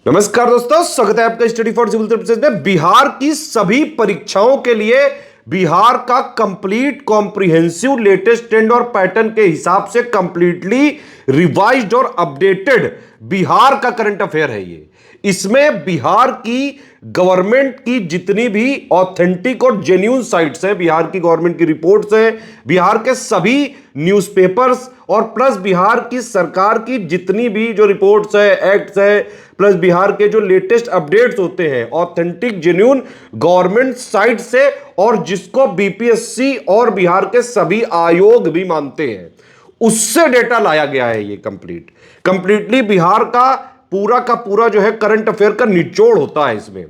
नमस्कार दोस्तों, स्वागत है आपका स्टडी फॉर सिविल सर्विसेज में। बिहार की सभी परीक्षाओं के लिए बिहार का कंप्लीट कॉम्प्रिहेंसिव लेटेस्ट ट्रेंड और पैटर्न के हिसाब से कंप्लीटली रिवाइज्ड और अपडेटेड बिहार का करंट अफेयर है ये। इसमें बिहार की गवर्नमेंट की जितनी भी ऑथेंटिक और जेन्युइन साइट्स हैं, बिहार की गवर्नमेंट की रिपोर्ट्स हैं, बिहार के सभी न्यूज़पेपर्स और प्लस बिहार की सरकार की जितनी भी जो रिपोर्ट्स है, एक्ट्स है, प्लस बिहार के जो लेटेस्ट अपडेट्स होते हैं ऑथेंटिक जेन्युइन गवर्नमेंट साइट से, और जिसको बीपीएससी और बिहार के सभी आयोग भी मानते हैं, उससे डेटा लाया गया है। ये कंप्लीटली बिहार का पूरा जो है करंट अफेयर का निचोड़ होता है, इसमें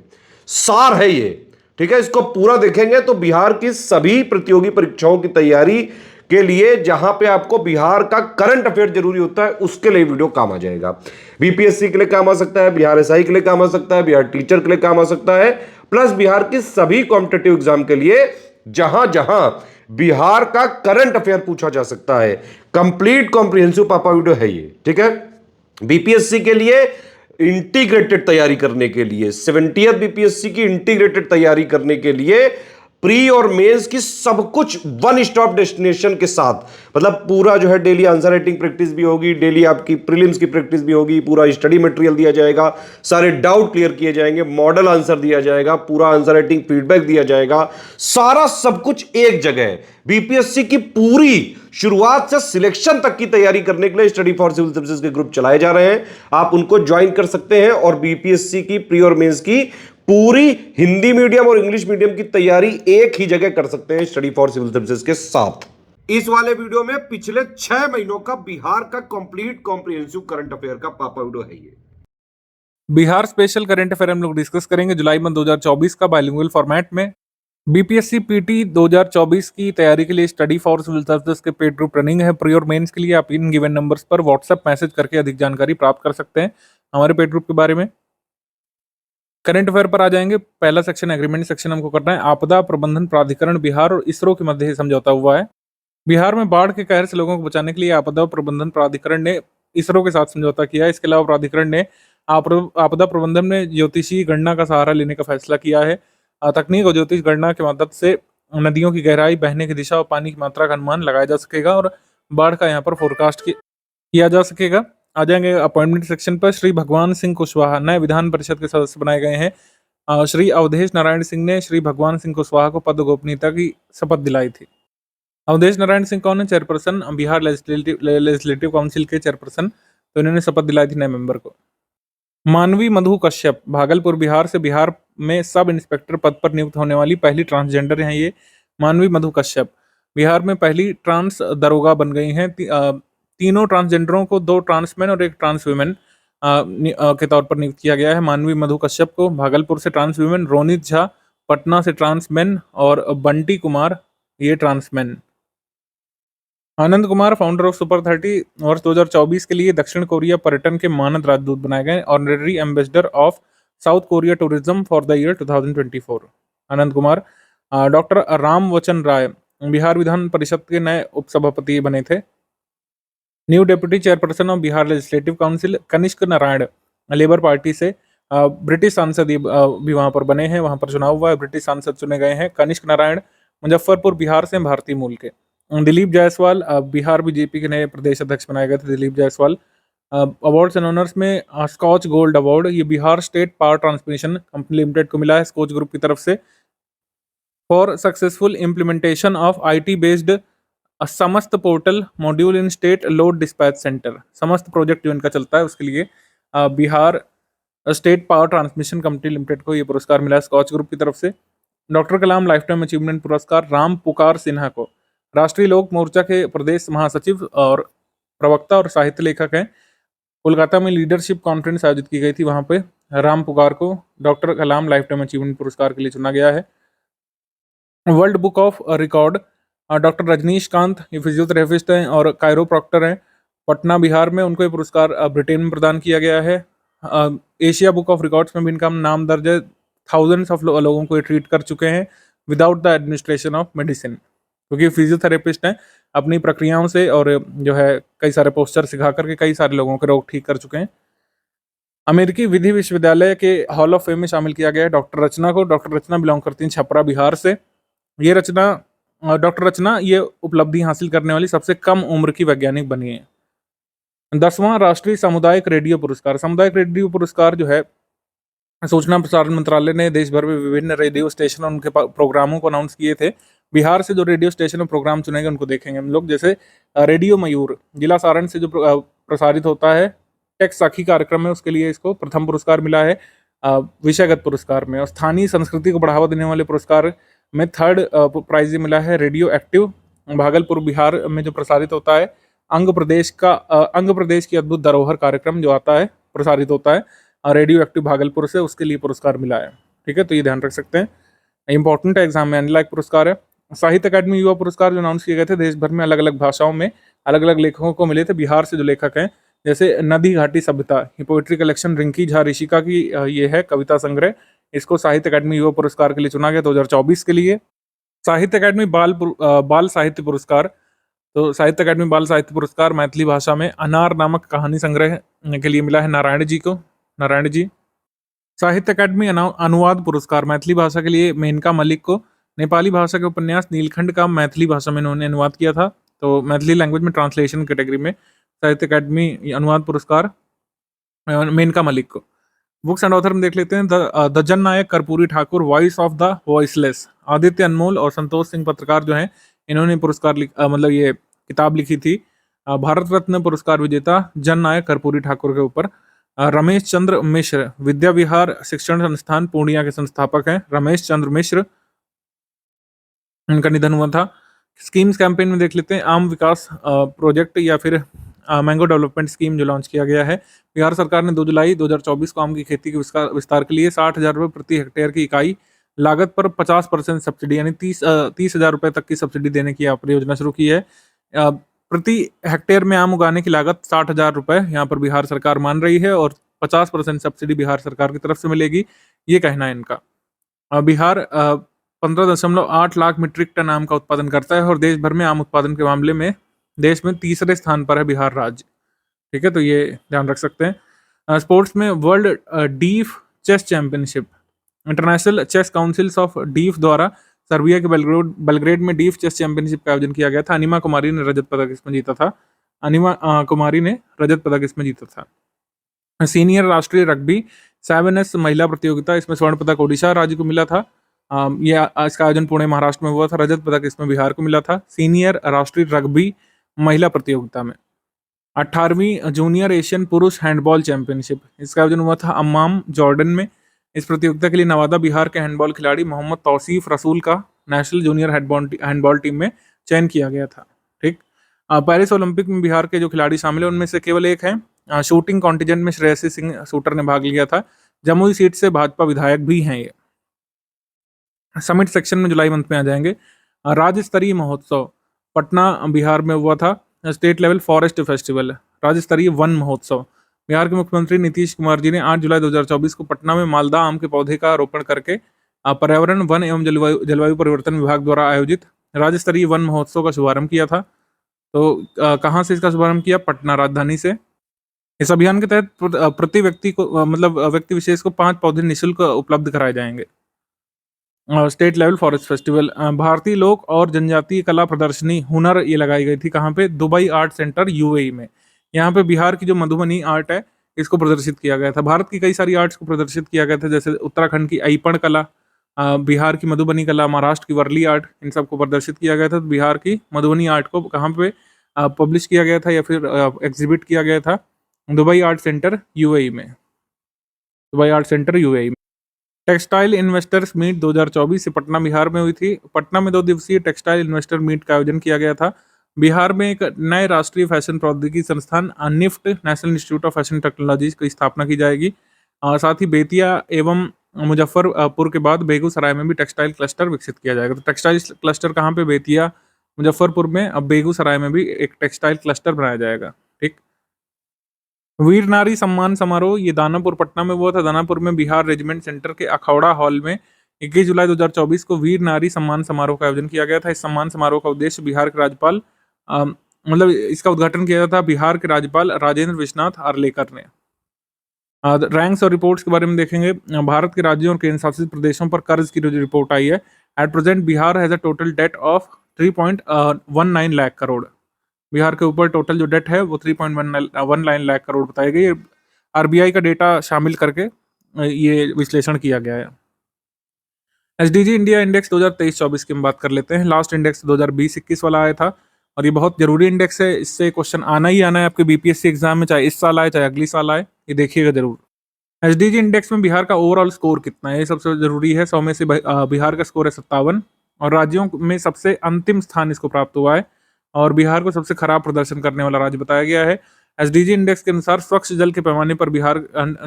सार है ये। ठीक है, इसको पूरा देखेंगे तो बिहार की सभी प्रतियोगी परीक्षाओं की तैयारी के लिए जहां पे आपको बिहार का करंट अफेयर जरूरी होता है, उसके लिए वीडियो काम आ जाएगा। बीपीएससी के लिए काम आ सकता है, बिहार एसआई के लिए काम आ सकता है, बिहार टीचर के लिए काम आ सकता है, प्लस बिहार की सभी कॉम्पिटेटिव एग्जाम के लिए जहां जहां बिहार का करंट अफेयर पूछा जा सकता है। कंप्लीट कॉम्प्रिहेंसिव पापा वीडियो है ये। ठीक है, बीपीएससी के लिए इंटीग्रेटेड तैयारी करने के लिए 70th बीपीएससी की इंटीग्रेटेड तैयारी करने के लिए प्री और मेंस की सब कुछ वन स्टॉप डेस्टिनेशन के साथ, मतलब पूरा जो है डेली आंसर राइटिंग प्रैक्टिस भी होगी, डेली आपकी प्रीलिम्स की प्रैक्टिस भी होगी, पूरा स्टडी मटेरियल दिया जाएगा, सारे डाउट क्लियर किए जाएंगे, मॉडल आंसर दिया जाएगा, पूरा आंसर राइटिंग फीडबैक दिया जाएगा, सारा सब कुछ एक जगह है। बीपीएससी की पूरी शुरुआत से सिलेक्शन तक की तैयारी करने के लिए स्टडी फॉर सिविल सर्विसेज के ग्रुप चलाए जा रहे हैं, आप उनको ज्वाइन कर सकते हैं और बीपीएससी की प्री और मेंस की पूरी हिंदी मीडियम और इंग्लिश मीडियम की तैयारी एक ही जगह कर सकते हैं स्टडी फॉर सिविल सर्विसेज के साथ। इस वाले वीडियो में पिछले 6 महीनों का बिहार का कंप्लीट कॉम्प्रिहेंसिव करंट अफेयर का पापा वीडियो है ये। बिहार स्पेशल करंट अफेयर हम लोग डिस्कस करेंगे जुलाई मंथ 2024 का बाइलिंगुअल फॉर्मेट में। बीपीएससी पीटी 2024 की तैयारी के लिए स्टडी फॉर सिविल सर्विसेज के पेड ग्रुप रनिंग है। प्री और मेंस के लिए आप इन गिवन नंबर्स पर व्हाट्सएप मैसेज करके अधिक जानकारी प्राप्त कर सकते हैं हमारे पेड ग्रुप के बारे में। करंट अफेयर पर आ जाएंगे। पहला सेक्शन एग्रीमेंट सेक्शन हमको करना है। आपदा प्रबंधन प्राधिकरण बिहार और इसरो के मध्य समझौता हुआ है। बिहार में बाढ़ के कहर से लोगों को बचाने के लिए आपदा प्रबंधन प्राधिकरण ने इसरो के साथ समझौता किया है। इसके अलावा प्राधिकरण ने आपदा प्रबंधन में ज्योतिषीय गणना का सहारा लेने का फैसला किया है। तकनीक और ज्योतिष गणना की मदद से नदियों की गहराई, बहने की दिशा और पानी की मात्रा का अनुमान लगाया जा सकेगा और बाढ़ का यहाँ पर फोरकास्ट किया जा सकेगा। आ जाएंगे अपॉइंटमेंट सेक्शन पर। श्री भगवान सिंह कुशवाहा नए विधान परिषद के सदस्य बनाए गए हैं। श्री अवधेश नारायण सिंह ने श्री भगवान सिंह कुशवाहा को पद गोपनीयता की शपथ दिलाई थी। अवधेश नारायण सिंह कौन है? चेयरपर्सन बिहार लेजिस्लेटिव काउंसिल के चेयरपर्सन, तो इन्होंने शपथ दिलाई थी नए मेंबर को। मानवी मधु कश्यप भागलपुर बिहार से बिहार में सब इंस्पेक्टर पद पर नियुक्त होने वाली पहली ट्रांसजेंडर हैं ये। मानवी मधु कश्यप बिहार में पहली ट्रांस दरोगा बन गई हैं। तीनों ट्रांसजेंडरों को 2 ट्रांसमैन और 1 ट्रांस वीमेन के तौर पर नियुक्त किया गया है। मानवी मधु कश्यप को भागलपुर से ट्रांस वीमेन, रोनित झा पटना से ट्रांसमैन और बंटी कुमार ये transman. Anand Kumar founder of super 30 वर्ष 2024 के लिए दक्षिण कोरिया पर्यटन के मानद राजदूत बनाए गए। Honorary ambassador of south Korea tourism for the year 2024 Anand Kumar. Doctor Ram वचन राय बिहार विधान परिषद के नए उपसभापति बने थे। New deputy chairperson of Bihar legislative council Kanishka Narayan Labour Party से ब्रिटिश सांसद भी वहां पर बने हैं, वहां पर चुनाव हुआ है, ब्रिटिश सांसद चुने गए हैं। कनिष्क नारायण मुजफ्फरपुर बिहार से भारतीय मूल के। दिलीप जायसवाल बिहार बीजेपी के नए प्रदेश अध्यक्ष बनाए गए थे। Dilip Jaiswal. Awards and honours में स्कॉच गोल्ड अवार्ड ये Bihar state power transmission company limited को मिला है स्कॉच ग्रुप की तरफ से for successful implementation of IT based SAMAST portal module in state load dispatch centre. SAMAST project जो इनका चलता है उसके लिए Bihar state power transmission company limited को ये पुरस्कार मिला है स्कॉच ग्रुप की तरफ से। Doctor Kalam life time achievement पुरस्कार राम पुकार सिन्हा को, राष्ट्रीय लोक मोर्चा के प्रदेश महासचिव और प्रवक्ता और साहित्य लेखक हैं। कोलकाता में लीडरशिप कॉन्फ्रेंस आयोजित की गई थी, वहां पे राम पुकार को doctor Kalam life time achievement पुरस्कार के लिए चुना गया है। World book of record doctor Rajnish Kant ये फिजियोथेरेपिस्ट हैं और कायरोप्रॉक्टर हैं, पटना बिहार में। उनको ये पुरस्कार ब्रिटेन में प्रदान किया गया है। एशिया बुक ऑफ रिकॉर्ड्स में भी इनका नाम दर्ज है। थाउजेंड्स ऑफ लोगों को ये ट्रीट कर चुके हैं without the administration of medicine, क्योंकि फिजियोथेरेपिस्ट हैं, अपनी प्रक्रियाओं से और जो है कई सारे पोस्चर सिखा करके कई सारे लोगों के रोग ठीक कर चुके हैं। अमेरिकी विधि विश्वविद्यालय के हॉल ऑफ फेम में शामिल किया गया है डॉक्टर रचना को। डॉक्टर रचना बिलोंग करती हैं छपरा बिहार से। ये रचना डॉक्टर रचना ये उपलब्धि हासिल करने वाली सबसे कम उम्र की वैज्ञानिक बनी है। 10वां राष्ट्रीय सामुदायिक रेडियो पुरस्कार। सामुदायिक रेडियो पुरस्कार जो है सूचना प्रसारण मंत्रालय ने देश भर में विभिन्न रेडियो स्टेशन और उनके प्रोग्रामों को अनाउंस किए थे। बिहार से जो रेडियो स्टेशन और प्रोग्राम चुनेंगे उनको देखेंगे हम लोग। जैसे रेडियो मयूर जिला सारण से जो प्रसारित होता है टेक साखी कार्यक्रम में, उसके लिए इसको प्रथम पुरस्कार मिला है विषयगत पुरस्कार में। और स्थानीय संस्कृति को बढ़ावा देने वाले पुरस्कार में थर्ड प्राइज मिला है रेडियो एक्टिव भागलपुर बिहार में जो प्रसारित होता है। अंग प्रदेश की अद्भुत धरोहर कार्यक्रम जो आता है प्रसारित होता है रेडियो एक्टिव भागलपुर से, उसके लिए पुरस्कार मिला है। ठीक है, तो ये ध्यान रख सकते हैं, इंपॉर्टेंट है एग्जाम में, लाइक पुरस्कार है। साहित्य अकादमी युवा पुरस्कार जो अनाउंस किए गए थे देश भर में अलग अलग भाषाओं में अलग अलग लेखकों को मिले थे। बिहार से जो लेखक हैं जैसे नदी घाटी सभ्यता, ये पोइट्री कलेक्शन रिंकी झा ऋषिका की ये है कविता संग्रह, इसको साहित्य अकादमी युवा पुरस्कार के लिए चुना गया 2024 के लिए। साहित्य अकादमी बाल साहित्य पुरस्कार, तो साहित्य अकादमी बाल साहित्य पुरस्कार मैथिली भाषा में अनार नामक कहानी संग्रह के लिए मिला है नारायण जी। साहित्य अकादमी अनुवाद पुरस्कार मैथिली भाषा के लिए मेनका मलिक को। नेपाली भाषा के उपन्यास नीलखंड का मैथिली भाषा में इन्होंने अनुवाद किया था, तो मैथिली लैंग्वेज में ट्रांसलेशन कैटेगरी में साहित्य अकादमी अनुवाद पुरस्कार मेनका मलिक को। बुक्स एंड ऑथर में देख लेते हैं। The Jan Nayak Karpoori Thakur, voice of the voiceless, Aditya Anmol और संतोष सिंह पत्रकार जो हैं इन्होंने पुरस्कार मतलब ये किताब लिखी थी। भारत रत्न पुरस्कार विजेता जन नायक कर्पूरी ठाकुर के ऊपर। रमेश चंद्र मिश्र विद्या विहार शिक्षण संस्थान पूर्णिया के संस्थापक हैं रमेश चंद्र मिश्र, उनका निधन हुआ था। स्कीम्स कैंपेन में देख लेते हैं। आम विकास प्रोजेक्ट या फिर मैंगो डेवलपमेंट स्कीम जो लॉन्च किया गया है। बिहार सरकार ने 2 जुलाई 2024 को आम की खेती के विस्तार के लिए 60,000 रुपये प्रति हेक्टेयर की इकाई लागत पर 50% सब्सिडी यानी 30,000 रुपये तक की सब्सिडी देने की परियोजना शुरू की है। प्रति हेक्टेयर में आम उगाने की लागत 60,000 रुपये यहाँ पर बिहार सरकार मान रही है और 50% सब्सिडी बिहार सरकार की तरफ से मिलेगी, ये कहना है इनका। बिहार 15.8 लाख मीट्रिक टन आम का उत्पादन करता है और देश भर में आम उत्पादन के मामले में देश में तीसरे स्थान पर है बिहार राज्य। ठीक है, तो ये ध्यान रख सकते हैं। स्पोर्ट्स में world deaf chess championship, international chess councils of deaf द्वारा सर्बिया के बेलग्रेड में डीफ चेस चैंपियनशिप का आयोजन किया गया था। अनिमा कुमारी ने रजत पदक इसमें जीता था। सीनियर राष्ट्रीय रग्बी 7S महिला प्रतियोगिता, इसमें स्वर्ण पदक ओडिशा राज्य को मिला था। इसका आयोजन पुणे महाराष्ट्र में हुआ था। रजत पदक इसमें बिहार को मिला था सीनियर राष्ट्रीय रग्बी महिला प्रतियोगिता में। 18वीं जूनियर एशियन पुरुष हैंडबॉल चैंपियनशिप, इसका आयोजन हुआ था अम्माम जॉर्डन में। इस प्रतियोगिता के लिए नवादा बिहार के हैंडबॉल खिलाड़ी मोहम्मद तौसीफ रसूल का नेशनल जूनियर हैंडबॉल टीम में चयन किया गया था। ठीक, पेरिस ओलंपिक में बिहार के जो खिलाड़ी शामिल है उनमें से केवल एक है। शूटिंग कॉन्टिजेंट में श्रेयसी सिंह शूटर ने भाग लिया था। जमुई सीट से भाजपा विधायक भी हैं ये। समिट सेक्शन में जुलाई मंथ में आ जाएंगे। राज्य स्तरीय महोत्सव पटना बिहार में हुआ था। स्टेट लेवल फॉरेस्ट फेस्टिवल, राज्य स्तरीय वन महोत्सव। बिहार के मुख्यमंत्री नीतीश कुमार जी ने 8 जुलाई 2024 को पटना में मालदा आम के पौधे का रोपण करके पर्यावरण वन एवं जलवायु परिवर्तन विभाग द्वारा आयोजित राज्य स्तरीय वन महोत्सव का शुभारंभ किया था। तो कहाँ से इसका शुभारंभ किया? पटना राजधानी से। इस अभियान के तहत प्रति व्यक्ति को व्यक्ति विशेष को 5 पौधे निःशुल्क उपलब्ध कराए जाएंगे। स्टेट लेवल फॉरेस्ट फेस्टिवल, भारतीय लोक और जनजातीय कला प्रदर्शनी हुनर ये लगाई गई थी। कहाँ पे? दुबई आर्ट सेंटर यूएई में। यहाँ पे बिहार की जो मधुबनी आर्ट है इसको प्रदर्शित किया गया था। भारत की कई सारी आर्ट्स को प्रदर्शित किया गया था, जैसे उत्तराखंड की अईपण कला, बिहार की मधुबनी कला, महाराष्ट्र की वर्ली आर्ट, इन सबको प्रदर्शित किया गया था। तो बिहार की मधुबनी आर्ट को कहाँ पे पब्लिश किया गया था या फिर एग्जिबिट किया गया था? दुबई आर्ट सेंटर यूएई में। दुबई आर्ट सेंटर यूएई में। टेक्सटाइल इन्वेस्टर्स मीट 2024 से पटना बिहार में हुई थी। पटना में 2 दिवसीय टेक्सटाइल इन्वेस्टर मीट का आयोजन किया गया था। बिहार में एक नए राष्ट्रीय फैशन प्रौद्योगिकी संस्थान NIFT national institute of fashion technology की स्थापना की जाएगी। साथ ही बेतिया एवं मुजफ्फरपुर के बाद बेगूसराय में भी टेक्सटाइल क्लस्टर विकसित किया जाएगा। तो टेक्सटाइल क्लस्टर कहाँ पे? बेतिया, मुजफ्फरपुर में। अब बेगूसराय में भी एक टेक्सटाइल क्लस्टर बनाया जाएगा। ठीक, वीर नारी सम्मान समारोह ये दानापुर पटना में हुआ था। दानापुर में बिहार रेजिमेंट सेंटर के अखौड़ा हॉल में 21 जुलाई 2024 को वीर नारी सम्मान समारोह का आयोजन किया गया था। इस सम्मान समारोह का उद्देश्य बिहार के राज्यपाल इसका उद्घाटन किया था बिहार के राज्यपाल राजेंद्र विश्वनाथ आर्लेकर ने। रैंक्स और रिपोर्ट्स के बारे में देखेंगे। भारत के राज्यों और केंद्र शासित प्रदेशों पर कर्ज की जो रिपोर्ट आई है, at present Bihar has a total date of 3.19 lakh crore. Bihar के ऊपर टोटल जो डेट है वो 3.19 लाख करोड़ बताई गई है। आरबीआई का डेटा शामिल करके ये विश्लेषण किया गया है। एसडीजी इंडिया इंडेक्स 2023-24 की हम बात कर लेते हैं। लास्ट इंडेक्स 2020-21 वाला आया था और ये बहुत जरूरी इंडेक्स है। इससे क्वेश्चन आना ही आना है आपके बीपीएससी एग्जाम में, चाहे इस साल आए चाहे अगली साल आए, ये देखिएगा जरूर। एसडीजी इंडेक्स में बिहार का ओवरऑल स्कोर कितना है, ये सबसे जरूरी है। 100 में से बिहार का स्कोर है 57 और राज्यों में सबसे अंतिम स्थान इसको प्राप्त हुआ है और बिहार को सबसे खराब प्रदर्शन करने वाला राज्य बताया गया है। एसडीजी इंडेक्स के अनुसार स्वच्छ जल के पैमाने पर बिहार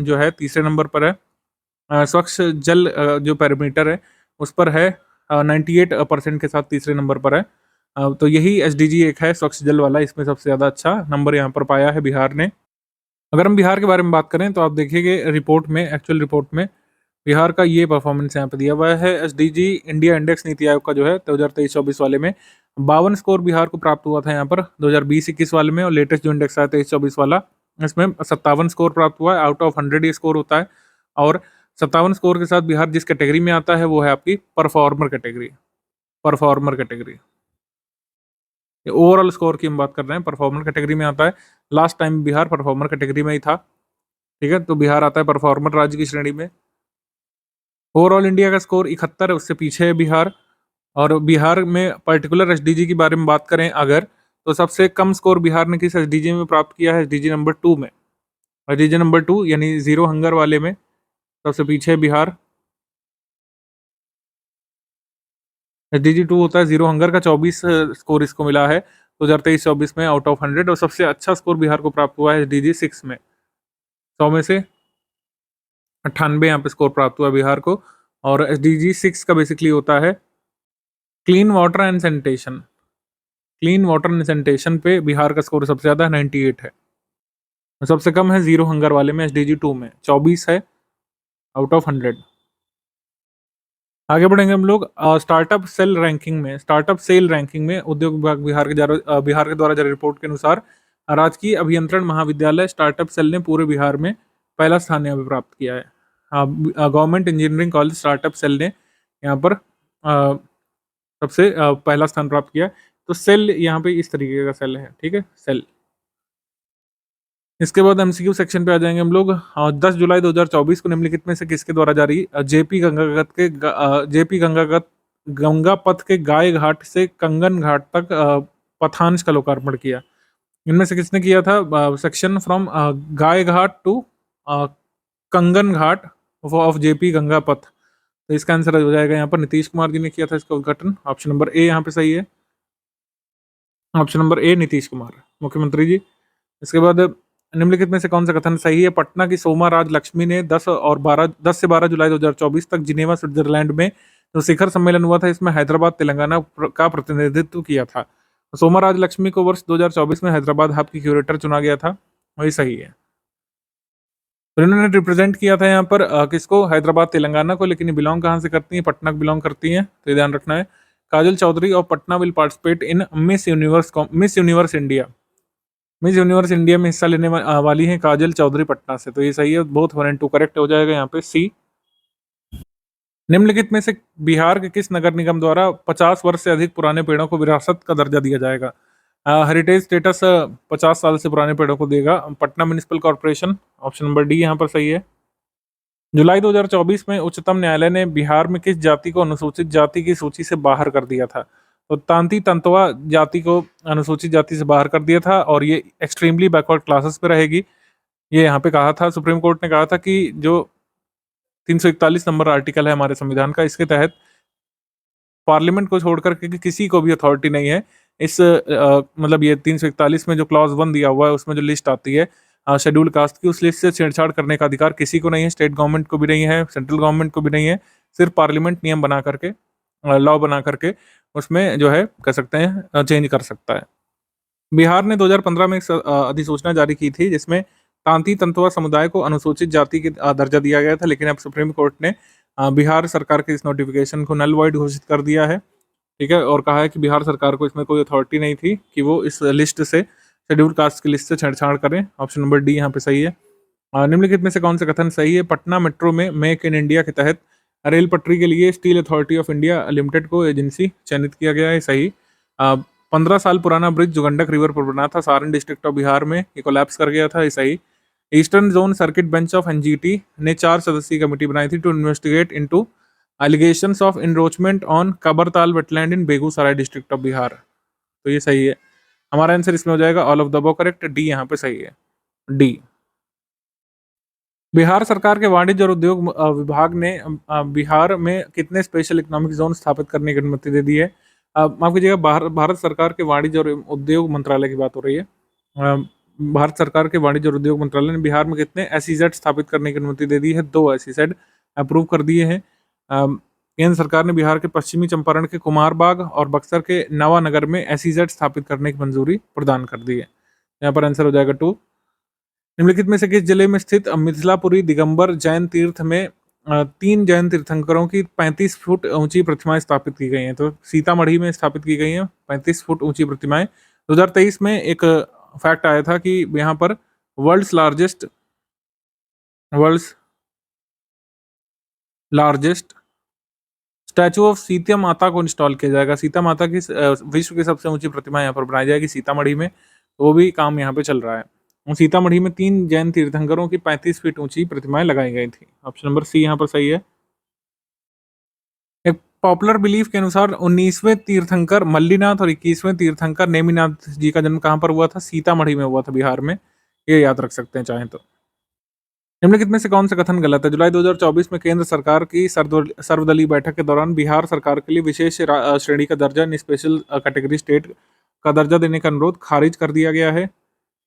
जो है तीसरे नंबर पर है। स्वच्छ जल जो पैरामीटर है उस पर है 98% के साथ तीसरे नंबर पर है। तो यही एसडीजी एक है स्वच्छ जल वाला, इसमें सबसे ज़्यादा अच्छा नंबर यहाँ पर पाया है बिहार ने। अगर हम बिहार के बारे में बात करें तो आप देखिए रिपोर्ट में, एक्चुअल रिपोर्ट में बिहार का ये परफॉर्मेंस यहाँ पे दिया हुआ है। SDG India index NITI Aayog का जो है 2023-24 वाले में 52 स्कोर बिहार को प्राप्त हुआ था यहाँ पर 2020-21 वाले में, और लेटेस्ट जो इंडेक्स आया 23-24 वाला इसमें 57 स्कोर प्राप्त हुआ है। आउट ऑफ 100 ये स्कोर होता है और 57 स्कोर के साथ बिहार जिस कैटेगरी में आता है वो है आपकी performer category. Performer category, overall score की हम बात कर रहे हैं, परफॉर्मर कैटेगरी में आता है। Last time Bihar performer category में ही था, ठीक है, तो बिहार आता है परफॉर्मर राज्य की श्रेणी में। ओवरऑल इंडिया का स्कोर 71 है, उससे पीछे है बिहार। और बिहार में पर्टिकुलर एसडीजी के बारे में बात करें अगर, तो सबसे कम स्कोर बिहार ने किस एसडीजी में प्राप्त किया है, एसडीजी नंबर 2 में। एसडीजी नंबर 2 यानी जीरो हंगर वाले में सबसे पीछे है बिहार। एसडीजी 2 होता है जीरो हंगर का, 24 स्कोर इसको मिला है 2023-24 में आउट ऑफ 100, और सबसे अच्छा स्कोर बिहार को प्राप्त हुआ है एसडीजी 6 में। 100 में से 98 यहाँ पे स्कोर प्राप्त हुआ बिहार को। और एसडीजी 6 का बेसिकली होता है clean water and sanitation. Clean water and sanitation पे बिहार का स्कोर सबसे ज़्यादा है, 98 है। सबसे कम है जीरो हंगर वाले में, एसडीजी 2 में 24 है आउट ऑफ 100। आगे बढ़ेंगे हम लोग स्टार्टअप सेल रैंकिंग में। स्टार्टअप सेल रैंकिंग में उद्योग विभाग बिहार के द्वारा जारी रिपोर्ट के अनुसार राजकीय अभियंत्रण महाविद्यालय स्टार्टअप सेल ने पूरे बिहार में पहला स्थान यहाँ पे प्राप्त किया है। Government engineering college startup cell ने यहाँ पर सबसे पहला स्थान प्राप्त किया। तो सेल यहाँ पे इस तरीके का सेल है, ठीक है, सेल। इसके बाद एमसीक्यू सेक्शन पे आ जाएंगे हम लोग। 10 जुलाई 2024 को निम्नलिखित में से किसके द्वारा जारी जेपी गंगा पथ के गाय घाट से कंगन घाट तक पथांश का लोकार्पण किया? इनमें से किसने किया था? Section from Gai Ghat to Kangan Ghat of JP Ganga पथ। तो इसका आंसर हो जाएगा यहाँ पर नीतीश कुमार जी ने किया था इसका उद्घाटन। ऑप्शन नंबर ए यहाँ पे सही है। ऑप्शन नंबर ए नीतीश कुमार मुख्यमंत्री जी। इसके बाद निम्नलिखित में से कौन सा कथन सही है? पटना की सोमा राज लक्ष्मी ने 10 से 12 जुलाई 2024 तक जिनेवा स्विट्जरलैंड में जो शिखर सम्मेलन हुआ था इसमें हैदराबाद तेलंगाना का प्रतिनिधित्व किया था। तो सोमा राज लक्ष्मी को वर्ष 2024 में हैदराबाद हब की क्यूरेटर चुना गया था, वही सही है। तो इन्होंने रिप्रेजेंट किया था यहाँ पर किसको? हैदराबाद तेलंगाना को। लेकिन ये बिलोंग कहाँ से करती हैं? पटना बिलोंग करती हैं, तो ये ध्यान रखना है। Kajal Chaudhary of Patna will participate in Miss Universe India. Miss Universe India में हिस्सा लेने वाली हैं काजल चौधरी पटना से, तो ये सही है। बोथ 1 और 2 करेक्ट हो जाएगा यहाँ पे, सी। निम्नलिखित में से बिहार के किस नगर निगम द्वारा 50 वर्ष से अधिक पुराने पेड़ों को विरासत का दर्जा दिया जाएगा? हेरिटेज स्टेटस 50 साल से पुराने पेड़ों को देगा Patna municipal corporation. Option number D यहाँ पर सही है। जुलाई 2024 में उच्चतम न्यायालय ने बिहार में किस जाति को अनुसूचित जाति की सूची से बाहर कर दिया था? तो तांती तंतवा जाति को अनुसूचित जाति से बाहर कर दिया था और ये एक्सट्रीमली बैकवर्ड क्लासेस पे रहेगी। ये यहाँ पे कहा था, सुप्रीम कोर्ट ने कहा था कि जो 341 नंबर आर्टिकल है हमारे संविधान का, इसके तहत पार्लियामेंट को छोड़कर के किसी को भी अथॉरिटी नहीं है इस मतलब ये 341 में जो क्लॉज 1 दिया हुआ है उसमें जो लिस्ट आती है शेड्यूल कास्ट की, उस लिस्ट से छेड़छाड़ करने का अधिकार किसी को नहीं है। स्टेट गवर्नमेंट को भी नहीं है, सेंट्रल गवर्नमेंट को भी नहीं है। सिर्फ पार्लियामेंट नियम बना करके, लॉ बना करके उसमें जो है कह सकते हैं चेंज कर सकता है। बिहार ने 2015 में एक अधिसूचना जारी की थी जिसमें तांती तंतुआ समुदाय को अनुसूचित जाति की दर्जा दिया गया था, लेकिन अब सुप्रीम कोर्ट ने बिहार सरकार के इस नोटिफिकेशन को नल वॉइड घोषित कर दिया है, ठीक है, और कहा है कि बिहार सरकार को इसमें कोई अथॉरिटी नहीं थी कि वो इस लिस्ट से, शेड्यूल कास्ट की लिस्ट से छेड़छाड़ करें। ऑप्शन नंबर डी यहाँ पे सही है। निम्नलिखित में से कौन सा कथन सही है? पटना मेट्रो में मेक इन इंडिया के तहत रेल पटरी के लिए steel authority of India limited को एजेंसी चयनित किया गया है, सही। 15 साल पुराना ब्रिज जो गंडक रिवर पर बना था सारण डिस्ट्रिक्ट ऑफ बिहार में, ये कोलैप्स कर गया था, ये सही। Eastern zone circuit bench of NGT ने 4 सदस्यीय कमेटी बनाई थी to investigate into allegations of encroachment on Kabartal wetland in Begusarai district of Bihar, तो ये सही है। हमारा आंसर इसमें हो जाएगा all of the above correct, D यहाँ पे सही है, डी। बिहार सरकार के वाणिज्य और उद्योग विभाग ने बिहार में कितने स्पेशल इकोनॉमिक जोन स्थापित करने की अनुमति दे दी है? माफ कीजिएगा, भारत सरकार के वाणिज्य और उद्योग मंत्रालय की बात हो रही है। भारत सरकार के वाणिज्य और उद्योग मंत्रालय ने बिहार में कितने एसईजेड स्थापित करने की अनुमति दे दी है? 2 एसईजेड अप्रूव कर दिए हैं। केंद्र सरकार ने बिहार के पश्चिमी चंपारण के कुमारबाग और बक्सर के नवानगर में एसईजेड स्थापित करने की मंजूरी प्रदान कर दी है। यहाँ पर आंसर हो जाएगा 2। निम्नलिखित में से किस जिले में स्थित मिथिलापुरी दिगंबर जैन तीर्थ में 3 जैन तीर्थंकरों की 35 फुट ऊंची प्रतिमाएं स्थापित की गई हैं? तो सीतामढ़ी में स्थापित की गई हैं 35 फुट ऊंची प्रतिमाएं। 2023 में एक फैक्ट आया था कि यहाँ पर world's largest statue of Sita Mata को इंस्टॉल किया जाएगा। सीता माता की विश्व की सबसे ऊंची प्रतिमा यहाँ पर बनाई जाएगी सीतामढ़ी में, वो भी काम यहाँ पे चल रहा है। सीतामढ़ी में 3 जैन तीर्थंकरों की 35 फीट ऊंची प्रतिमाएं लगाई गई थी। ऑप्शन नंबर सी यहाँ पर सही है। एक पॉपुलर बिलीफ के अनुसार 19वें तीर्थंकर मल्लीनाथ और 21वें तीर्थंकर नेमिनाथ जी का जन्म कहाँ पर हुआ था? सीतामढ़ी में हुआ था, बिहार में, ये याद रख सकते हैं चाहें तो। निम्नलिखित में से कौन सा कथन गलत है? जुलाई 2024 में केंद्र सरकार की सर्वदलीय बैठक के दौरान बिहार सरकार के लिए विशेष श्रेणी का दर्जा यानी स्पेशल कैटेगरी स्टेट का दर्जा देने का अनुरोध खारिज कर दिया गया है,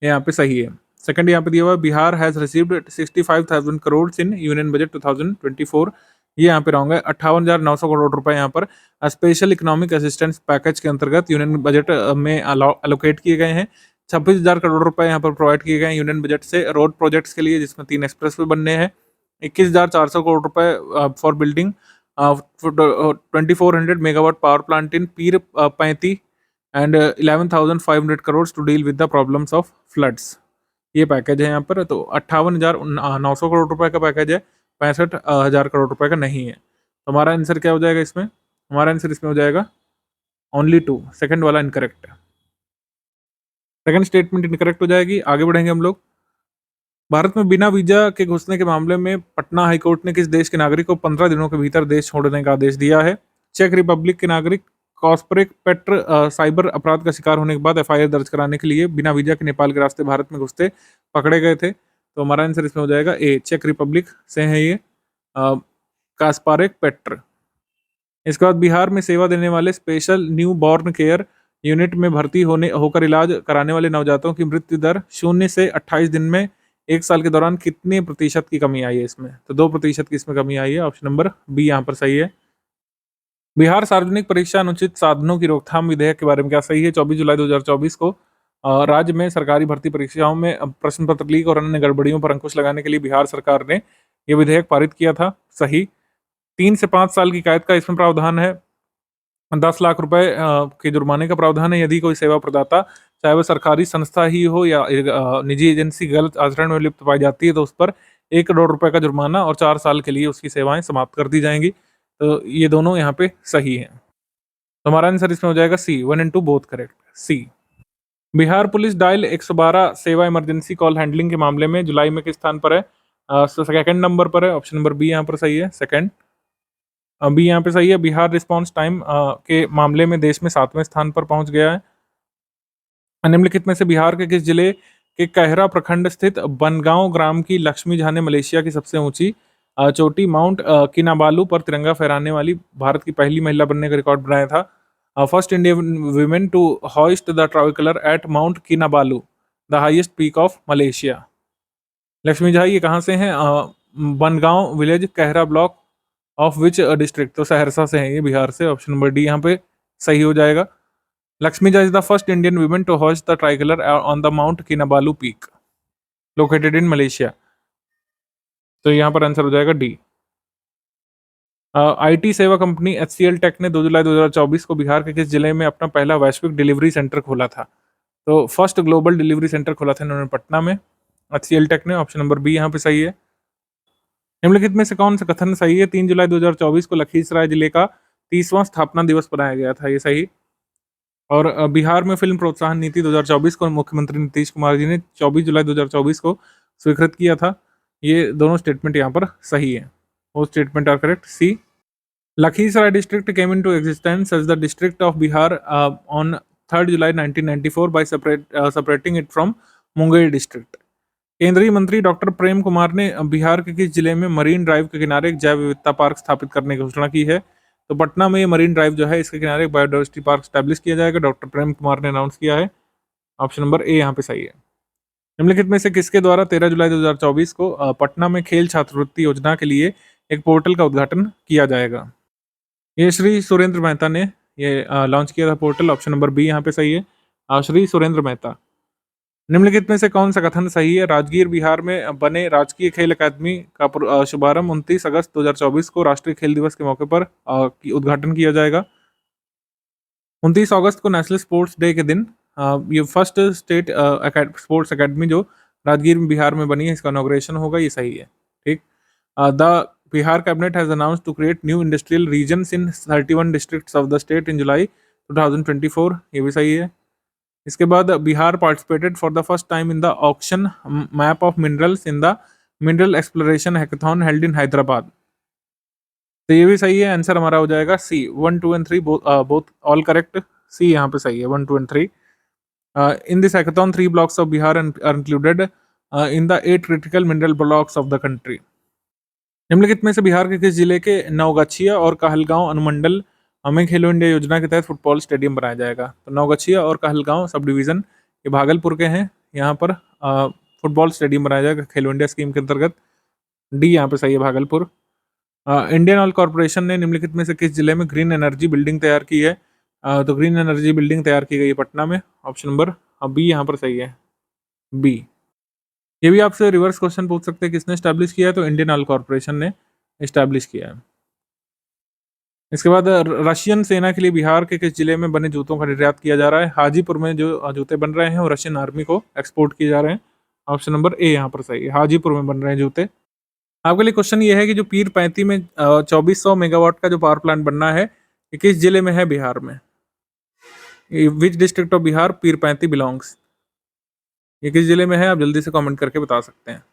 यहाँ पे सही है। सेकंड यहाँ पे दिया हुआ Bihar has received 65,000 crore in union budget 2024, ये यहाँ पे रॉन्ग है। 58,900 करोड़ रुपए यहाँ पर स्पेशल इकोनॉमिक असिस्टेंस पैकेज के अंतर्गत यूनियन बजट में अलोकेट किए गए हैं। 26,000 करोड़ रुपए यहाँ पर प्रोवाइड किए गए हैं यूनियन बजट से रोड प्रोजेक्ट्स के लिए, जिसमें 3 एक्सप्रेसवे बनने हैं। 21,400 करोड़ रुपए for building 2400 megawatt power plant in Pir Painti and 11,500 crore to deal with the problems of floods, ये पैकेज है यहाँ पर। तो 58,900 करोड़ रुपए का पैकेज है, 65,000 करोड़ रुपए का नहीं है। तो हमारा आंसर क्या हो जाएगा इसमें? हमारा आंसर इसमें हो जाएगा ओनली 2, सेकंड वाला इनकरेक्ट है। सेकंड स्टेटमेंट इनकरेक्ट हो जाएगी। आगे बढ़ेंगे हम लोग। भारत में बिना वीजा के घुसने के मामले में पटना हाईकोर्ट ने किस देश के नागरिक को 15 दिनों के भीतर देश छोड़ने का आदेश दिया है? चेक रिपब्लिक के नागरिक कॉस्परेक पेट्र साइबर अपराध का शिकार होने के बाद एफआईआर दर्ज कराने के लिए बिना वीजा के नेपाल के रास्ते भारत में घुसते पकड़े गए थे। तो हमारा आंसर इसमें हो जाएगा ए, चेक रिपब्लिक से है ये कास्पारेक पेट्र। इसके बाद बिहार में सेवा देने वाले special new born care unit में भर्ती होकर इलाज कराने वाले नवजातों की मृत्यु दर 0 से 28 दिन में 1 साल के दौरान कितने प्रतिशत की कमी आई है इसमें? तो 2% की इसमें कमी आई है। ऑप्शन नंबर बी यहाँ पर सही है। बिहार सार्वजनिक परीक्षा अनुचित साधनों की रोकथाम विधेयक के बारे में क्या सही है? 24 जुलाई 2024 को राज्य में सरकारी भर्ती परीक्षाओं में प्रश्न पत्र लीक और अन्य गड़बड़ियों पर अंकुश लगाने के लिए बिहार सरकार ने यह विधेयक पारित किया था, सही। 3 से 5 साल की कैद का इसमें प्रावधान है। 10 लाख रुपए के जुर्माने का प्रावधान है यदि कोई सेवा प्रदाता, चाहे वह सरकारी संस्था ही हो या निजी एजेंसी, गलत आचरण में लिप्त पाई जाती है तो उस पर 1 करोड़ रुपए का जुर्माना और 4 साल के लिए उसकी सेवाएं समाप्त कर दी जाएंगी। तो ये दोनों यहाँ पे सही हैं। तो हमारा आंसर इसमें हो जाएगा C, 1 and 2 both correct, C. Bihar police dial 112 सेवा इमरजेंसी कॉल हैंडलिंग के मामले में जुलाई में किस स्थान पर है? सेकंड नंबर पर है। ऑप्शन नंबर बी यहाँ पर सही है, सेकंड बी यहाँ पे सही है। बिहार रिस्पांस टाइम के मामले में देश में 7वें स्थान पर पहुंच गया है। निम्नलिखित में से बिहार के किस जिले के कहरा प्रखंड स्थित बनगांव ग्राम की लक्ष्मी झा ने मलेशिया की सबसे ऊंची चोटी माउंट किनाबालू पर तिरंगा फहराने वाली भारत की पहली महिला बनने का रिकॉर्ड बनाया था? First Indian women to hoist the tricolour at Mount Kinabalu, the highest peak of Malaysia. Lakshmi Jha ये कहाँ से हैं? Bangaon village, Kahra block of which district? तो सहरसा से हैं ये, बिहार से। ऑप्शन नंबर डी यहाँ पे सही हो जाएगा। Lakshmi Jha is the first Indian women to hoist the tricolour on the Mount Kinabalu peak located in Malaysia. तो यहाँ पर आंसर हो जाएगा डी। आईटी सेवा कंपनी HCL टेक ने 2 जुलाई 2024 को बिहार के किस जिले में अपना पहला वैश्विक डिलीवरी सेंटर खोला था? तो फर्स्ट ग्लोबल डिलीवरी सेंटर खोला था इन्होंने पटना में। HCL टेक ने। ऑप्शन नंबर बी यहाँ पे सही है। निम्नलिखित में से कौन सा कथन सही है? 3 जुलाई 2024 को लखीसराय जिले का 30वां स्थापना दिवस मनाया गया था, ये सही। और बिहार में फिल्म प्रोत्साहन नीति 2024 को मुख्यमंत्री नीतीश कुमार जी ने 24 जुलाई 2024 को स्वीकृत किया था। ये दोनों स्टेटमेंट यहाँ पर सही है। वो statement are correct. C, Lakhisrai district came into existence as the district of Bihar on 3rd July 1994 by separating it from Munger district। केंद्रीय मंत्री डॉक्टर प्रेम कुमार ने बिहार के किस जिले में मरीन ड्राइव के किनारे एक जैव विविधता पार्क स्थापित करने की घोषणा की है? तो पटना में ये मरीन ड्राइव जो है, इसके किनारे एक बायोडाइवर्सिटी पार्क स्टैब्लिश किया जाएगा। डॉक्टर प्रेम कुमार ने अनाउंस किया है। ऑप्शन नंबर ए यहाँ पे सही है। निम्नलिखित में से किसके द्वारा 13 जुलाई 2024 को पटना में खेल छात्रवृत्ति योजना के लिए एक पोर्टल का उद्घाटन किया जाएगा? ये श्री सुरेंद्र मेहता ने ये लॉन्च किया था पोर्टल। ऑप्शन नंबर बी यहाँ पे सही है, श्री सुरेंद्र मेहता। निम्नलिखित में से कौन सा कथन सही है? राजगीर बिहार में बने राजकीय खेल अकादमी का शुभारंभ 29 अगस्त 2024 को राष्ट्रीय खेल दिवस के मौके पर उद्घाटन किया जाएगा। 29 अगस्त को नेशनल स्पोर्ट्स डे के दिन ये फर्स्ट स्टेट स्पोर्ट्स अकेडमी जो राजगीर में बिहार में बनी है, इसका इनॉग्रेशन होगा, ये सही है। ठीक। The Bihar cabinet has announced to create new industrial regions in 31 districts of the state in July 2024, ये भी सही है। इसके बाद Bihar participated for the first time in the auction map of minerals in the mineral exploration hackathon held in Hyderabad, तो ये भी सही है। आंसर हमारा हो जाएगा C. 1, 2 and 3 both all correct। सी यहाँ पे सही है, 1, 2 and 3। In this hackathon 3 blocks of Bihar are included in the 8 critical mineral blocks of the country। निम्नलिखित में से बिहार के किस जिले के नवगछिया और कहलगांव अनुमंडल में खेलो इंडिया योजना के तहत फुटबॉल स्टेडियम बनाया जाएगा? तो नवगछिया और कहलगांव सब डिवीजन ये भागलपुर के हैं। यहाँ पर फुटबॉल स्टेडियम बनाया जाएगा खेलो इंडिया स्कीम के अंतर्गत। डी यहाँ पे सही है, भागलपुर। इंडियन ऑयल कॉर्पोरेशन ने निम्नलिखित में से किस जिले में ग्रीन एनर्जी बिल्डिंग तैयार की है? तो ग्रीन एनर्जी बिल्डिंग तैयार की गई है पटना में। ऑप्शन नंबर बी यहाँ पर सही है, बी। ये भी आपसे रिवर्स क्वेश्चन पूछ सकते हैं, किसने एस्टैब्लिश किया है? तो इंडियन ऑयल कॉर्पोरेशन ने एस्टैब्लिश किया है। इसके बाद रशियन सेना के लिए बिहार के किस जिले में बने जूतों का निर्यात किया जा रहा है? हाजीपुर में जो जूते बन रहे हैं वो रशियन आर्मी को एक्सपोर्ट किए जा रहे हैं। ऑप्शन नंबर ए यहाँ पर सही है, हाजीपुर में बन रहे हैं जूते। आपके लिए क्वेश्चन ये है कि जो पीर 35 में 2400 मेगावाट का जो पावर प्लांट बनना है, ये किस जिले में है बिहार में? विच district of Bihar Pir 35 belongs? ये किस जिले में है? आप जल्दी से कमेंट करके बता सकते हैं।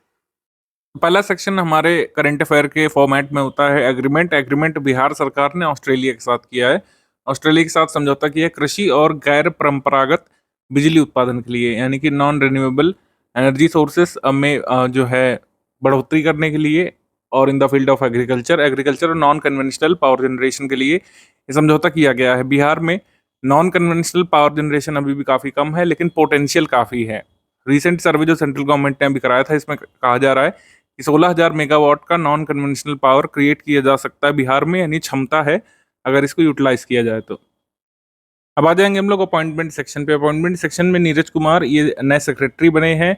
पहला सेक्शन हमारे करंट अफेयर के फॉर्मेट में होता है एग्रीमेंट। एग्रीमेंट बिहार सरकार ने ऑस्ट्रेलिया के साथ किया है। ऑस्ट्रेलिया के साथ समझौता किया है कृषि और गैर परंपरागत बिजली उत्पादन के लिए, यानी कि नॉन रिन्यूएबल एनर्जी सोर्सेस में जो है बढ़ोतरी करने के लिए, और in the field of agriculture और नॉन कन्वेंशनल पावर जनरेशन के लिए ये समझौता किया गया है। बिहार में नॉन कन्वेंशनल पावर जनरेशन अभी भी काफ़ी कम है, लेकिन पोटेंशियल काफ़ी है। रिसेंट सर्वे जो सेंट्रल गवर्नमेंट ने अभी कराया था, इसमें कहा जा रहा है कि 16,000 मेगावाट का नॉन कन्वेंशनल पावर क्रिएट किया जा सकता है बिहार में, यानी क्षमता है अगर इसको यूटिलाइज किया जाए तो। अब आ जाएंगे हम लोग अपॉइंटमेंट सेक्शन पे। अपॉइंटमेंट सेक्शन में नीरज कुमार ये नए सेक्रेटरी बने हैं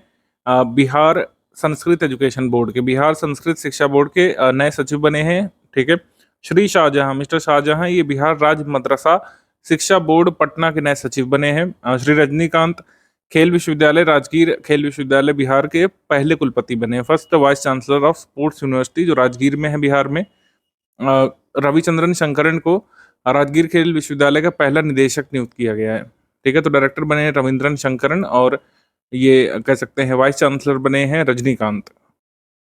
बिहार संस्कृत एजुकेशन बोर्ड के, बिहार संस्कृत शिक्षा बोर्ड के नए सचिव बने हैं। ठीक है। श्री शाहजहां, मिस्टर शाहजहां ये बिहार राज्य मदरसा शिक्षा बोर्ड पटना के नए सचिव बने हैं। श्री रजनीकांत खेल विश्वविद्यालय राजगीर खेल विश्वविद्यालय बिहार के पहले कुलपति बने, first vice chancellor of sports university जो राजगीर में है बिहार में। रविचंद्रन शंकरन को राजगीर खेल विश्वविद्यालय का पहला निदेशक नियुक्त किया गया है। ठीक है। तो डायरेक्टर बने हैं रविंद्रन शंकरन, और ये कह सकते हैं वाइस चांसलर बने हैं Rajinikanth.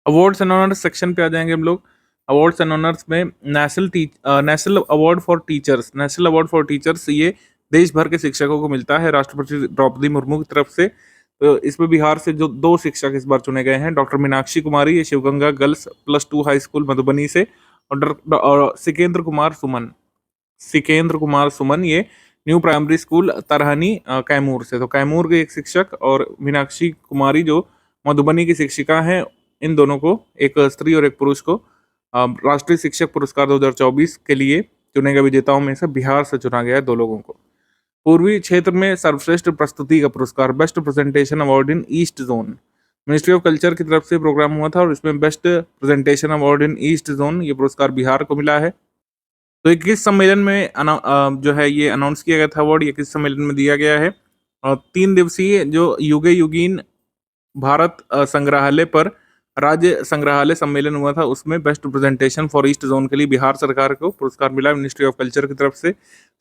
Awards and honours section पे आ जाएंगे हम लोग। अवार्ड्स एंड ऑनर्स में नेशनल अवार्ड फॉर टीचर्स ये देश भर के शिक्षकों को मिलता है राष्ट्रपति द्रौपदी मुर्मू की तरफ से। तो इसमें बिहार से जो 2 शिक्षक इस बार चुने गए हैं, डॉक्टर मीनाक्षी कुमारी ये Shivganga girls +2 high school Madhubani से, और सिकेंद्र कुमार सुमन ये new primary school Tarhani Kaimur से। तो कैमूर के एक शिक्षक और मीनाक्षी कुमारी जो मधुबनी की शिक्षिका हैं, इन दोनों को, एक स्त्री और एक पुरुष को, राष्ट्रीय शिक्षक पुरस्कार 2024 के लिए चुने गए विजेताओं में से बिहार से चुना गया है 2 लोगों को। पूर्वी क्षेत्र में सर्वश्रेष्ठ प्रस्तुति का पुरस्कार best presentation award in east zone ministry of culture की तरफ से प्रोग्राम हुआ था, और इसमें best presentation award in east zone ये पुरस्कार बिहार को मिला है। तो 21 सम्मेलन में जो है ये अनाउंस किया गया था अवार्ड, 21 सम्मेलन में दिया गया है। और 3 दिवसीय जो युगे युगीन भारत संग्रहालय पर राज्य संग्रहालय सम्मेलन हुआ था, उसमें best presentation for east zone के लिए बिहार सरकार को पुरस्कार मिला मिनिस्ट्री ऑफ कल्चर की तरफ से।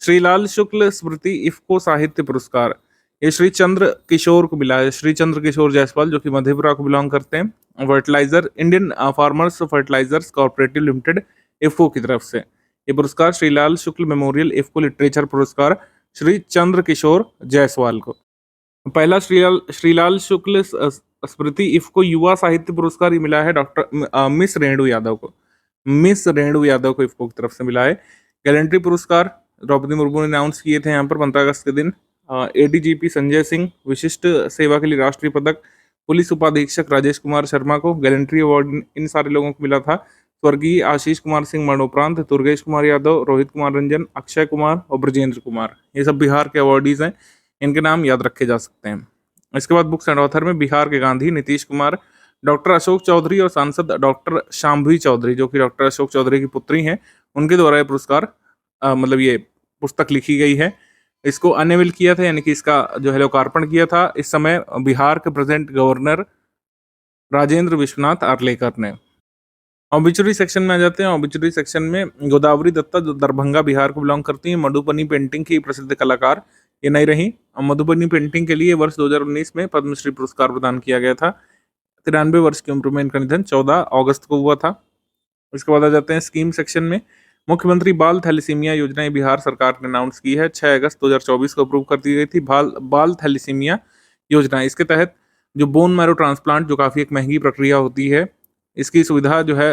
श्रीलाल शुक्ल स्मृति इफ्को साहित्य पुरस्कार ये श्री चंद्र किशोर को मिला है, श्री चंद्र किशोर जायसवाल जो कि मधेपुरा को बिलोंग करते हैं। Fertiliser Indian farmers fertilisers cooperative limited IFFCO की तरफ से ये पुरस्कार Shrilal Shukla memorial IFFCO literature पुरस्कार श्री चंद्र किशोर जायसवाल को। पहला श्रीलाल श्रीलाल शुक्ल स्मृति इफ्को युवा साहित्य पुरस्कार ये मिला है डॉक्टर मिस रेणु यादव को। मिस रेणु यादव को इफ्को की तरफ से मिला है। गैलेंट्री पुरस्कार द्रौपदी मुर्मू ने अनाउंस किए थे यहाँ पर 15 अगस्त के दिन। एडीजीपी संजय सिंह विशिष्ट सेवा के लिए राष्ट्रीय पदक, पुलिस उपाधीक्षक राजेश कुमार शर्मा को गैलेंट्री अवार्ड इन सारे लोगों को मिला था। स्वर्गीय आशीष कुमार सिंह मरणोपरांत दुर्गेश कुमार यादव, रोहित कुमार रंजन, अक्षय कुमार और ब्रजेंद्र कुमार ये सब बिहार के अवार्डीज हैं, इनके नाम याद रखे जा सकते हैं। इसके बाद बुक्स एंड ऑथर में बिहार के गांधी नीतीश कुमार, डॉक्टर अशोक चौधरी और सांसद डॉक्टर शांभवी चौधरी जो कि डॉक्टर अशोक चौधरी की पुत्री हैं, उनके द्वारा ये पुरस्कार मतलब ये पुस्तक लिखी गई है। इसको अनवेल किया था यानी कि इसका जो है लोकार्पण किया था इस समय बिहार के प्रेजेंट गवर्नर राजेंद्र विश्वनाथ आर्लेकर ने। ऑबिचुरी सेक्शन में आ जाते हैं। ऑबिचुरी सेक्शन में गोदावरी दत्ता जो दरभंगा बिहार को बिलोंग करती हैं, मधुबनी पेंटिंग की प्रसिद्ध कलाकार ये नहीं रही। मधुबनी पेंटिंग के लिए वर्ष 2019 में पद्मश्री पुरस्कार प्रदान किया गया था। 93 वर्ष की उम्र में इनका निधन 14 अगस्त को हुआ था। इसके बाद आ जाते हैं स्कीम सेक्शन में। मुख्यमंत्री बाल थैलेसीमिया योजना ये बिहार सरकार ने अनाउंस की है, 6 अगस्त 2024 को अप्रूव कर दी गई थी। बाल थैलेसीमिया योजना, इसके तहत जो बोन मैरो ट्रांसप्लांट जो काफ़ी एक महंगी प्रक्रिया होती है, इसकी सुविधा जो है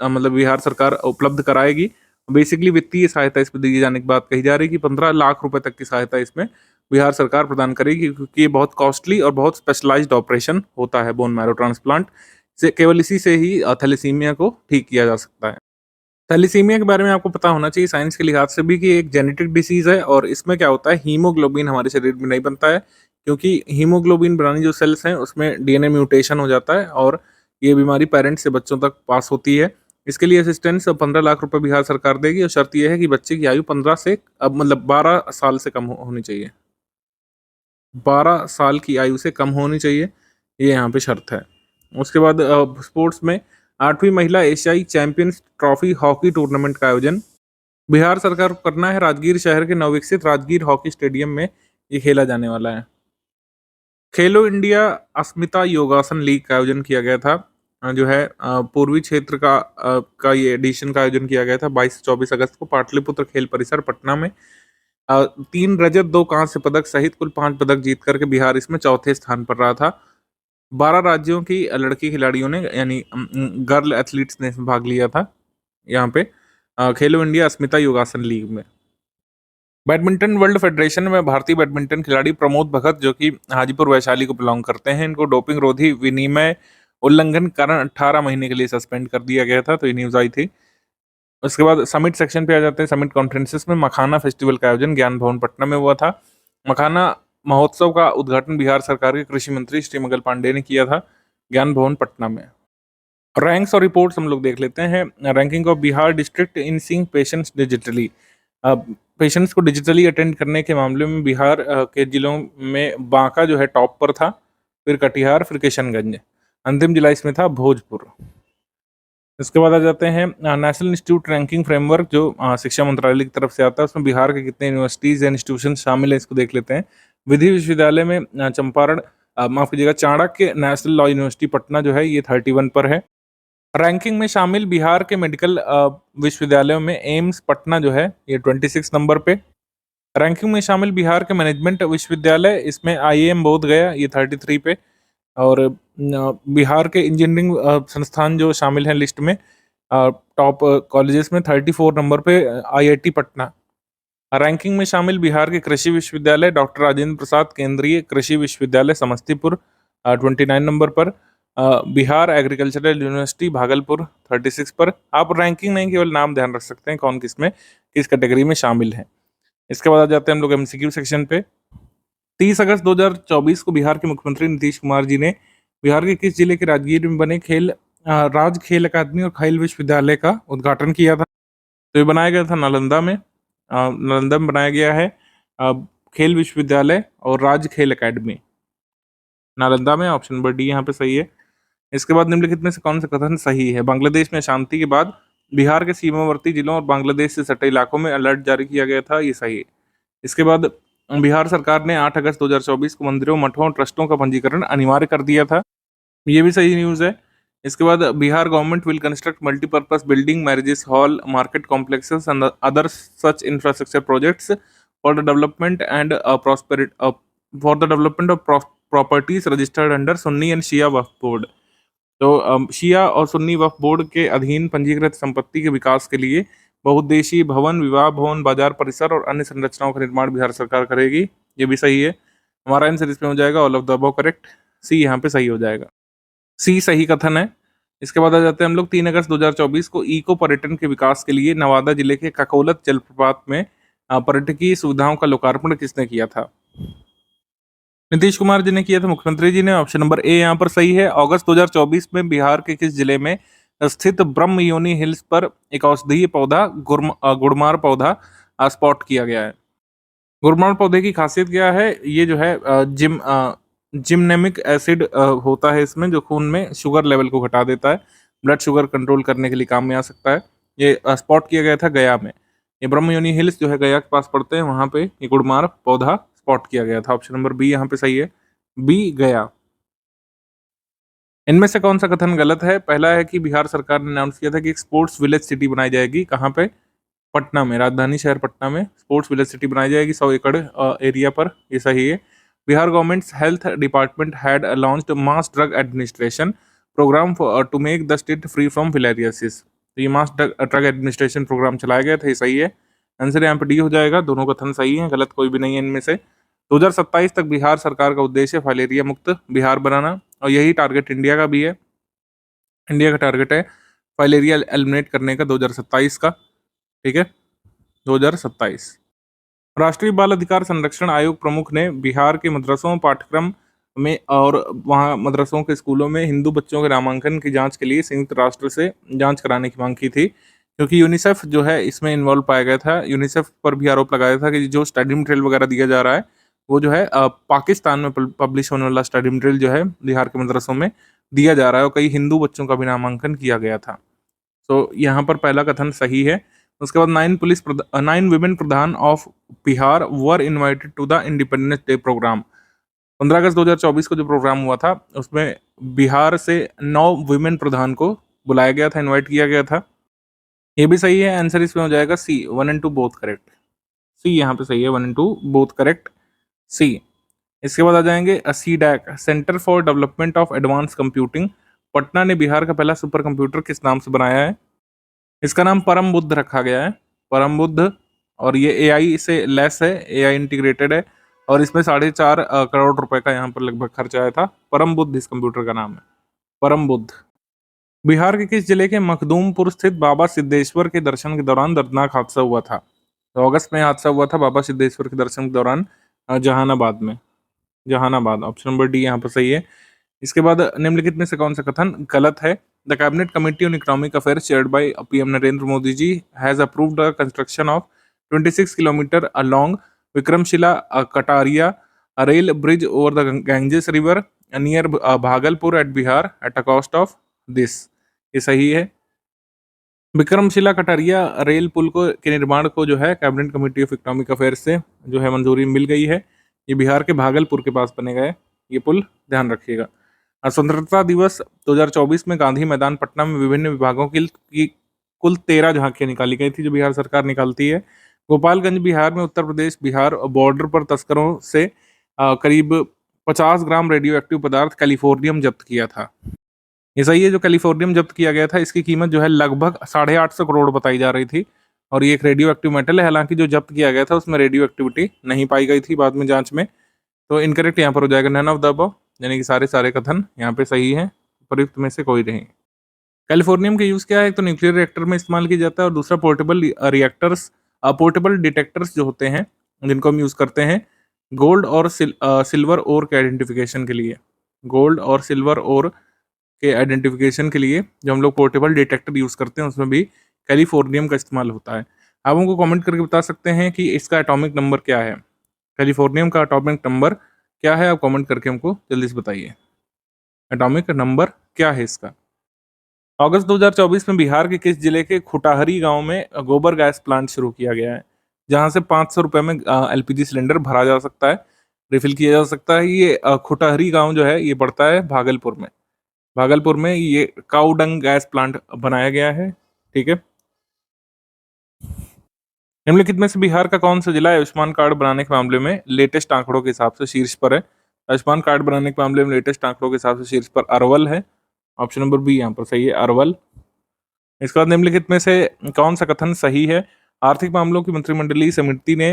मतलब बिहार सरकार उपलब्ध कराएगी। बेसिकली वित्तीय सहायता इसमें दिए जाने की बात कही जा रही है कि 15 लाख रुपए तक की सहायता इसमें बिहार सरकार प्रदान करेगी, क्योंकि ये बहुत कॉस्टली और बहुत स्पेशलाइज्ड ऑपरेशन होता है बोन मैरो ट्रांसप्लांट से। केवल इसी से ही थैलेसीमिया को ठीक किया जा सकता है। थैलेसीमिया के बारे में आपको पता होना चाहिए साइंस के लिहाज से भी कि एक जेनेटिक डिसीज है और इसमें क्या होता है, हीमोग्लोबिन हमारे शरीर में नहीं बनता है, क्योंकि हीमोग्लोबिन बनाने जो सेल्स हैं उसमें डीएनए म्यूटेशन हो जाता है और ये बीमारी पेरेंट्स से बच्चों तक पास होती है। इसके लिए असिस्टेंस 15 लाख रुपए बिहार सरकार देगी और शर्त यह है कि बच्चे की आयु 15 से अब मतलब 12 साल से कम होनी चाहिए। 12 साल की आयु से कम होनी चाहिए, ये यहाँ पे शर्त है। उसके बाद स्पोर्ट्स में 8वीं महिला एशियाई चैंपियंस ट्रॉफी हॉकी टूर्नामेंट का आयोजन बिहार सरकार को करना है। राजगीर शहर के नवविकसित राजगीर हॉकी स्टेडियम में ये खेला जाने वाला है। खेलो इंडिया अस्मिता योगासन लीग का आयोजन किया गया था, जो है पूर्वी क्षेत्र का ये एडिशन का आयोजन किया गया था 22 से 24 अगस्त को पाटलिपुत्र खेल परिसर पटना में। 3 रजत 2 कांस्य पदक सहित कुल 5 पदक जीत करके बिहार इसमें चौथे स्थान पर रहा था। 12 राज्यों की लड़की खिलाड़ियों ने यानी गर्ल एथलीट्स ने इसमें भाग लिया था यहाँ पे खेलो इंडिया अस्मिता योगासन लीग में। बैडमिंटन वर्ल्ड फेडरेशन में भारतीय बैडमिंटन खिलाड़ी प्रमोद भगत जो कि हाजीपुर वैशाली को बिलोंग करते हैं, इनको डोपिंग रोधी विनिमय उल्लंघन कारण 18 महीने के लिए सस्पेंड कर दिया गया था, तो ये न्यूज आई थी। उसके बाद समिट सेक्शन पे आ जाते हैं। समिट कॉन्फ्रेंसेस में मखाना फेस्टिवल का आयोजन ज्ञान भवन पटना में हुआ था। मखाना महोत्सव का उद्घाटन बिहार सरकार के कृषि मंत्री श्री मंगल पांडे ने किया था ज्ञान भवन पटना में। रैंक्स और रिपोर्ट्स हम लोग देख लेते हैं। Ranking of Bihar district in seeing patients digitally. Patients को डिजिटली अटेंड करने के मामले में बिहार के जिलों में बांका जो है टॉप पर था, फिर कटिहार, फिर किशनगंज, अंतिम जिला इसमें था भोजपुर। इसके बाद आ जाते हैं नेशनल इंस्टीट्यूट रैंकिंग फ्रेमवर्क जो शिक्षा मंत्रालय की तरफ से आता है, उसमें बिहार के कितने यूनिवर्सिटीज़ या इंस्टीट्यूशन शामिल है इसको देख लेते हैं। विधि विश्वविद्यालय में चंपारण माफ कीजिएगा Chanakya national law university Patna जो है ये 31 पर है। रैंकिंग में शामिल बिहार के मेडिकल विश्वविद्यालयों में एम्स पटना जो है ये 26 नंबर पे। रैंकिंग में शामिल बिहार के मैनेजमेंट विश्वविद्यालय इसमें आईएएम बोध गया ये 33 पे, और बिहार के इंजीनियरिंग संस्थान जो शामिल हैं लिस्ट में टॉप कॉलेजेस में 34 नंबर पे आईआईटी पटना। रैंकिंग में शामिल बिहार के कृषि विश्वविद्यालय डॉक्टर राजेंद्र प्रसाद केंद्रीय कृषि विश्वविद्यालय समस्तीपुर 29 नंबर पर। बिहार एग्रीकल्चरल यूनिवर्सिटी भागलपुर 36 पर। आप रैंकिंग नहीं केवल नाम ध्यान रख सकते हैं कौन किस में किस कैटेगरी में शामिल है। इसके बाद आ जाते हैं हम लोग एमसीक्यू सेक्शन पे। 30 अगस्त 2024 को बिहार के मुख्यमंत्री नीतीश कुमार जी ने बिहार के किस जिले के राजगीर में बने राज खेल अकादमी और खेल विश्वविद्यालय का उद्घाटन किया था? तो ये बनाया गया था नालंदा में। नालंदा में बनाया गया है खेल विश्वविद्यालय और राज खेल अकादमी। नालंदा में, ऑप्शन नंबर डी यहाँ पे सही है। इसके बाद निम्नलिखित में से कौन सा कथन सही है? बांग्लादेश में अशांति के बाद बिहार के सीमावर्ती जिलों और बांग्लादेश से सटे इलाकों में अलर्ट जारी किया गया था, ये सही है। इसके बाद बिहार सरकार ने 8 अगस्त 2024 को मंदिरों, मठों और ट्रस्टों का पंजीकरण अनिवार्य कर दिया था, ये भी सही न्यूज़ है। इसके बाद Bihar government will construct multipurpose building, marriages hall, market complexes and other such infrastructure projects for the development and for the development of properties registered under Sunni and Shia Waqf board. तो शिया और सुन्नी वक्फ बोर्ड के अधीन पंजीकृत संपत्ति के विकास के लिए बहुउद्देशीय भवन, विवाह भवन, बाजार परिसर और अन्य संरचनाओं का निर्माण बिहार सरकार करेगी, ये भी सही है। हमारा आंसर इसमें हो जाएगा all of the above correct, C यहाँ पे सही हो जाएगा। सी सही कथन है। इसके बाद आ जाते हैं हम लोग 3 अगस्त 2024 को इको पर्यटन के विकास के लिए नवादा जिले के ककोलत जलप्रपात में पर्यटकीय सुविधाओं का लोकार्पण किसने किया था? नीतीश कुमार जी ने किया था, मुख्यमंत्री जी ने। ऑप्शन नंबर ए यहाँ पर सही है। अगस्त 2024 में बिहार के किस जिले में स्थित ब्रह्म योनि हिल्स पर एक औषधीय पौधा गुड़मार पौधा स्पॉट किया गया है? गुड़मार पौधे की खासियत क्या है? ये जो है जिमनेमिक एसिड होता है इसमें, जो खून में शुगर लेवल को घटा देता है, ब्लड शुगर कंट्रोल करने के लिए काम में आ सकता है। ये स्पॉट किया गया था गया में। ये ब्रह्म योनि हिल्स जो है गया के पास पड़ते हैं, वहाँ पे ये गुड़मार पौधा स्पॉट किया गया था। ऑप्शन नंबर बी यहाँ पे सही है, बी गया। इनमें से कौन सा कथन गलत है? पहला है कि बिहार सरकार ने अनाउंस किया था कि एक स्पोर्ट्स विलेज सिटी बनाई जाएगी। कहाँ पे? पटना में, राजधानी शहर पटना में स्पोर्ट्स विलेज सिटी बनाई जाएगी 100 एकड़ एरिया पर, ये सही है। Bihar government's health department had launched mass drug administration programme to make the state free from filariasis. तो ये मास ड्रग एडमिनिस्ट्रेशन प्रोग्राम चलाया गया था, ये सही है। आंसर यहाँ पे डी हो जाएगा, दोनों कथन सही है, गलत कोई भी नहीं है इनमें से। 2027 तक बिहार सरकार का उद्देश्य फाइलेरिया मुक्त बिहार बनाना, और यही टारगेट इंडिया का भी है। इंडिया का टारगेट है फाइलेरिया एलिमिनेट करने का 2027 का, ठीक है, 2027। राष्ट्रीय बाल अधिकार संरक्षण आयोग प्रमुख ने बिहार के मदरसों पाठ्यक्रम में और वहाँ मदरसों के स्कूलों में हिंदू बच्चों के नामांकन की जांच के लिए संयुक्त राष्ट्र से जांच कराने की मांग की थी, क्योंकि यूनिसेफ जो है इसमें इन्वॉल्व पाया गया था। यूनिसेफ पर भी आरोप लगाया था कि जो स्टडी मटेरियल वगैरह दिया जा रहा है वो जो है पाकिस्तान में पब्लिश होने वाला स्टडी मटेरियल जो है बिहार के मदरसों में दिया जा रहा है, और कई हिंदू बच्चों का भी नामांकन किया गया था। तो यहाँ पर पहला कथन सही है। उसके बाद 9 women pradhan of Bihar were invited to the Independence Day programme. 15 अगस्त 2024 को जो प्रोग्राम हुआ था उसमें बिहार से 9 विमेन प्रधान को बुलाया गया था, इनवाइट किया गया था, ये भी सही है। आंसर इसमें हो जाएगा C, 1 and 2 both correct. C यहाँ पे सही है, 1 एंड 2 बोथ करेक्ट, सी। इसके बाद आ जाएंगे CDAC, centre for development of advance computing. Patna ने बिहार का पहला सुपर कंप्यूटर किस नाम से बनाया है? इसका नाम परम बुद्ध रखा गया है, परम बुद्ध, और ये एआई से लेस है, एआई इंटीग्रेटेड है, और इसमें 4.5 करोड़ रुपए का यहाँ पर लगभग खर्च आया था। परम बुद्ध इस कंप्यूटर का नाम है, परम बुद्ध। बिहार के किस जिले के मखदूमपुर स्थित बाबा सिद्धेश्वर के दर्शन के दौरान दर्दनाक हादसा हुआ था? तो अगस्त में हादसा हुआ था बाबा सिद्धेश्वर के दर्शन के दौरान जहानाबाद में, जहानाबाद। ऑप्शन नंबर डी यहाँ पर सही है। इसके बाद निम्नलिखित में से कौन सा कथन गलत है? The cabinet committee on economic affairs chaired by PM Narendra Modi ji has approved the construction of 26 kilometre along Vikramshila Kataria rail bridge over the Ganges river near Bhagalpur at Bihar at a cost of this, ये सही है। विक्रमशिला कटारिया रेल पुल को के निर्माण को जो है cabinet committee of economic affairs से जो है मंजूरी मिल गई है। ये बिहार के भागलपुर के पास बनेगा ये पुल, ध्यान रखिएगा। स्वतंत्रता दिवस 2024 में गांधी मैदान पटना में विभिन्न विभागों की कुल 13 झांकियां निकाली गई थी, जो बिहार सरकार निकालती है। गोपालगंज बिहार में उत्तर प्रदेश बिहार बॉर्डर पर तस्करों से करीब 50 ग्राम रेडियो एक्टिव पदार्थ कैलिफोर्नियम जब्त किया था, ये सही है। जो कैलिफोर्नियम जब्त किया गया था इसकी कीमत जो है लगभग 850 करोड़ बताई जा रही थी, और ये एक रेडियो एक्टिव मेटल है। हालांकि जो जब्त किया गया था उसमें रेडियो एक्टिविटी नहीं पाई गई थी बाद में जांच में, तो इनकरेक्ट यहाँ पर हो जाएगा नन ऑफ द अबव, यानी कि सारे कथन यहाँ पे सही है, प्रयुक्त में से कोई नहीं। कैलिफोर्नियम के यूज़ क्या है? तो न्यूक्लियर रिएक्टर में इस्तेमाल किया जाता है, और दूसरा पोर्टेबल रिएक्टर्स, पोर्टेबल डिटेक्टर्स जो होते हैं जिनको हम यूज़ करते हैं गोल्ड और सिल्वर ओर के आइडेंटिफिकेशन के लिए, गोल्ड और सिल्वर ओर के आइडेंटिफिकेशन के लिए जो हम लोग पोर्टेबल डिटेक्टर यूज़ करते हैं उसमें भी कैलिफोर्नियम का इस्तेमाल होता है। आप हमको कमेंट करके बता सकते हैं कि इसका एटॉमिक नंबर क्या है, कैलिफोर्नियम का एटॉमिक नंबर क्या है, आप कमेंट करके हमको जल्दी से बताइए। एटॉमिक नंबर क्या है इसका? अगस्त 2024 में बिहार के किस जिले के खुटाहरी गांव में गोबर गैस प्लांट शुरू किया गया है, जहां से 500 रुपए में एलपीजी सिलेंडर भरा जा सकता है, रिफिल किया जा सकता है। ये खुटाहरी गांव जो है ये पड़ता है भागलपुर में। भागलपुर में ये काउडंग गैस प्लांट बनाया गया है। ठीक है। निम्नलिखित में से बिहार का कौन सा जिला आयुष्मान कार्ड बनाने के मामले में लेटेस्ट आंकड़ों के हिसाब से शीर्ष पर है? आयुष्मान कार्ड बनाने के मामले में लेटेस्ट आंकड़ों के हिसाब से शीर्ष पर अरवल है। ऑप्शन नंबर बी यहाँ पर सही है, अरवल। इसके बाद निम्नलिखित में से कौन सा कथन सही है? आर्थिक मामलों की मंत्रिमंडलीय समिति ने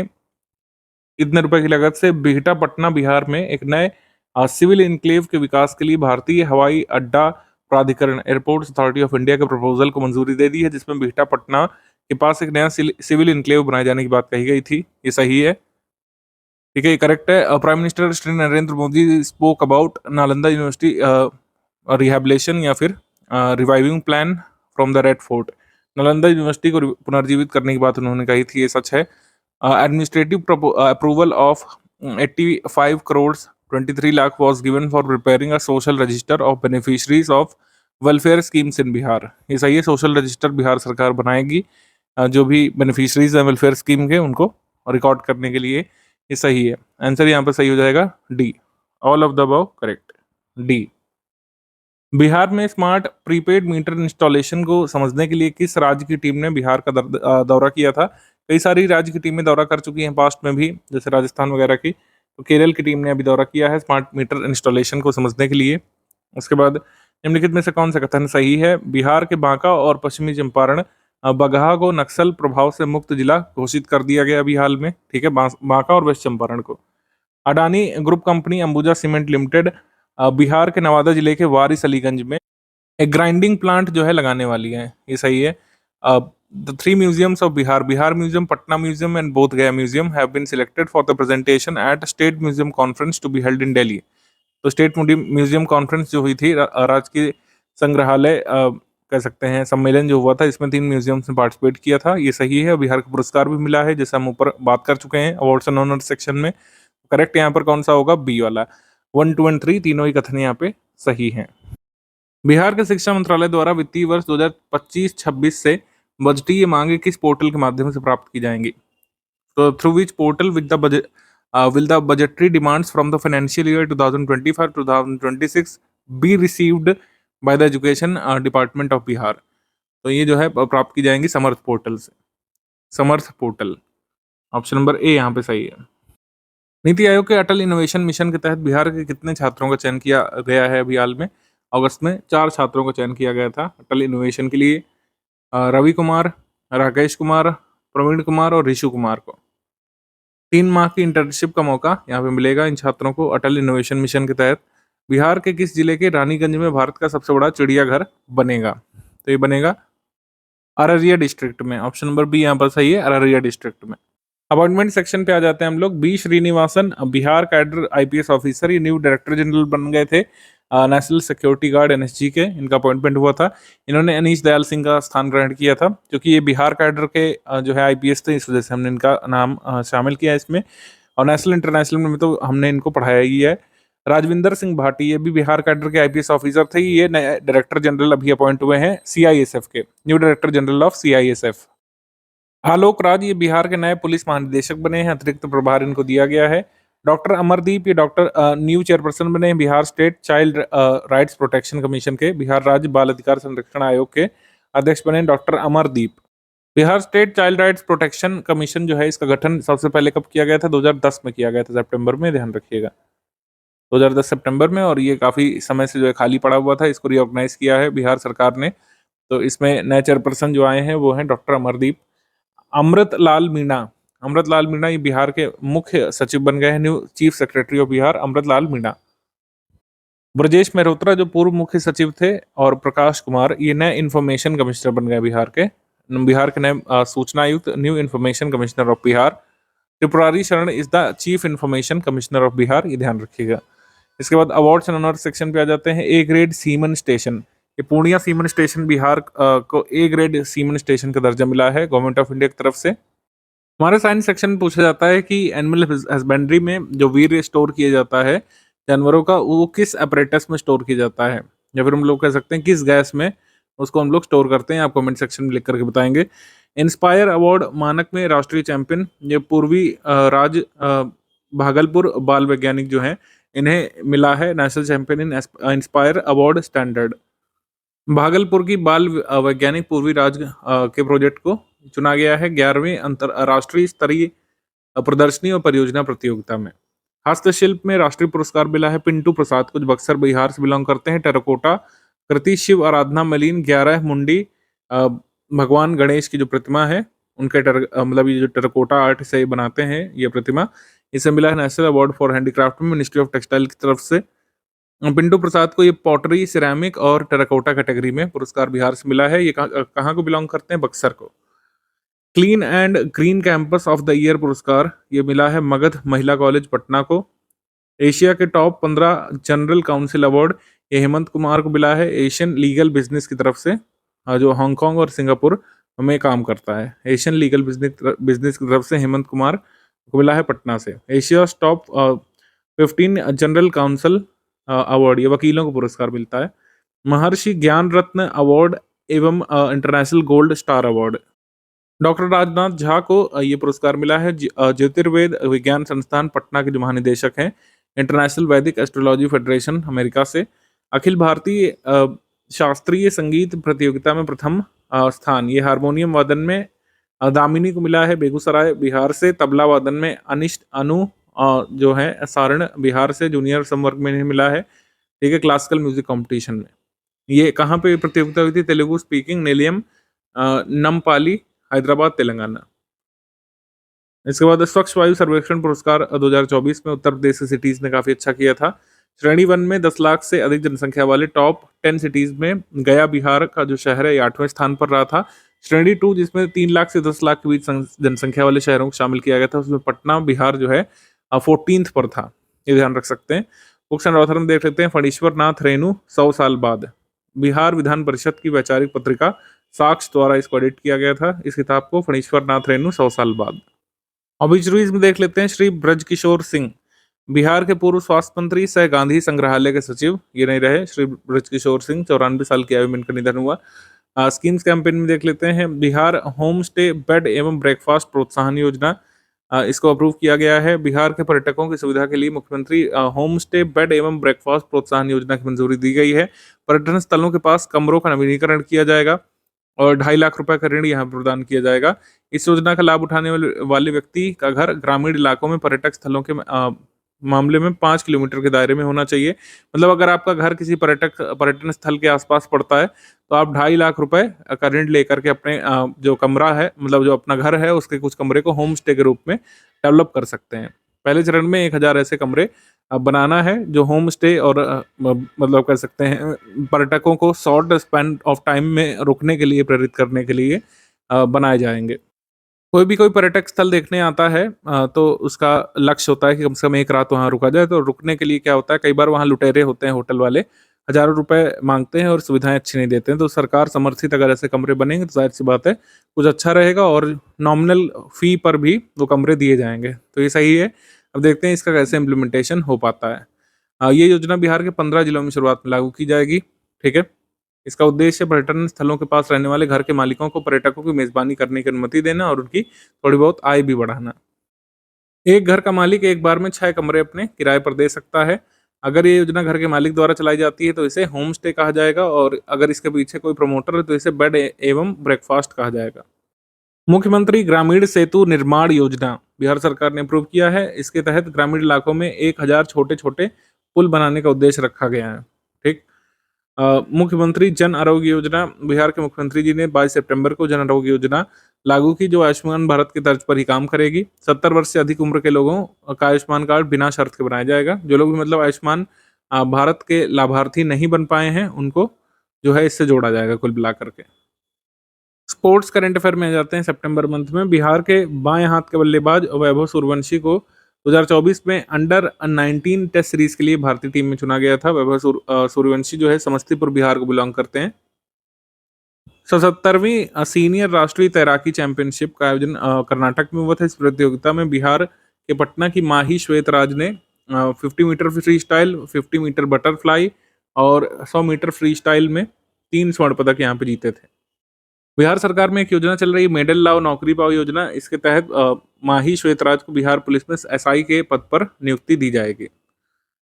इतने रुपए की लागत से बिहटा पटना बिहार में एक नए सिविल इनक्लेव के विकास के लिए भारतीय हवाई अड्डा प्राधिकरण एयरपोर्ट्स अथॉरिटी ऑफ इंडिया के प्रपोजल को मंजूरी दे दी है, जिसमें बिहटा पटना के पास एक नया सिविल इनक्लेव बनाए जाने की बात कही गई थी। ये सही है। ठीक है, ये करेक्ट है। Prime minister Shri Narendra Modi spoke about Nalanda university rehabilitation या फिर reviving plan from the red fort. Nalanda university को पुनर्जीवित करने की बात उन्होंने कही थी, ये सच है। Administrative approval of 85 crore 23 lakh was given for preparing a social register of beneficiaries of welfare schemes in Bihar. ये सही है, सोशल रजिस्टर बिहार सरकार बनाएगी जो भी बेनिफिशरीज हैं वेलफेयर स्कीम के उनको रिकॉर्ड करने के लिए। ये सही है। आंसर यहाँ पर सही हो जाएगा D, all of the above correct, D. Bihar में स्मार्ट प्रीपेड मीटर इंस्टॉलेशन को समझने के लिए किस राज्य की टीम ने बिहार का दौरा किया था? कई सारी राज्य की टीमें दौरा कर चुकी हैं पास्ट में भी, जैसे राजस्थान वगैरह की। तो केरल की टीम ने अभी दौरा किया है स्मार्ट मीटर इंस्टॉलेशन को समझने के लिए। उसके बाद निम्नलिखित में से कौन सा कथन सही है? बिहार के बांका और पश्चिमी चंपारण बगहा को नक्सल प्रभाव से मुक्त जिला घोषित कर दिया गया अभी हाल में। ठीक है, बांका और वेस्ट चंपारण को। Adani group company Ambuja cement limited Bihar के नवादा जिले के वारिस अलीगंज में एक ग्राइंडिंग प्लांट जो है लगाने वाली है। ये सही है। The three museums of Bihar, Bihar museum, Patna museum and Bodh Gaya museum have been selected for the presentation at state museum conference to be held in Delhi. तो स्टेट म्यूजियम कॉन्फ्रेंस जो हुई थी, राजकीय संग्रहालय कह सकते हैं सम्मेलन जो हुआ था, इसमें 3 म्यूजियम्स ने पार्टिसिपेट किया था। ये सही है। बिहार को पुरस्कार भी मिला है, जैसे हम ऊपर बात कर चुके हैं अवार्ड्स एंड ऑनर सेक्शन में। करेक्ट यहाँ पर कौन सा होगा? बी वाला। 1, 2 एंड 3 तीनों ही कथन यहाँ पे सही हैं। बिहार के शिक्षा मंत्रालय द्वारा वित्तीय वर्ष 2025-26 से बजटीय मांगे किस पोर्टल के माध्यम से प्राप्त की जाएंगी? तो through which portal will the budgetary demands from the financial year 2025-2026 be received by the education department of Bihar? तो ये जो है प्राप्त की जाएंगी समर्थ पोर्टल से। समर्थ पोर्टल, ऑप्शन नंबर ए यहाँ पे सही है। नीति आयोग के अटल इनोवेशन मिशन के तहत बिहार के कितने छात्रों का चयन किया गया है? अभी हाल में अगस्त में 4 छात्रों का चयन किया गया था अटल इनोवेशन के लिए। रवि कुमार, राकेश कुमार, प्रवीण कुमार और ऋषु कुमार को 3 माह की इंटर्नशिप का मौका यहाँ पे मिलेगा इन छात्रों को अटल इनोवेशन मिशन के तहत। बिहार के किस जिले के रानीगंज में भारत का सबसे बड़ा चिड़ियाघर बनेगा? तो ये बनेगा अररिया डिस्ट्रिक्ट में। ऑप्शन नंबर बी यहाँ पर सही है, अररिया डिस्ट्रिक्ट में। अपॉइंटमेंट सेक्शन पे आ जाते हैं हम लोग। B Srinivasan Bihar cadre IPS officer, ये न्यू डायरेक्टर जनरल बन गए थे नेशनल सिक्योरिटी गार्ड एनएसजी के। इनका अपॉइंटमेंट हुआ था। इन्होंने अनीश दयाल सिंह का स्थान ग्रहण किया था, क्योंकि ये बिहार कैडर के जो है आईपीएस थे, इस वजह से हमने इनका नाम शामिल किया इसमें। और नेशनल इंटरनेशनल में तो हमने इनको पढ़ाया ही है। राजविंदर सिंह भाटी, ये भी बिहार कैडर के आईपीएस ऑफिसर थे। ये नए डायरेक्टर जनरल अभी अपॉइंट हुए हैं सीआईएसएफ के, new director general of CISF. Alok Raj, ये बिहार के नए पुलिस महानिदेशक बने हैं, अतिरिक्त प्रभार इनको दिया गया है। डॉक्टर अमरदीप, ये डॉक्टर न्यू चेयरपर्सन बने हैं Bihar state child rights protection commission के। बिहार राज्य बाल अधिकार संरक्षण आयोग के अध्यक्ष बने doctor Amardeep. Bihar state child rights protection commission जो है, इसका गठन सबसे पहले कब किया गया था? 2010 में किया गया था, सितंबर में, ध्यान रखिएगा 2010 सितंबर में। और ये काफी समय से जो है खाली पड़ा हुआ था, इसको रिऑर्गेनाइज किया है बिहार सरकार ने। तो इसमें नए चेयरपर्सन जो आए हैं वो हैं डॉक्टर अमरदीप। अमृतलाल मीणा, अमृतलाल मीणा ये बिहार के मुख्य सचिव बन गए हैं, new chief secretary of Bihar Amritlal Meena. Brajesh Mehrotra जो पूर्व मुख्य सचिव थे, और प्रकाश कुमार ये नए इन्फॉर्मेशन कमिश्नर बन गए बिहार के नए सूचना आयुक्त, new information commissioner of Bihar. Tripurari Sharan is the chief information commissioner of Bihar, ये ध्यान रखिएगा। इसके बाद अवार्ड्स एंड ऑनर सेक्शन पे आ जाते हैं। ए ग्रेड सीमन स्टेशन, ये पूर्णिया सीमन स्टेशन बिहार को ए ग्रेड सीमन स्टेशन का दर्जा मिला है गवर्नमेंट ऑफ इंडिया की तरफ से। हमारे साइंस सेक्शन में पूछा जाता है कि एनिमल हस्बेंड्री में जो वीर्य स्टोर किया जाता है जानवरों का, वो किस apparatus में स्टोर किया जाता है, या फिर हम लोग कह सकते हैं किस गैस में उसको हम लोग स्टोर करते हैं। आप कमेंट सेक्शन में लिख करके बताएंगे। इंस्पायर अवार्ड मानक में राष्ट्रीय चैंपियन, ये पूर्वी भागलपुर बाल वैज्ञानिक जो हैं, इन्हें मिला है national champion in inspire award standard. Bhagalpur की बाल वैज्ञानिक पूर्वी के प्रोजेक्ट को चुना गया है 11वीं अंतरराष्ट्रीय स्तरीय प्रदर्शनी और परियोजना प्रतियोगिता में। हस्तशिल्प में राष्ट्रीय पुरस्कार मिला है पिंटू प्रसाद को, जो बक्सर बिहार से बिलोंग करते हैं। टेराकोटा कृति शिव आराधना मलिन 11 मुंडी भगवान गणेश की जो प्रतिमा है, उनके मतलब ये जो टेराकोटा आर्ट से बनाते हैं ये प्रतिमा, इसे मिला है नेशनल अवार्ड फॉर हैंडीक्राफ्ट में मिनिस्ट्री ऑफ टेक्सटाइल की तरफ से। पिंटू प्रसाद को ये पॉटरी, सिरेमिक और टेराकोटा कैटेगरी में पुरस्कार बिहार से मिला है। ये कहाँ को बिलोंग करते हैं? बक्सर को। Clean and green campus of the year पुरस्कार ये मिला है मगध महिला कॉलेज पटना को। एशिया के टॉप 15 जनरल काउंसिल अवार्ड ये हेमंत कुमार को मिला है एशियन लीगल बिजनेस की तरफ से, जो हांगकांग और सिंगापुर में काम करता है। एशियन लीगल बिजनेस की तरफ से हेमंत कुमार को मिला है पटना से। Asia top 15 general council award ये वकीलों को पुरस्कार मिलता है। महर्षि ज्ञान रत्न अवार्ड एवं international gold star award. Doctor Rajnath Jha को ये पुरस्कार मिला है ज्योतिर्वेद विज्ञान संस्थान पटना के जो महानिदेशक हैं, इंटरनेशनल वैदिक एस्ट्रोलॉजी फेडरेशन अमेरिका से। अखिल भारतीय शास्त्रीय संगीत प्रतियोगिता में प्रथम स्थान ये हारमोनियम वादन में दामिनी को मिला है बेगूसराय बिहार से। तबला वादन में अनिष्ट अनु जो है सारण बिहार से, जूनियर संवर्ग में इन्हें मिला है। ठीक है, क्लासिकल म्यूजिक कंपटीशन में। ये कहाँ पे प्रतियोगिता हुई थी? तेलुगु स्पीकिंग निलयम नमपाली हैदराबाद तेलंगाना। इसके बाद स्वच्छ वायु सर्वेक्षण पुरस्कार 2024 में उत्तर प्रदेश की सिटीज ने काफी अच्छा किया था। श्रेणी 1 में 10 लाख से अधिक जनसंख्या वाले टॉप 10 सिटीज में गया बिहार का जो शहर है ये 8वें स्थान पर रहा था। श्रेणी 2 जिसमें 3 लाख से 10 लाख के बीच जनसंख्या वाले शहरों को शामिल किया गया था, उसमें पटना बिहार जो है 14th पर था, ये ध्यान रख सकते हैं। बुक्स एंड ऑथर में देख लेते हैं फणीश्वर नाथ रेणु 100 साल बाद। बिहार विधान परिषद की वैचारिक पत्रिका साक्ष द्वारा इसको एडिट किया गया था, इस किताब को, फणीश्वर नाथ रेणु 100 साल बाद। ऑबिचुरीज में देख लेते हैं श्री ब्रजकिशोर सिंह, बिहार के पूर्व स्वास्थ्य मंत्री सह गांधी संग्रहालय के सचिव ये नहीं रहे। श्री ब्रजकिशोर सिंह 94 साल की आयु में इनका निधन हुआ। स्कीम्स कैंपेन में देख लेते हैं बिहार होम स्टे बेड एवं ब्रेकफास्ट प्रोत्साहन योजना, इसको अप्रूव किया गया है। बिहार के पर्यटकों की सुविधा के लिए मुख्यमंत्री होम स्टे बेड एवं ब्रेकफास्ट प्रोत्साहन योजना की मंजूरी दी गई है। पर्यटन स्थलों के पास कमरों का नवीनीकरण किया जाएगा और 2.5 लाख रुपए का ऋण यहाँ प्रदान किया जाएगा। इस योजना का लाभ उठाने वाले व्यक्ति का घर ग्रामीण इलाकों में पर्यटक स्थलों के मामले में 5 किलोमीटर के दायरे में होना चाहिए। मतलब अगर आपका घर किसी पर्यटन स्थल के आसपास पड़ता है तो आप 2.5 लाख रुपए का ऋण लेकर के अपने जो कमरा है, मतलब जो अपना घर है, उसके कुछ कमरे को होम स्टे के रूप में डेवलप कर सकते हैं। पहले चरण में 1000 ऐसे कमरे बनाना है जो होम स्टे और मतलब कह सकते हैं पर्यटकों को शॉर्ट स्पैन ऑफ टाइम में रुकने के लिए प्रेरित करने के लिए बनाए जाएंगे। कोई भी कोई पर्यटक स्थल देखने आता है तो उसका लक्ष्य होता है कि कम से कम एक रात वहाँ रुका जाए। तो रुकने के लिए क्या होता है, कई बार वहाँ लुटेरे होते हैं, होटल वाले हजारों रुपए मांगते हैं और सुविधाएं अच्छी नहीं देते हैं। तो सरकार समर्थित अगर ऐसे कमरे बनेंगे तो जाहिर सी बात है कुछ अच्छा रहेगा और नॉमिनल फी पर भी वो कमरे दिए जाएंगे, तो ये सही है। अब देखते हैं इसका कैसे इम्प्लीमेंटेशन हो पाता है। ये योजना बिहार के 15 जिलों में शुरुआत में लागू की जाएगी। ठीक है, इसका उद्देश्य पर्यटन स्थलों के पास रहने वाले घर के मालिकों को पर्यटकों की मेजबानी करने की अनुमति देना और उनकी थोड़ी बहुत आय भी बढ़ाना। एक घर का मालिक एक बार में 6 कमरे अपने किराए पर दे सकता है। अगर ये योजना घर के मालिक द्वारा चलाई जाती है तो इसे होम स्टे कहा जाएगा, और अगर इसके पीछे कोई प्रमोटर है तो इसे बेड एवं ब्रेकफास्ट कहा जाएगा। मुख्यमंत्री ग्रामीण सेतु निर्माण योजना बिहार सरकार ने अप्रूव किया है। इसके तहत ग्रामीण इलाकों में 1000 छोटे छोटे पुल बनाने का उद्देश्य रखा गया है। ठीक, मुख्यमंत्री जन आरोग्य योजना, बिहार के मुख्यमंत्री जी ने 22 सितंबर को जन आरोग्य योजना लागू की, जो आयुष्मान भारत की तर्ज पर ही काम करेगी। 70 वर्ष से अधिक उम्र के लोगों का आयुष्मान कार्ड बिना शर्त के बनाया जाएगा। जो लोग भी मतलब आयुष्मान भारत के लाभार्थी नहीं बन पाए हैं उनको जो है इससे जोड़ा जाएगा कुल मिला करके। स्पोर्ट्स करंट अफेयर में आ जाते हैं। सितंबर मंथ में बिहार के बाएं हाथ के बल्लेबाज वैभव सूर्यवंशी को 2024 में अंडर 19 टेस्ट सीरीज के लिए भारतीय टीम में चुना गया था। वैभव सूर्यवंशी जो है समस्तीपुर बिहार को बिलोंग करते हैं। 77वीं सीनियर राष्ट्रीय तैराकी चैंपियनशिप का आयोजन कर्नाटक में हुआ था। इस प्रतियोगिता में बिहार के पटना की माही श्वेतराज ने 50 metre freestyle, 50 metre butterfly और 100 मीटर फ्री स्टाइल में 3 स्वर्ण पदक यहाँ पे जीते थे। बिहार सरकार में एक योजना चल रही है, मेडल लाओ नौकरी पाओ योजना। इसके तहत माही श्वेतराज को बिहार पुलिस में एसआई के पद पर नियुक्ति दी जाएगी।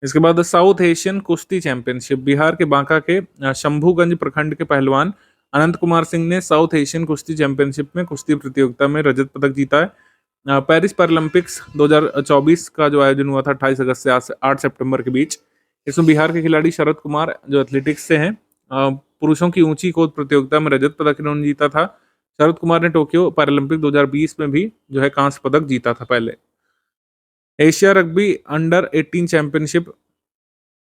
इसके बाद साउथ एशियन कुश्ती चैंपियनशिप, बिहार के बांका के शंभूगंज प्रखंड के पहलवान अनंत कुमार सिंह ने साउथ एशियन कुश्ती चैंपियनशिप में कुश्ती प्रतियोगिता में रजत पदक जीता है। पेरिस पैरालंपिक्स 2024 का जो आयोजन हुआ था 28 अगस्त से 8 सितंबर के बीच, इसमें बिहार के खिलाड़ी शरद कुमार जो एथलेटिक्स से हैं, पुरुषों की ऊंची कूद प्रतियोगिता में रजत पदक इन्होंने जीता था। शरद कुमार ने टोक्यो पैरालंपिक 2020 में भी जो है कांस्य पदक जीता था पहले। एशिया रग्बी अंडर 18 चैंपियनशिप,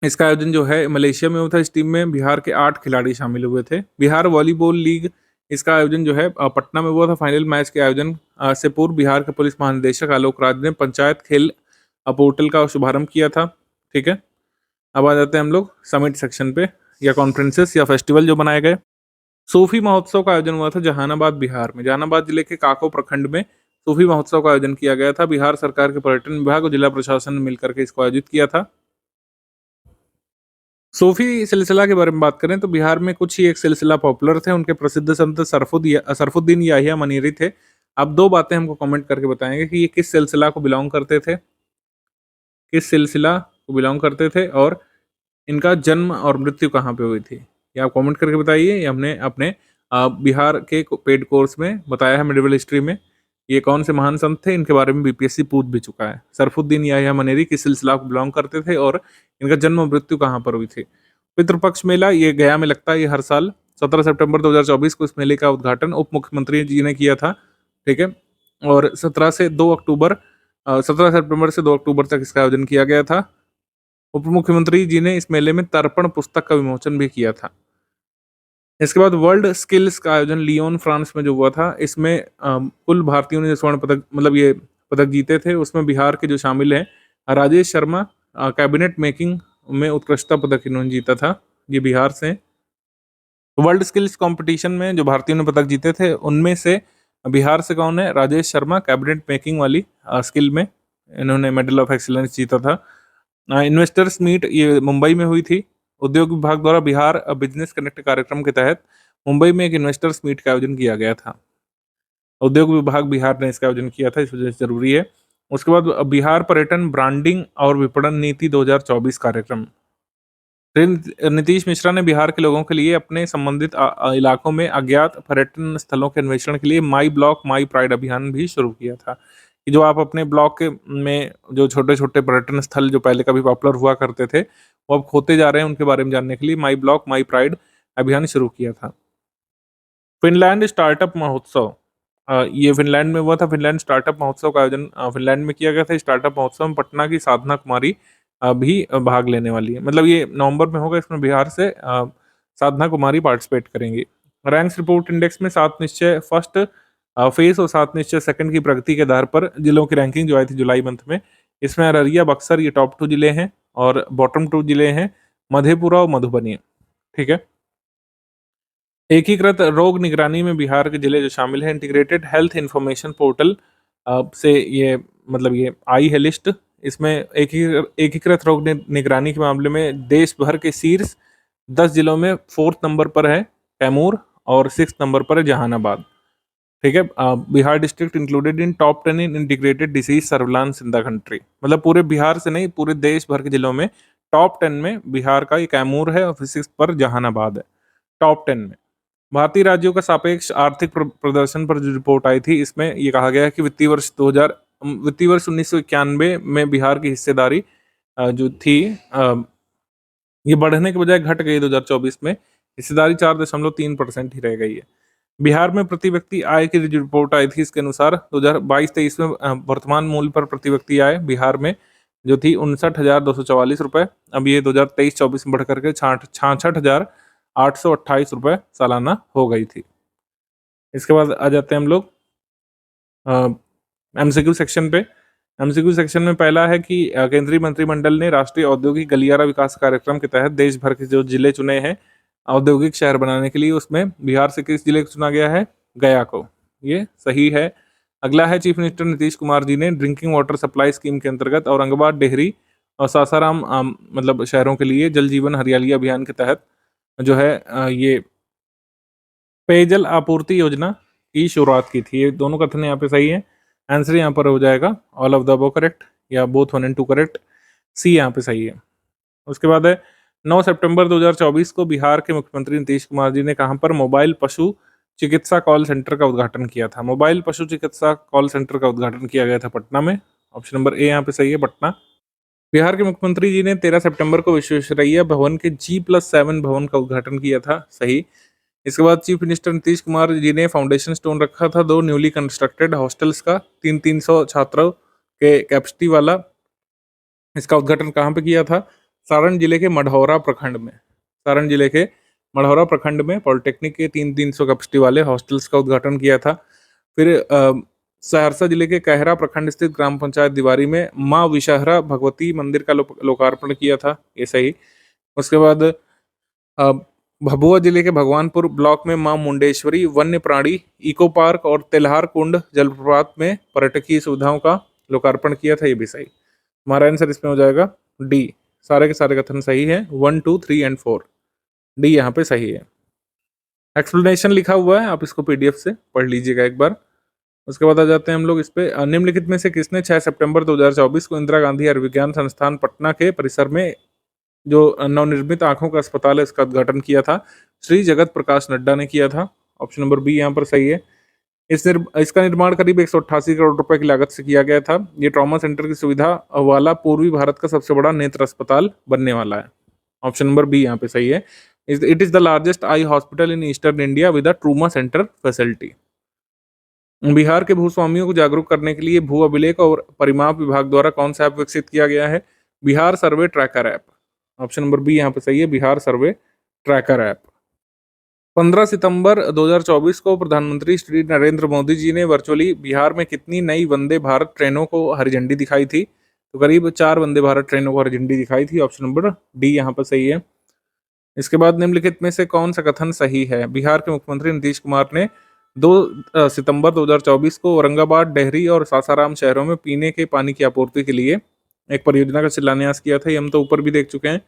इसका आयोजन जो है मलेशिया में हुआ था। इस टीम में बिहार के 8 खिलाड़ी शामिल हुए थे। बिहार वॉलीबॉल लीग, इसका आयोजन जो है पटना में हुआ था। फाइनल मैच के आयोजन से पूर्व बिहार के पुलिस महानिदेशक आलोक राज ने पंचायत खेल पोर्टल का शुभारंभ किया था। ठीक है, अब आ जाते हैं हम लोग समिट सेक्शन पे, या कॉन्फ्रेंसेस या फेस्टिवल जो बनाए गए। सूफी महोत्सव का आयोजन हुआ था जहानाबाद बिहार में। जहानाबाद जिले के काको प्रखंड में सूफी महोत्सव का आयोजन किया गया था। बिहार सरकार के पर्यटन विभाग और जिला प्रशासन ने मिलकर के इसको आयोजित किया था। सूफी सिलसिला के बारे में बात करें तो बिहार में कुछ ही एक सिलसिला पॉपुलर थे। उनके प्रसिद्ध संत सरफुद्दीन याहिया मनीरी थे। अब 2 बातें हमको कमेंट करके बताएंगे कि ये किस सिलसिला को बिलोंग करते थे, किस सिलसिला को बिलोंग करते थे, और इनका जन्म और मृत्यु कहाँ पे हुई थी। ये आप कमेंट करके बताइए। ये हमने अपने बिहार के पेड कोर्स में बताया है, मेडिवल हिस्ट्री में। ये कौन से महान संत थे, इनके बारे में बीपीएससी पूछ भी चुका है। सरफुद्दीन याहिया मनेरी किस सिलसिला को बिलोंग करते थे और इनका जन्म और मृत्यु कहाँ पर हुई थी। पितृपक्ष मेला ये गया में लगता है, ये हर साल 17 सितंबर 2024 को इस मेले का उद्घाटन उप मुख्यमंत्री जी ने किया था। ठीक है, और 17 सितंबर से 2 अक्टूबर तक इसका आयोजन किया गया था। उप मुख्यमंत्री जी ने इस मेले में तर्पण पुस्तक का विमोचन भी किया था। इसके बाद वर्ल्ड स्किल्स का आयोजन लियोन फ्रांस में जो हुआ था, इसमें कुल भारतीयों ने जो स्वर्ण पदक मतलब ये पदक जीते थे, उसमें बिहार के जो शामिल हैं राजेश शर्मा, कैबिनेट मेकिंग में उत्कृष्टता पदक इन्होंने जीता था, ये बिहार से। वर्ल्ड स्किल्स कंपटीशन में जो भारतीयों ने पदक जीते थे उनमें से बिहार से कौन है, राजेश शर्मा, कैबिनेट मेकिंग वाली स्किल में इन्होंने मेडल ऑफ एक्सीलेंस जीता था। इन्वेस्टर्स मीट ये मुंबई में हुई थी। उद्योग विभाग द्वारा बिहार बिजनेस कनेक्ट कार्यक्रम के तहत मुंबई में एक इन्वेस्टर्स मीट का आयोजन किया गया था। उद्योग विभाग बिहार ने इसका आयोजन किया था, इस वजह से जरूरी है। उसके बाद बिहार पर्यटन ब्रांडिंग और विपणन नीति 2024 कार्यक्रम। नीतीश मिश्रा ने बिहार के लोगों के लिए अपने संबंधित इलाकों में अज्ञात पर्यटन स्थलों के अन्वेषण के लिए माई ब्लॉक माई प्राइड अभियान भी शुरू किया था। कि जो आप अपने ब्लॉक के में जो छोटे छोटे पर्यटन स्थल जो पहले कभी पॉपुलर हुआ करते थे वो अब खोते जा रहे हैं, उनके बारे में जानने के लिए माई ब्लॉक माई प्राइड अभियान शुरू किया था। फिनलैंड स्टार्टअप महोत्सव, ये फिनलैंड में हुआ था। फिनलैंड स्टार्टअप महोत्सव का आयोजन फिनलैंड में किया गया था। स्टार्टअप महोत्सव में पटना की साधना कुमारी भी भाग लेने वाली है, मतलब ये नवंबर में होगा। इसमें बिहार से साधना कुमारी पार्टिसिपेट करेंगी। रैंक्स रिपोर्ट इंडेक्स में 7 निश्चय फर्स्ट फेज और 7 निश्चय सेकंड की प्रगति के आधार पर जिलों की रैंकिंग जो आई थी जुलाई मंथ में, इसमें अररिया बक्सर ये टॉप 2 जिले हैं और बॉटम 2 जिले हैं मधेपुरा और मधुबनी। ठीक है, एकीकृत रोग निगरानी में बिहार के जिले जो शामिल हैं, इंटीग्रेटेड हेल्थ इंफॉर्मेशन पोर्टल से ये मतलब ये आई है लिस्ट। इसमें एकीकृत रोग निगरानी के मामले में देश भर के शीर्ष 10 जिलों में 4th नंबर पर है कैमूर और 6th नंबर पर है जहानाबाद। ठीक है, Bihar district included in top 10 in integrated disease surveillance in the country, मतलब पूरे बिहार से नहीं पूरे देश भर के जिलों में टॉप 10 में बिहार का ये कैमूर है और 6th पर जहानाबाद है टॉप 10 में। भारतीय राज्यों का सापेक्ष आर्थिक प्रदर्शन पर जो रिपोर्ट आई थी, इसमें ये कहा गया है कि वित्तीय वर्ष 1991 में बिहार की हिस्सेदारी जो थी ये बढ़ने के बजाय घट गई। 2024 में हिस्सेदारी 4.3% ही रह गई है। बिहार में प्रति व्यक्ति आय की जो रिपोर्ट आई थी, इसके अनुसार 2022-23 में वर्तमान मूल्य पर प्रति व्यक्ति आय बिहार में जो थी 59,244 रुपये, अब ये 2023-24 में बढ़ करके 66,828 रुपये सालाना हो गई थी। इसके बाद आ जाते हैं हम लोग एमसीक्यू सेक्शन पे। एमसीक्यू सेक्शन में पहला है कि केंद्रीय मंत्रिमंडल ने राष्ट्रीय औद्योगिक गलियारा विकास कार्यक्रम के तहत देश भर के जो जिले चुने हैं औद्योगिक शहर बनाने के लिए, उसमें बिहार से किस जिले को चुना गया है? गया को। ये सही है। अगला है, चीफ मिनिस्टर नीतीश कुमार जी ने ड्रिंकिंग वाटर सप्लाई स्कीम के अंतर्गत औरंगाबाद, डेहरी और सासाराम मतलब शहरों के लिए जल जीवन हरियाली अभियान के तहत जो है ये पेयजल आपूर्ति योजना की शुरुआत की थी। ये दोनों कथन यहाँ पे सही है। आंसर यहाँ पर हो जाएगा all of the above correct, या बोथ 1 and 2 करेक्ट। सी यहाँ पे सही है। उसके बाद है, 9 सितंबर 2024 को बिहार के मुख्यमंत्री नीतीश कुमार जी ने कहां पर मोबाइल पशु चिकित्सा कॉल सेंटर का उद्घाटन किया था? मोबाइल पशु चिकित्सा कॉल सेंटर का उद्घाटन किया गया था पटना में। ऑप्शन नंबर ए यहाँ पे सही है, पटना। बिहार के मुख्यमंत्री जी ने 13 सितंबर को विश्वेश्वरैया भवन के G+7 भवन का उद्घाटन किया था। सही। इसके बाद चीफ मिनिस्टर नीतीश कुमार जी ने फाउंडेशन स्टोन रखा था 2 न्यूली कंस्ट्रक्टेड हॉस्टल्स का, 300 छात्रों के कैपेसिटी वाला। इसका उद्घाटन कहाँ पे किया था? सारण जिले के मढ़ौरा प्रखंड में। सारण जिले के मढ़ौरा प्रखंड में पॉलिटेक्निक के 300 कैपेसिटी वाले हॉस्टल्स का उद्घाटन किया था। फिर सहरसा जिले के कहरा प्रखंड स्थित ग्राम पंचायत दीवारी में माँ विषहरा भगवती मंदिर का लोकार्पण किया था। ये सही। उसके बाद भभुआ जिले के भगवानपुर ब्लॉक में माँ मुंडेश्वरी वन्य प्राणी इको पार्क और तेल्हार कुंड जलप्रपात में पर्यटकीय सुविधाओं का लोकार्पण किया था। ये भी सही। हमारा आंसर इसमें हो जाएगा डी। सारे के सारे कथन सही है, 1, 2, 3 and 4। डी यहाँ पे सही है। एक्सप्लेनेशन लिखा हुआ है, आप इसको पीडीएफ से पढ़ लीजिएगा एक बार। उसके बाद आ जाते हैं हम लोग इस पे। निम्नलिखित में से किसने 6 सितंबर 2024 को इंदिरा गांधी आयुर्विज्ञान संस्थान पटना के परिसर में जो नवनिर्मित आंखों का अस्पताल है इसका उद्घाटन किया था? श्री जगत प्रकाश नड्डा ने किया था। ऑप्शन नंबर बी यहाँ पर सही है। इसका निर्माण करीब 188 करोड़ रुपए की लागत से किया गया था। ये ट्रॉमा सेंटर की सुविधा वाला पूर्वी भारत का सबसे बड़ा नेत्र अस्पताल बनने वाला है। ऑप्शन नंबर बी यहाँ पे सही है। It is the largest eye hospital in eastern India with a trauma centre facility. Bihar के भूस्वामियों को जागरूक करने के लिए भू अभिलेख और परिमाप विभाग द्वारा कौन सा ऐप विकसित किया गया है? Bihar survey tracker app. Option number B यहाँ पे सही है, बिहार सर्वे ट्रैकर ऐप। 15 सितंबर 2024 को प्रधानमंत्री श्री नरेंद्र मोदी जी ने वर्चुअली बिहार में कितनी नई वंदे भारत ट्रेनों को हरी झंडी दिखाई थी? तो करीब 4 वंदे भारत ट्रेनों को हरी झंडी दिखाई थी। ऑप्शन नंबर डी यहाँ पर सही है। इसके बाद निम्नलिखित में से कौन सा कथन सही है? बिहार के मुख्यमंत्री नीतीश कुमार ने 2 सितंबर 2024 को औरंगाबाद, डेहरी और सासाराम शहरों में पीने के पानी की आपूर्ति के लिए एक परियोजना का शिलान्यास किया था। ये हम तो ऊपर भी देख चुके हैं।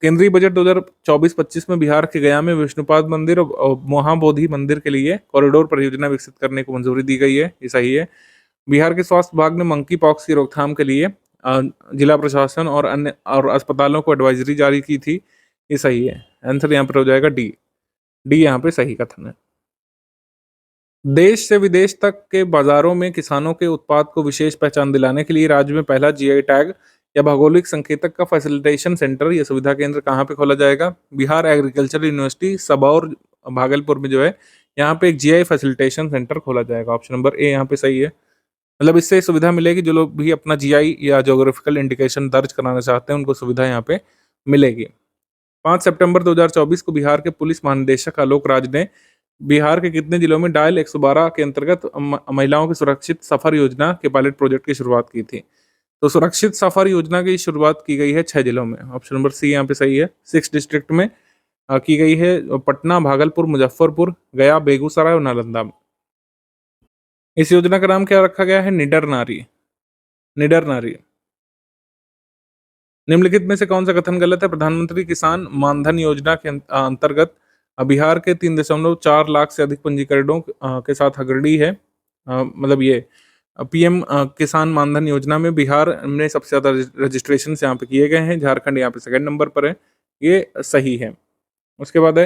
केंद्रीय बजट 2024-25 में बिहार के गया में विष्णुपाद मंदिर और महाबोधि मंदिर के लिए कॉरिडोर परियोजना विकसित करने को मंजूरी दी गई है। ये सही है। बिहार के स्वास्थ्य विभाग ने मंकी पॉक्स की रोकथाम के लिए जिला प्रशासन और अन्य और अस्पतालों को एडवाइजरी जारी की थी। ये सही है। आंसर यहाँ पर हो जाएगा डी। डी यहाँ पे सही कथन है। देश से विदेश तक के बाजारों में किसानों के उत्पाद को विशेष पहचान दिलाने के लिए राज्य में पहला जीआई टैग या भौगोलिक संकेतक का फैसिलिटेशन सेंटर या सुविधा केंद्र कहाँ पे खोला जाएगा? बिहार एग्रीकल्चर यूनिवर्सिटी सबौर भागलपुर में जो है यहाँ पे एक जीआई फैसिलिटेशन सेंटर खोला जाएगा। ऑप्शन नंबर ए यहाँ पे सही है। मतलब इससे सुविधा मिलेगी, जो लोग भी अपना जीआई या ज्योग्राफिकल इंडिकेशन दर्ज कराना चाहते हैं उनको सुविधा यहाँ पे मिलेगी। 5 सितंबर 2024 को बिहार के पुलिस महानिदेशक आलोक राज ने बिहार के कितने जिलों में डायल 112 के अंतर्गत महिलाओं की सुरक्षित सफर योजना के पायलट प्रोजेक्ट की शुरुआत की थी? तो सुरक्षित सफर योजना की शुरुआत की गई है 6 जिलों में। ऑप्शन नंबर सी यहाँ पे सही है। 6 डिस्ट्रिक्ट में की गई है, पटना, भागलपुर, मुजफ्फरपुर, गया, बेगूसराय और नालंदा में। इस योजना का नाम क्या रखा गया है? निडर नारी। निडर नारी। निम्नलिखित में से कौन सा कथन गलत है? प्रधानमंत्री किसान मानधन योजना के अंतर्गत बिहार के 3.4 लाख से अधिक पंजीकरणों के साथ अग्रणी है। मतलब ये पीएम किसान मानधन योजना में बिहार में सबसे ज़्यादा रजिस्ट्रेशन यहाँ पे किए गए हैं। झारखंड यहाँ पे सेकंड नंबर पर है। ये सही है। उसके बाद है,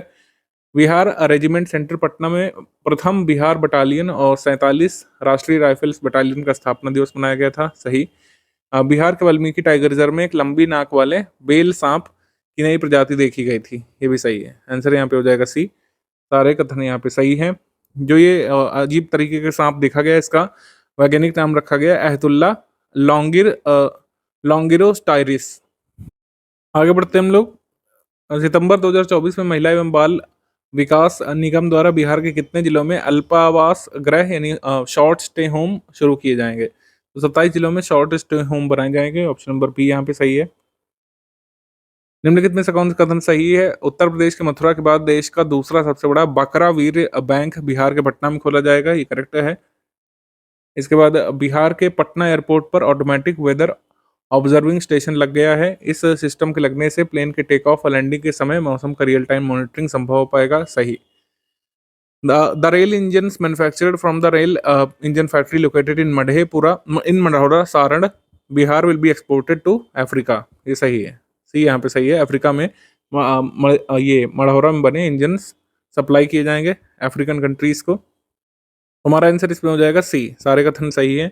बिहार रेजिमेंट सेंटर पटना में प्रथम बिहार बटालियन और 47 राष्ट्रीय राइफल्स बटालियन का स्थापना दिवस मनाया गया था। सही। बिहार के वाल्मीकि टाइगर रिजर्व में एक लंबी नाक वाले बेल सांप की नई प्रजाति देखी गई थी। ये भी सही है। आंसर यहाँ पे हो जाएगा सी। सारे कथन यहाँ पे सही हैं। जो ये अजीब तरीके का सांप देखा गया, इसका वैज्ञानिक नाम रखा गया एहतुल्ला लॉन्गिरोस्टाइरिस। आगे बढ़ते हम लोग। सितंबर 2024 में महिला एवं बाल विकास निगम द्वारा बिहार के कितने जिलों में अल्पावास गृह यानी शॉर्ट स्टे होम शुरू किए जाएंगे? तो 27 जिलों में शॉर्ट स्टे होम बनाए जाएंगे। ऑप्शन नंबर बी यहाँ पे सही है। निम्नलिखित में से कौन सा कथन सही है? उत्तर प्रदेश के मथुरा के बाद देश का दूसरा सबसे बड़ा बकरा वीर बैंक बिहार के पटना में खोला जाएगा, ये करेक्ट है। इसके बाद बिहार के पटना एयरपोर्ट पर ऑटोमेटिक वेदर ऑब्जर्विंग स्टेशन लग गया है। इस सिस्टम के लगने से प्लेन के टेक ऑफ और लैंडिंग के समय मौसम का रियल टाइम मॉनिटरिंग संभव हो पाएगा, सही। The rail engines manufactured from the rail engine factory located in Madhora, Saran, Bihar will be exported to Africa, ये सही है। सी यहाँ पे सही है। अफ्रीका में ये मढ़ौरा में बने इंजन सप्लाई किए जाएंगे अफ्रीकन कंट्रीज को। हमारा आंसर इसमें हो जाएगा सी, सारे कथन सही है।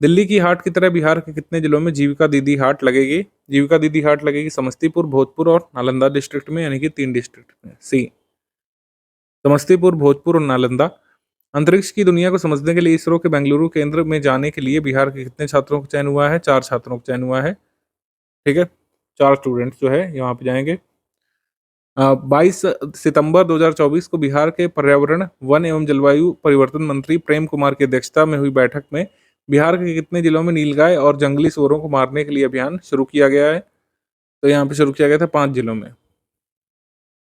दिल्ली की हाट की तरह बिहार के कितने जिलों में जीविका दीदी हाट लगेगी? जीविका दीदी हाट लगेगी समस्तीपुर, भोजपुर और नालंदा डिस्ट्रिक्ट में, यानी कि 3 डिस्ट्रिक्ट में, सी। समस्तीपुर, भोजपुर और नालंदा। अंतरिक्ष की दुनिया को समझने के लिए इसरो के बेंगलुरु केंद्र में जाने के लिए बिहार के कितने छात्रों का चयन हुआ है? 4 छात्रों का चयन हुआ है, ठीक है। 4 स्टूडेंट्स जो है यहाँ पे जाएंगे। 22 सितंबर 2024 को बिहार के पर्यावरण, वन एवं जलवायु परिवर्तन मंत्री प्रेम कुमार की अध्यक्षता में हुई बैठक में बिहार के कितने जिलों में नीलगाय और जंगली सूअरों को मारने के लिए अभियान शुरू किया गया है? तो यहाँ पे शुरू किया गया था 5 जिलों में।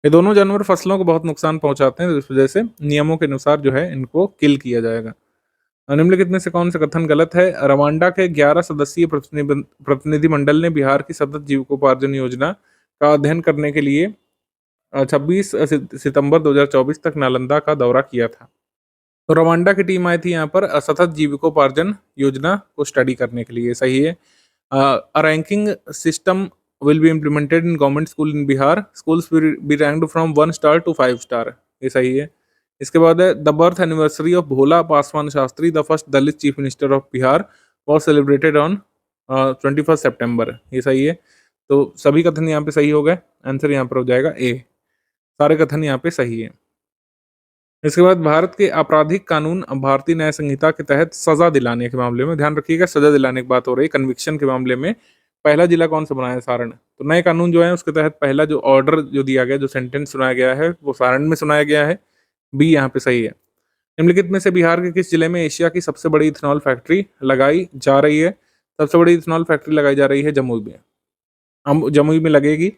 ये दोनों जानवर फसलों को बहुत नुकसान पहुंचाते हैं, तो इस वजह से नियमों के अनुसार जो है इनको किल किया जाएगा। निम्नलिखित में से कौन सा कथन गलत है? रवांडा के 11 सदस्यीय प्रतिनिधिमंडल ने बिहार की सतत जीविकोपार्जन योजना का अध्ययन करने के लिए 26 सितंबर 2024 तक नालंदा का दौरा किया था। तो रवांडा की टीम आई थी यहाँ पर सतत जीविकोपार्जन योजना को स्टडी करने के लिए, सही है। Ranking system will be implemented in government school in Bihar. Schools will be ranked from 1 star to 5 star, ये सही है। इसके बाद है the birth anniversary of Bhola Paswan Shastri, the first Dalit chief minister of Bihar, was celebrated on 21 सितंबर, ये सही है। तो सभी कथन यहाँ पे सही हो गए, आंसर यहाँ पर हो जाएगा ए, सारे कथन यहाँ पे सही है। इसके बाद भारत के आपराधिक कानून भारतीय न्याय संहिता के तहत सजा दिलाने के मामले में, ध्यान रखिएगा सजा दिलाने की बात हो रही है, कन्विक्शन के मामले में पहला जिला कौन सा बनाया है? सारण। तो नए कानून जो है उसके तहत पहला जो ऑर्डर जो दिया गया, जो सेंटेंस सुनाया गया है वो सारण में सुनाया गया है, बी यहाँ पे सही है। निम्नलिखित में से बिहार के किस जिले में एशिया की सबसे बड़ी इथेनॉल फैक्ट्री लगाई जा रही है? सबसे बड़ी इथेनॉल फैक्ट्री लगाई जा रही है जमुई में, जमुई में लगेगी,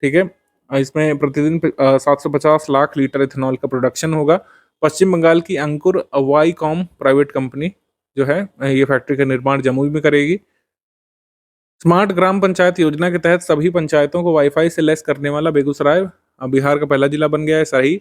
ठीक है। इसमें प्रतिदिन 750 लाख लीटर इथेनॉल का प्रोडक्शन होगा। पश्चिम बंगाल की अंकुर वाईकॉम प्राइवेट कंपनी जो है ये फैक्ट्री का निर्माण जमुई में करेगी। स्मार्ट ग्राम पंचायत योजना के तहत सभी पंचायतों को वाईफाई से लेस करने वाला बेगूसराय बिहार का पहला जिला बन गया है, सही।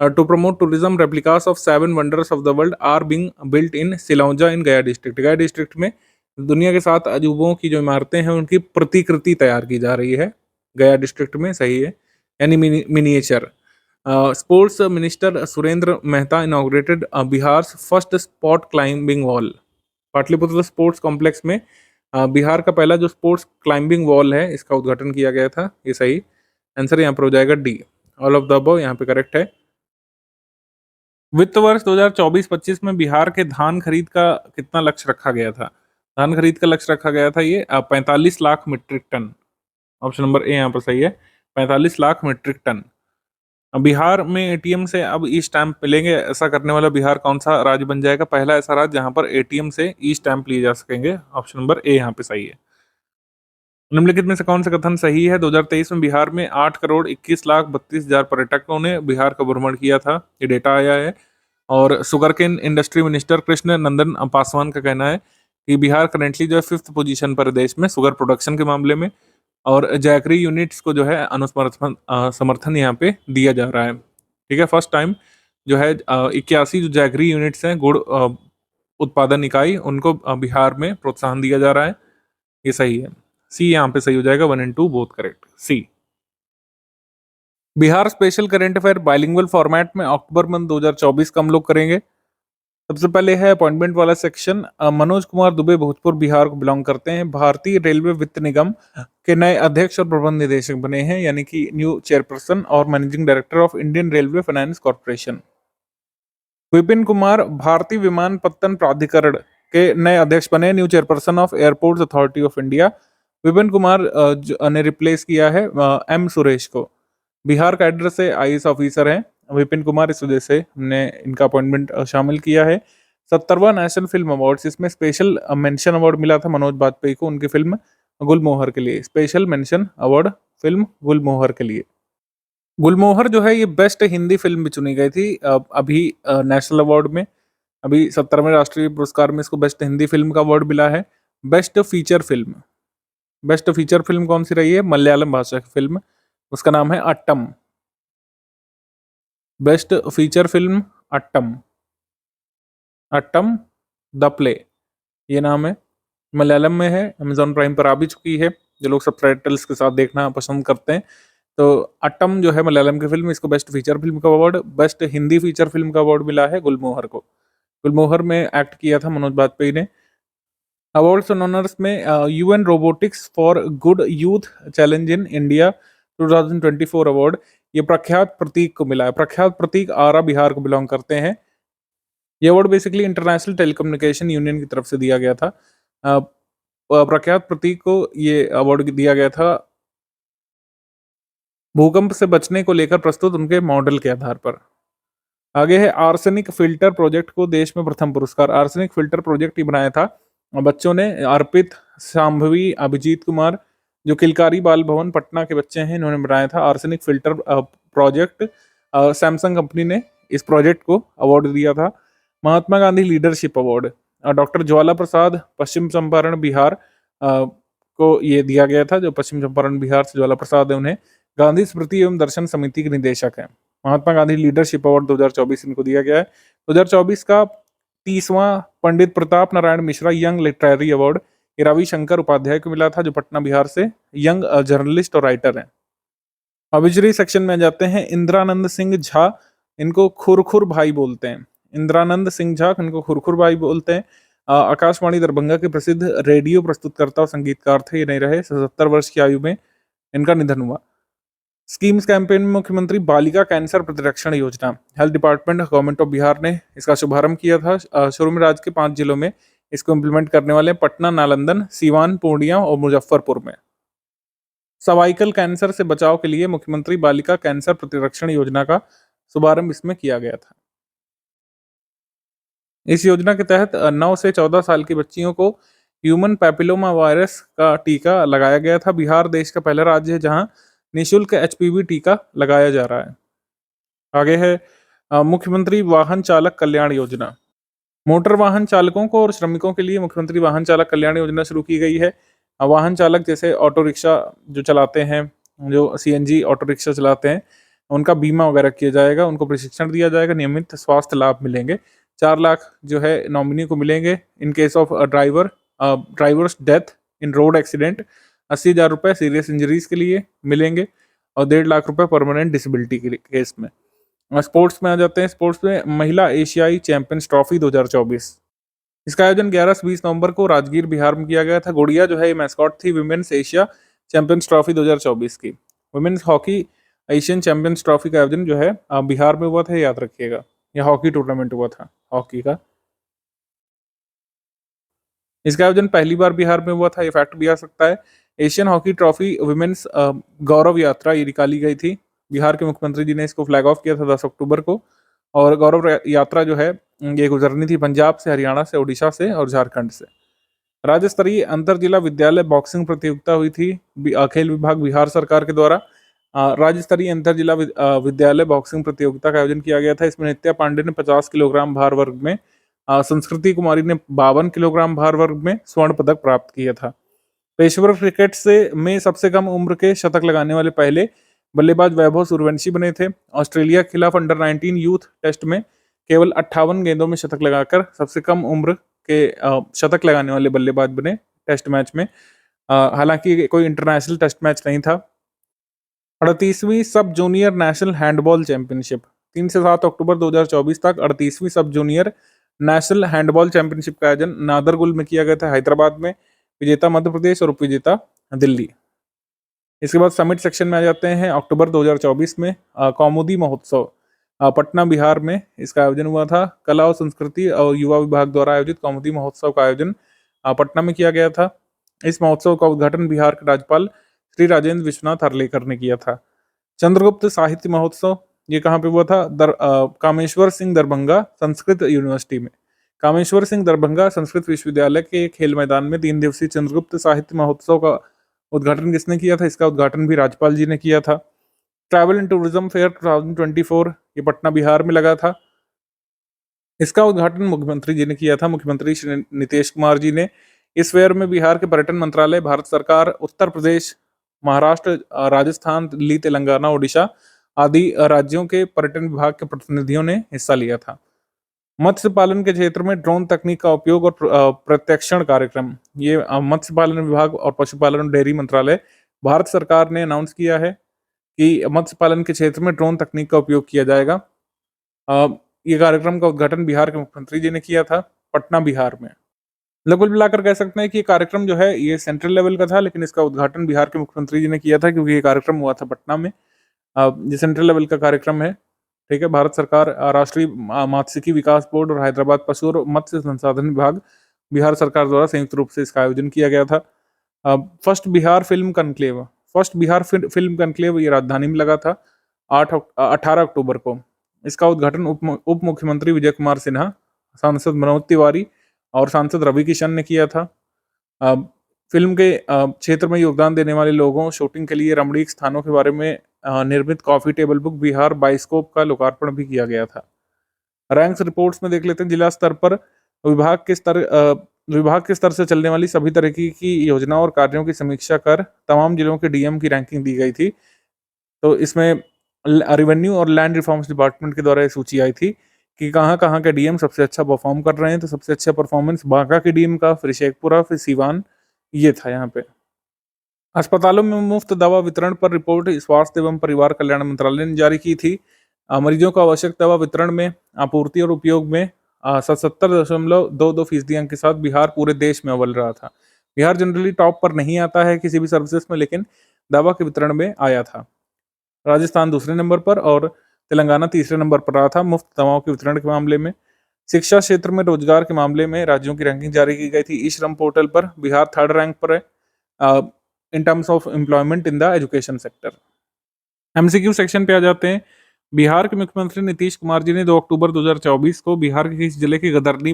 To promote tourism, replicas of 7 wonders of the world are being built in Silaunja in Gaya district. गया डिस्ट्रिक्ट में दुनिया के 7 अजूबों की जो इमारतें हैं उनकी प्रतिकृति तैयार की जा रही है गया डिस्ट्रिक्ट में, सही है, यानी miniature. Sports minister Surendra Mehta inaugurated Bihar first spot climbing wall. Pataliputra sports complex में बिहार का पहला जो स्पोर्ट्स क्लाइंबिंग वॉल है इसका उद्घाटन किया गया था, ये सही। आंसर यहाँ पर हो जाएगा D, all of the above यहाँ पे करेक्ट है। वित्त वर्ष 2024-25 में बिहार के धान खरीद का कितना लक्ष्य रखा गया था? धान खरीद का लक्ष्य रखा गया था ये 45 lakh metric tonne, option number A यहाँ पर सही है, 45 लाख मीट्रिक टन। बिहार में एटीएम से अब ई स्टैंप मिलेंगे, ऐसा करने वाला बिहार कौन सा राज्य बन जाएगा? पहला ऐसा राज्य जहां पर एटीएम से ई स्टैंप लिए जा सकेंगे, ऑप्शन नंबर ए यहाँ पे सही है। निम्नलिखित में से कौन सा कथन सही है? 2023 में बिहार में 8,21,32,000 पर्यटकों ने बिहार का भ्रमण किया था, ये डेटा आया है। और sugar cane industry minister Krishna Nandan Paswan का कहना है कि बिहार करेंटली जो है 5th पोजीशन पर देश में शुगर प्रोडक्शन के मामले में, और जैकरी यूनिट्स को जो है समर्थन यहाँ पे दिया जा रहा है, ठीक है। फर्स्ट टाइम जो है 81 जो जैकरी यूनिट्स हैं गुड़ उत्पादन इकाई, उनको बिहार में प्रोत्साहन दिया जा रहा है, ये सही है। सी यहाँ पे सही हो जाएगा, 1 and 2 both correct, C. Bihar special current affair bilingual format में अक्टूबर मंथ 2024 का हम लोग करेंगे। सबसे पहले है अपॉइंटमेंट वाला सेक्शन। मनोज कुमार दुबे भोजपुर बिहार को बिलोंग करते हैं, भारतीय रेलवे वित्त निगम के नए अध्यक्ष और प्रबंध निदेशक बने हैं, यानी कि न्यू चेयरपर्सन और managing director of Indian railway finance corporation. Vipin Kumar भारतीय विमानपत्तन प्राधिकरण के नए अध्यक्ष बने, new chairperson of airports authority of India. Vipin Kumar ने रिप्लेस किया है एम सुरेश को। बिहार कैडर से आईएएस ऑफिसर हैं विपिन कुमार, इस वजह से हमने इनका अपॉइंटमेंट शामिल किया है। 70वां नेशनल फिल्म अवार्ड्स, इसमें स्पेशल मेंशन अवार्ड मिला था मनोज बाजपेयी को, उनकी फिल्म गुलमोहर के लिए, स्पेशल मेंशन अवार्ड फिल्म गुलमोहर के लिए। गुलमोहर जो है ये बेस्ट हिंदी फिल्म भी चुनी गई थी अभी नेशनल अवार्ड में। अभी 17वें राष्ट्रीय पुरस्कार में इसको बेस्ट हिंदी फिल्म का अवार्ड मिला है। Best feature film, best feature film कौन सी रही है? मलयालम भाषा की फिल्म, उसका नाम है Aattam. Best feature film Aattam, Aattam the play, ये नाम है। मलयालम में है, अमेजॉन प्राइम पर आ भी चुकी है, जो लोग सबटाइटल्स के साथ देखना पसंद करते हैं। तो अट्टम जो है मलयालम की फिल्म, इसको बेस्ट फीचर फिल्म का award, best Hindi feature film का अवार्ड मिला है गुलमोहर को। गुलमोहर में एक्ट किया था मनोज बाजपेयी ने। अवार्ड्स एंड ऑनर्स में UN robotics for good youth challenge in India 2024 award, ये प्रख्यात प्रतीक को मिला है। प्रख्यात प्रतीक आरा बिहार को बिलोंग करते हैं। ये award basically international telecommunication union की तरफ से दिया गया था। प्रख्यात प्रतीक को ये अवार्ड दिया गया था भूकंप से बचने को लेकर प्रस्तुत उनके मॉडल के आधार पर। आगे है आर्सेनिक फिल्टर प्रोजेक्ट को देश में प्रथम पुरस्कार। आर्सेनिक फिल्टर प्रोजेक्ट ही बनाया था बच्चों ने, अर्पित, शांभवी, अभिजीत कुमार, जो किलकारी बाल भवन पटना के बच्चे हैं, इन्होंने बनाया था arsenic filter project. Samsung company ने इस प्रोजेक्ट को अवार्ड दिया था। Mahatma Gandhi leadership award doctor Jwala Prasad, पश्चिम चंपारण बिहार को ये दिया गया था। जो पश्चिम चंपारण बिहार से ज्वाला प्रसाद है, उन्हें गांधी स्मृति एवं दर्शन समिति के निदेशक हैं। महात्मा गांधी लीडरशिप अवार्ड 2024 इनको दिया गया है। 2024 का 30वां Pandit Pratap Narayan Mishra young literary award ये रविशंकर उपाध्याय को मिला था, जो पटना बिहार से यंग जर्नलिस्ट और राइटर हैं। ऑब्जरी सेक्शन में जाते हैं। इंद्रानंद सिंह झा, इनको खुरखुर भाई बोलते हैं। इंद्रानंद सिंह झा, इनको खुरखुर भाई बोलते हैं। आकाशवाणी दरभंगा के प्रसिद्ध रेडियो प्रस्तुतकर्ता और संगीतकार थे, ये नहीं रहे। 77 वर्ष की आयु में इनका निधन हुआ। स्कीम्स कैंपेन में मुख्यमंत्री बालिका कैंसर प्रतिरक्षण योजना, health department government of Bihar ने इसका शुभारंभ किया था। शुरू में राज्य के 5 जिलों में इसको इम्प्लीमेंट करने वाले पटना, नालंदन, सीवान, पूर्णिया और मुजफ्फरपुर में। सर्वाइकल कैंसर से बचाव के लिए मुख्यमंत्री बालिका कैंसर प्रतिरक्षण योजना का शुभारंभ इसमें किया गया था। इस योजना के तहत 9 से 14 साल की बच्चियों को ह्यूमन पैपिलोमा वायरस का टीका लगाया गया था। बिहार देश का पहला राज्य है जहां निःशुल्क एचपीवी टीका लगाया जा रहा है। आगे है मुख्यमंत्री वाहन चालक कल्याण योजना। मोटर वाहन चालकों को और श्रमिकों के लिए मुख्यमंत्री वाहन चालक कल्याण योजना शुरू की गई है। वाहन चालक जैसे ऑटो रिक्शा जो चलाते हैं, जो सीएनजी ऑटो रिक्शा चलाते हैं, उनका बीमा वगैरह किया जाएगा, उनको प्रशिक्षण दिया जाएगा, नियमित स्वास्थ्य लाभ मिलेंगे। 4 लाख जो है नॉमिनी को मिलेंगे in case of drivers death in road accident. 80,000 रुपये सीरियस इंजरीज के लिए मिलेंगे और 1.5 लाख रुपए परमानेंट डिसेबिलिटी के केस में। स्पोर्ट्स में आ जाते हैं। स्पोर्ट्स में महिला एशियाई चैंपियंस ट्रॉफी 2024, इसका आयोजन 11 से 20 नवंबर को राजगीर बिहार में किया गया था। गुड़िया जो है ये मैस्कॉट थी विमेन्स एशिया चैंपियंस ट्रॉफी 2024 की। Women's hockey Asian champions trophy का आयोजन जो है बिहार में हुआ था, याद रखिएगा। यह हॉकी टूर्नामेंट हुआ था हॉकी का। इसका आयोजन पहली बार बिहार में हुआ था, ये फैक्ट भी आ सकता है। एशियन हॉकी ट्रॉफी वुमेन्स गौरव यात्रा ये निकाली गई थी। बिहार के मुख्यमंत्री जी ने इसको फ्लैग ऑफ किया था 10 अक्टूबर को। और गौरव यात्रा जो है ये गुजरनी थी पंजाब से, हरियाणा से, उड़ीसा से और झारखंड से। राज्य स्तरीय अंतर जिला विद्यालय बॉक्सिंग प्रतियोगिता हुई थी खेल विभाग बिहार सरकार के द्वारा। राज्य स्तरीय अंतर जिला विद्यालय बॉक्सिंग प्रतियोगिता का आयोजन किया गया था। इसमें नित्या पांडे ने 50 किलोग्राम भार वर्ग में, संस्कृति कुमारी ने 52 किलोग्राम भार वर्ग में स्वर्ण पदक प्राप्त किया था। पेशेवर क्रिकेट से में सबसे कम उम्र के शतक लगाने वाले पहले बल्लेबाज वैभव सूर्यवंशी बने थे। ऑस्ट्रेलिया के खिलाफ अंडर 19 यूथ टेस्ट में केवल 58 गेंदों में शतक लगाकर सबसे कम उम्र के शतक लगाने वाले बल्लेबाज बने टेस्ट मैच में। हालांकि कोई इंटरनेशनल टेस्ट मैच नहीं था। 38वीं सब जूनियर नेशनल हैंडबॉल चैंपियनशिप 3 से 7 अक्टूबर 2024 तक 38वीं सब जूनियर नेशनल हैंडबॉल चैंपियनशिप का आयोजन नादरगुल में किया गया था, हैदराबाद में। विजेता मध्य प्रदेश और उपविजेता दिल्ली। इसके बाद समिट सेक्शन में आ जाते हैं। अक्टूबर 2024 में कौमुदी महोत्सव पटना बिहार में इसका आयोजन हुआ था। कला और संस्कृति और युवा विभाग द्वारा आयोजित कौमुदी महोत्सव का आयोजन पटना में किया गया था। इस महोत्सव का उद्घाटन बिहार के राज्यपाल श्री राजेंद्र विश्वनाथ हर्लेकर ने किया था। चंद्रगुप्त साहित्य महोत्सव ये कहाँ पे हुआ था? कामेश्वर सिंह दरभंगा संस्कृत यूनिवर्सिटी में। कामेश्वर सिंह दरभंगा संस्कृत विश्वविद्यालय के खेल मैदान में 3 दिवसीय चंद्रगुप्त साहित्य महोत्सव का उद्घाटन किसने किया था? इसका उद्घाटन भी राज्यपाल जी ने किया था। ट्रैवल एंड टूरिज्म फेयर 2024 ये पटना बिहार में लगा था। इसका उद्घाटन मुख्यमंत्री जी ने किया था, मुख्यमंत्री श्री नीतीश कुमार जी ने। इस फेयर में बिहार के पर्यटन मंत्रालय, भारत सरकार, उत्तर प्रदेश, महाराष्ट्र, राजस्थान, दिल्ली, तेलंगाना, ओडिशा आदि राज्यों के पर्यटन विभाग के प्रतिनिधियों ने हिस्सा लिया था। मत्स्य पालन के क्षेत्र में ड्रोन तकनीक का उपयोग और प्रत्यक्षण कार्यक्रम, ये मत्स्य पालन विभाग और पशुपालन और डेयरी मंत्रालय, भारत सरकार ने अनाउंस किया है कि मत्स्य पालन के क्षेत्र में ड्रोन तकनीक का उपयोग किया जाएगा। ये कार्यक्रम का उद्घाटन बिहार के मुख्यमंत्री जी ने किया था, पटना बिहार में। कुल मिलाकर कह सकते हैं कि ये कार्यक्रम जो है ये सेंट्रल लेवल का था, लेकिन इसका उद्घाटन बिहार के मुख्यमंत्री जी ने किया था, क्योंकि ये कार्यक्रम हुआ था पटना में। ये सेंट्रल लेवल का कार्यक्रम है, ठीक है। भारत सरकार, राष्ट्रीय मात्स्यिकी विकास बोर्ड और हैदराबाद पशु और मत्स्य संसाधन विभाग, बिहार सरकार द्वारा संयुक्त रूप से इसका आयोजन किया गया था। फर्स्ट बिहार फिल्म कनक्लेव ये राजधानी में लगा था 18 अक्टूबर को। इसका उद्घाटन उप मुख्यमंत्री विजय कुमार सिन्हा, सांसद मनोज तिवारी और सांसद रवि किशन ने किया था। फिल्म के क्षेत्र में योगदान देने वाले लोगों, शूटिंग के लिए रमणीक स्थानों के बारे में निर्मित coffee table book Bihar bioscope का लोकार्पण भी किया गया था। रैंक्स रिपोर्ट्स में देख लेते हैं। जिला स्तर पर विभाग के स्तर से चलने वाली सभी तरह की योजना और कार्यों की समीक्षा कर तमाम जिलों के डीएम की रैंकिंग दी गई थी। तो इसमें रेवेन्यू और लैंड रिफॉर्म्स डिपार्टमेंट के द्वारा सूची आई थी कि कहाँ के डीएम सबसे अच्छा परफॉर्म कर रहे हैं। तो सबसे अच्छा परफॉर्मेंस बांका के डीएम का, फिर शेखपुरा, फिर सीवान, ये था यहाँ पे। अस्पतालों में मुफ्त दवा वितरण पर रिपोर्ट स्वास्थ्य एवं परिवार कल्याण मंत्रालय ने जारी की थी। मरीजों को आवश्यक दवा वितरण में, आपूर्ति और उपयोग में 77.22% अंक के साथ बिहार पूरे देश में अव्वल रहा था। बिहार जनरली टॉप पर नहीं आता है किसी भी सर्विसेज में, लेकिन दवा के वितरण में आया था। राजस्थान दूसरे नंबर पर और तेलंगाना तीसरे नंबर पर रहा था मुफ्त दवाओं के वितरण के मामले में। शिक्षा क्षेत्र में रोजगार के मामले में राज्यों की रैंकिंग जारी की गई थी। ई श्रम पोर्टल पर बिहार 3rd रैंक पर है in terms of employment in the education sector. MCQ section पे आ जाते हैं। बिहार के मुख्यमंत्री नीतीश कुमार जी ने 2 अक्टूबर 2024 को बिहार के किस जिले के गर्दनी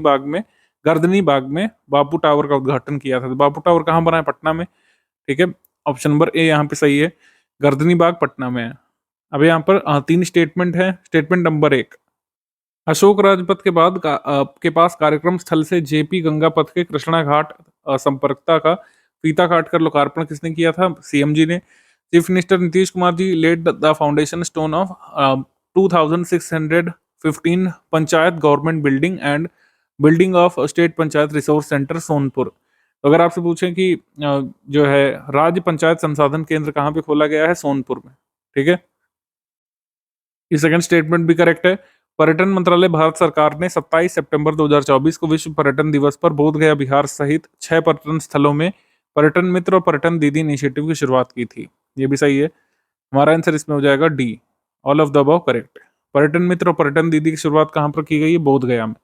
बाग में बापू टावर का उद्घाटन किया था। तो बापू टावर कहाँ बना है? पटना में, ठीक है। ऑप्शन नंबर ए यहाँ पे सही है, गर्दनी बाग पटना में है। अब यहाँ पर 3 स्टेटमेंट है। स्टेटमेंट नंबर 1, अशोक राजपथ के बाद के पास कार्यक्रम स्थल से जेपी गंगा पथ के कृष्णा घाट संपर्कता का फीता काटकर लोकार्पण किसने किया था? सीएम जी ने। Chief minister Nitish Kumar ji laid the foundation stone of 2615 panchayat government building and building of state panchayat resource centre Sonpur. तो अगर आपसे पूछें कि जो है राज्य पंचायत संसाधन केंद्र कहाँ पे खोला गया है? सोनपुर में, ठीक है। ये सेकंड स्टेटमेंट भी करेक्ट है। पर्यटन मंत्रालय भारत सरकार ने 27 सितंबर 2024 को विश्व पर्यटन दिवस पर बोधगया बिहार सहित 6 पर्यटन स्थलों में पर्यटन मित्र और पर्यटन दीदी इनिशिएटिव की शुरुआत की थी। ये भी सही है। हमारा आंसर इसमें हो जाएगा D, all of the above correct. पर्यटन मित्र और पर्यटन दीदी की शुरुआत कहाँ पर की गई है? बोधगया में।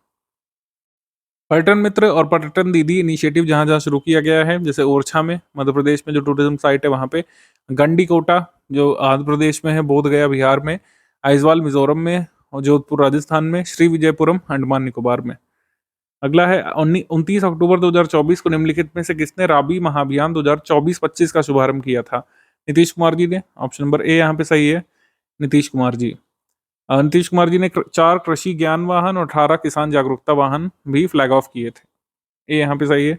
पर्यटन मित्र और पर्यटन दीदी इनिशिएटिव जहाँ जहाँ शुरू किया गया है, जैसे ओरछा में मध्य प्रदेश में जो टूरिज्म साइट है वहाँ पे, गंडीकोटा जो आंध्र प्रदेश में है, बोधगया बिहार में, आइजवाल मिजोरम में और जोधपुर राजस्थान में, श्री विजयपुरम अंडमान निकोबार में। अगला है 29 अक्टूबर 2024 को निम्नलिखित में से किसने राबी महाअभियान 2024-25 का शुभारंभ किया था? नीतीश कुमार जी ने। ऑप्शन नंबर ए यहाँ पे सही है, नीतीश कुमार जी। नीतीश कुमार जी ने 4 कृषि ज्ञान वाहन और 18 किसान जागरूकता वाहन भी फ्लैग ऑफ किए थे। ए यहाँ पे सही है।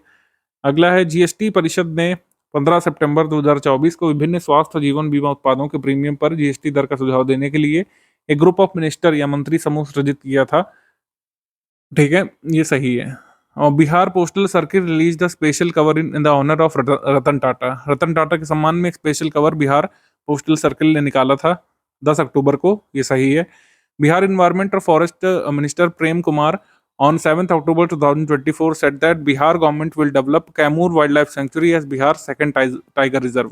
अगला है जीएसटी परिषद ने 15 सितंबर 2024 को विभिन्न स्वास्थ्य जीवन बीमा उत्पादों के प्रीमियम पर जीएसटी दर का सुझाव देने के लिए एक ग्रुप ऑफ मिनिस्टर या मंत्री समूह सृजित किया था, ठीक है। ये सही है। और Bihar postal circle release the special cover in the honour of Ratan Tata. Ratan Tata के सम्मान में एक special cover Bihar postal circle ने निकाला था 10 अक्टूबर को। ये सही है। बिहार इन्वायरमेंट और forest minister Prem Kumar on 7th October 2024 said that Bihar government will develop Kaimur wildlife sanctuary as Bihar second tiger reserve.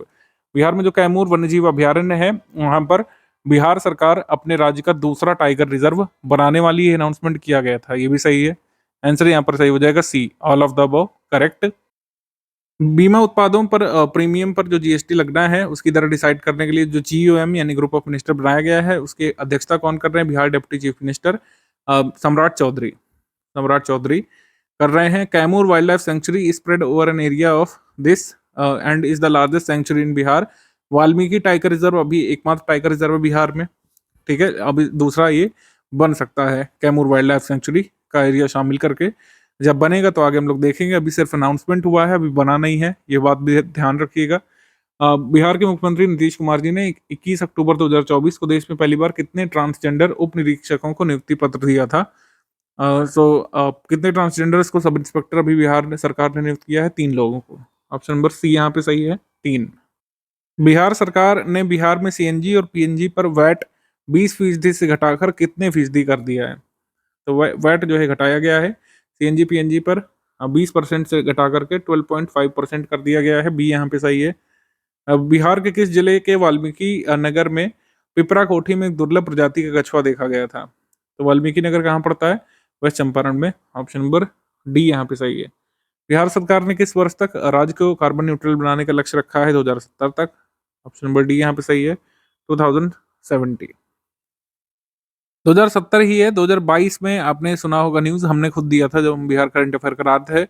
Bihar में जो कैमूर वन्यजीव अभ्यारण्य है वहां पर बिहार सरकार अपने राज्य का दूसरा टाइगर रिजर्व बनाने वाली है, अनाउंसमेंट किया गया था। ये भी सही है। आंसर यहाँ पर सही हो जाएगा C, all of the above correct. बीमा उत्पादों पर प्रीमियम पर जो जीएसटी लगना है उसकी दर डिसाइड करने के लिए जो जीओएम यानी ग्रुप ऑफ मिनिस्टर बनाया गया है, उसके अध्यक्षता कौन कर रहे हैं? बिहार डिप्टी चीफ मिनिस्टर सम्राट चौधरी। सम्राट चौधरी कर रहे हैं। Kaimur wildlife sanctuary spread over an area of this and is the largest sanctuary in Bihar. Valmiki tiger reserve अभी एकमात्र टाइगर रिजर्व है बिहार में, ठीक है। अभी दूसरा ये बन सकता है कैमूर वाइल्ड लाइफ सेंचुरी का एरिया शामिल करके। जब बनेगा तो आगे हम लोग देखेंगे, अभी सिर्फ अनाउंसमेंट हुआ है, अभी बना नहीं है, ये बात भी ध्यान रखिएगा। बिहार के मुख्यमंत्री नीतीश कुमार जी ने 21 अक्टूबर 2024 को देश में पहली बार कितने ट्रांसजेंडर उप निरीक्षकों को नियुक्ति पत्र दिया था? कितने ट्रांसजेंडर्स को सब इंस्पेक्टर अभी बिहार सरकार ने नियुक्त किया है? 3 लोगों को। ऑप्शन नंबर सी यहाँ पे सही है, 3। बिहार सरकार ने बिहार में सीएनजी और पीएनजी पर वैट 20% से घटाकर कितने फीसदी कर दिया है? तो वैट जो है घटाया गया है सीएनजी पीएनजी पर 20% से घटा करके 12.5% कर दिया गया है। बी यहाँ पे सही है। अब बिहार के किस जिले के वाल्मीकि नगर में पिपरा कोठी में एक दुर्लभ प्रजाति का कछुआ देखा गया था? तो वाल्मीकि नगर कहाँ पड़ता है? वेस्ट चंपारण में। ऑप्शन नंबर डी यहाँ पे सही है। बिहार सरकार ने किस वर्ष तक राज्य को कार्बन न्यूट्रल बनाने का लक्ष्य रखा है? 2070 तक। ऑप्शन नंबर डी यहाँ पे सही है, 2070। 2070 ही है। 2022 में आपने सुना होगा न्यूज़, हमने खुद दिया था जब हम बिहार करंट अफेयर करा रहे थे।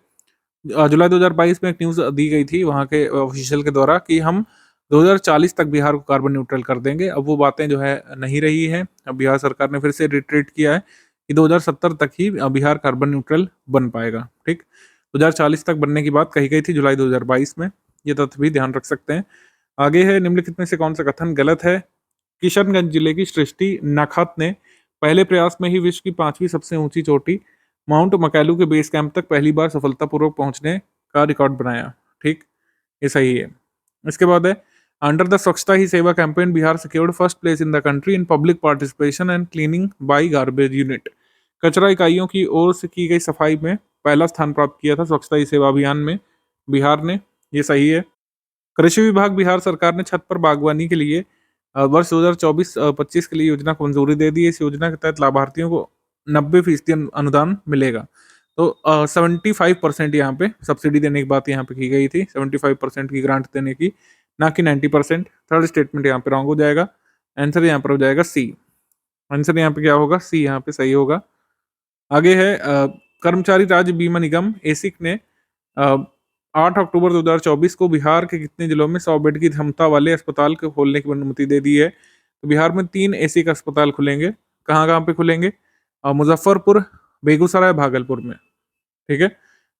जुलाई 2022 में एक न्यूज़ दी गई थी वहाँ के ऑफिशियल के द्वारा कि हम 2040 तक बिहार को कार्बन न्यूट्रल कर देंगे। अब वो बातें जो है नहीं रही हैं। अब बिहार सरकार ने फिर से रिट्रेट किया है कि 2070 तक ही बिहार कार्बन न्यूट्रल बन पाएगा, ठीक। 2040 तक बनने की बात कही गई थी जुलाई 2022 में, ये तथ्य भी ध्यान रख सकते हैं। आगे है, निम्नलिखित में से कौन सा कथन गलत है? किशनगंज जिले की सृष्टि नखत ने पहले प्रयास में ही विश्व की 5वीं सबसे ऊंची चोटी माउंट मकैलू के बेस कैंप तक पहली बार सफलतापूर्वक पहुंचने का रिकॉर्ड बनाया, ठीक, ये सही है। इसके बाद है, अंडर द स्वच्छता ही सेवा campaign Bihar secured first place in the country in public participation and cleaning by garbage unit. कचरा इकाइयों की ओर से की गई सफाई में पहला स्थान प्राप्त किया था स्वच्छता ही सेवा अभियान में बिहार ने, ये सही है। कृषि विभाग बिहार सरकार ने छत पर बागवानी के लिए वर्ष 2024-25 के लिए योजना को मंजूरी दे दी है। इस योजना के तहत लाभार्थियों को 90% अनुदान मिलेगा। तो 75% यहाँ पे सब्सिडी देने की बात यहाँ पे की गई थी, 75% की ग्रांट देने की, ना कि 90%। थर्ड स्टेटमेंट यहाँ पे रॉन्ग हो जाएगा। आंसर यहाँ पर हो जाएगा सी। आंसर यहाँ पे क्या होगा? सी यहाँ पे सही होगा। आगे है, कर्मचारी राज्य बीमा निगम एसिक ने 8 अक्टूबर 2024 को बिहार के कितने जिलों में 100 बेड की क्षमता वाले अस्पताल को खोलने की अनुमति दे दी है? तो बिहार में 3 एसिक अस्पताल खुलेंगे। कहाँ कहाँ पे खुलेंगे? मुजफ्फरपुर, बेगूसराय, भागलपुर में, ठीक है,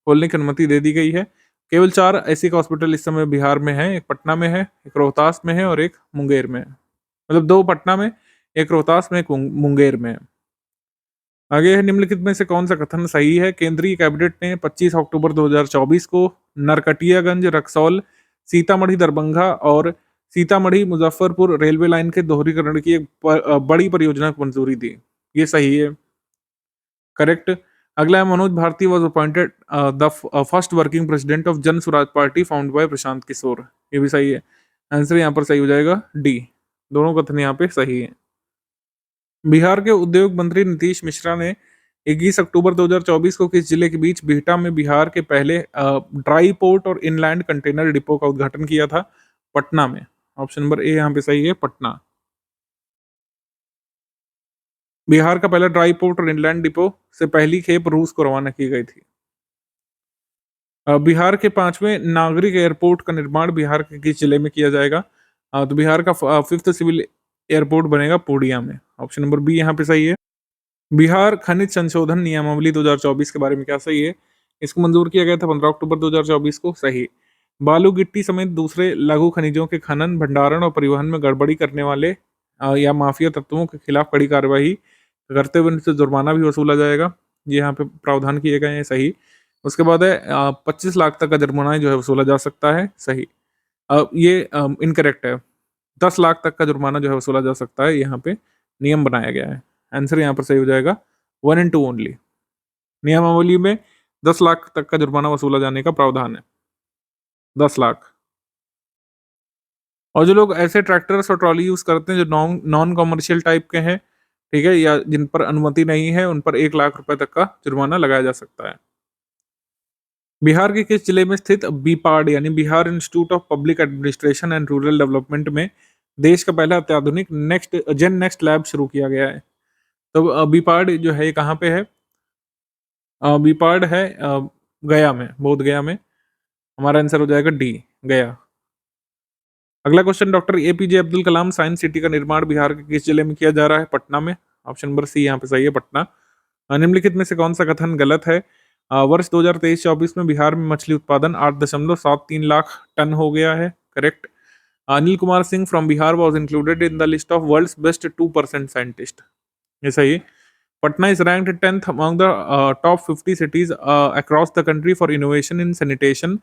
खोलने की अनुमति दे दी गई है। केवल 4 एसिक हॉस्पिटल इस समय बिहार में है, एक पटना में है, एक रोहतास में है और एक मुंगेर में है। मतलब 2 पटना में, एक रोहतास में, एक मुंगेर में है। आगे है, निम्नलिखित में से कौन सा कथन सही है? केंद्रीय कैबिनेट ने 25 अक्टूबर 2024 को नरकटियागंज, रक्सौल, सीतामढ़ी, दरभंगा और सीतामढ़ी मुजफ्फरपुर रेलवे लाइन के दोहरीकरण की एक बड़ी परियोजना को मंजूरी दी, ये सही है, करेक्ट। अगला है, Manoj Bharti was appointed the first working president of Jan Swaraj party found by Prashant Kishor, ये भी सही है। आंसर यहाँ पर सही हो जाएगा डी। दोनों कथन यहाँ पे सही है। बिहार के उद्योग मंत्री नीतीश मिश्रा ने 21 अक्टूबर 2024 को किस जिले के बीच बिहटा में बिहार के पहले ड्राई पोर्ट और इनलैंड कंटेनर डिपो का उद्घाटन किया था? पटना में। ऑप्शन नंबर ए यहाँ पे सही है, पटना। बिहार का पहला ड्राई पोर्ट और इनलैंड डिपो से पहली खेप रूस को रवाना की गई थी। बिहार के 5वें नागरिक एयरपोर्ट का निर्माण बिहार के किस जिले में किया जाएगा? तो बिहार का 5th सिविल एयरपोर्ट बनेगा पूर्णिया में। ऑप्शन नंबर बी यहाँ पे सही है। बिहार खनिज संशोधन नियमावली 2024 के बारे में क्या सही है? इसको मंजूर किया गया था 15 अक्टूबर 2024 को, सही। बालू गिट्टी समेत दूसरे लघु खनिजों के खनन, भंडारण और परिवहन में गड़बड़ी करने वाले या माफिया तत्वों के खिलाफ कड़ी कार्रवाई करते हुए उनसे जुर्माना भी वसूला जाएगा, ये यहाँ पे प्रावधान किए गए हैं, सही। उसके बाद है 25 लाख तक का जुर्माना जो है वसूला जा सकता है, सही। ये इनकरेक्ट है, 10 लाख तक का जुर्माना जो है वसूला जा सकता है, यहाँ पे नियम बनाया गया है। आंसर यहाँ पर सही हो जाएगा 1 and 2 ओनली। नियमावली में 10 लाख तक का जुर्माना वसूला जाने का प्रावधान है, 10 लाख। और जो लोग ऐसे ट्रैक्टर्स और ट्रॉली यूज करते हैं जो नॉन कॉमर्शियल टाइप के हैं, ठीक है, या जिन पर अनुमति नहीं है, उन पर 1 लाख रुपए तक का जुर्माना लगाया जा सकता है। बिहार के किस जिले में स्थित बीपाड यानी Bihar institute of public administration and rural development में देश का पहला अत्याधुनिक नेक्स्ट लैब शुरू किया गया है? तो बीपाड जो है ये कहाँ पे है? बी पार्ट है गया में, बोध गया में। हमारा आंसर हो जाएगा डी, गया। अगला question, doctor APJ Abdul Kalam science city का निर्माण बिहार के किस जिले में किया जा रहा है? पटना में। ऑप्शन नंबर सी यहाँ पे सही है, पटना। निम्नलिखित में से कौन सा कथन गलत है? वर्ष 2023-24 में बिहार में मछली उत्पादन 8.73 लाख टन हो गया है। Correct. Anil Kumar Singh from Bihar was included in the list of world's best 2% scientist. ये सही है। Patna is ranked 10th among the top 50 cities across the country for innovation in sanitation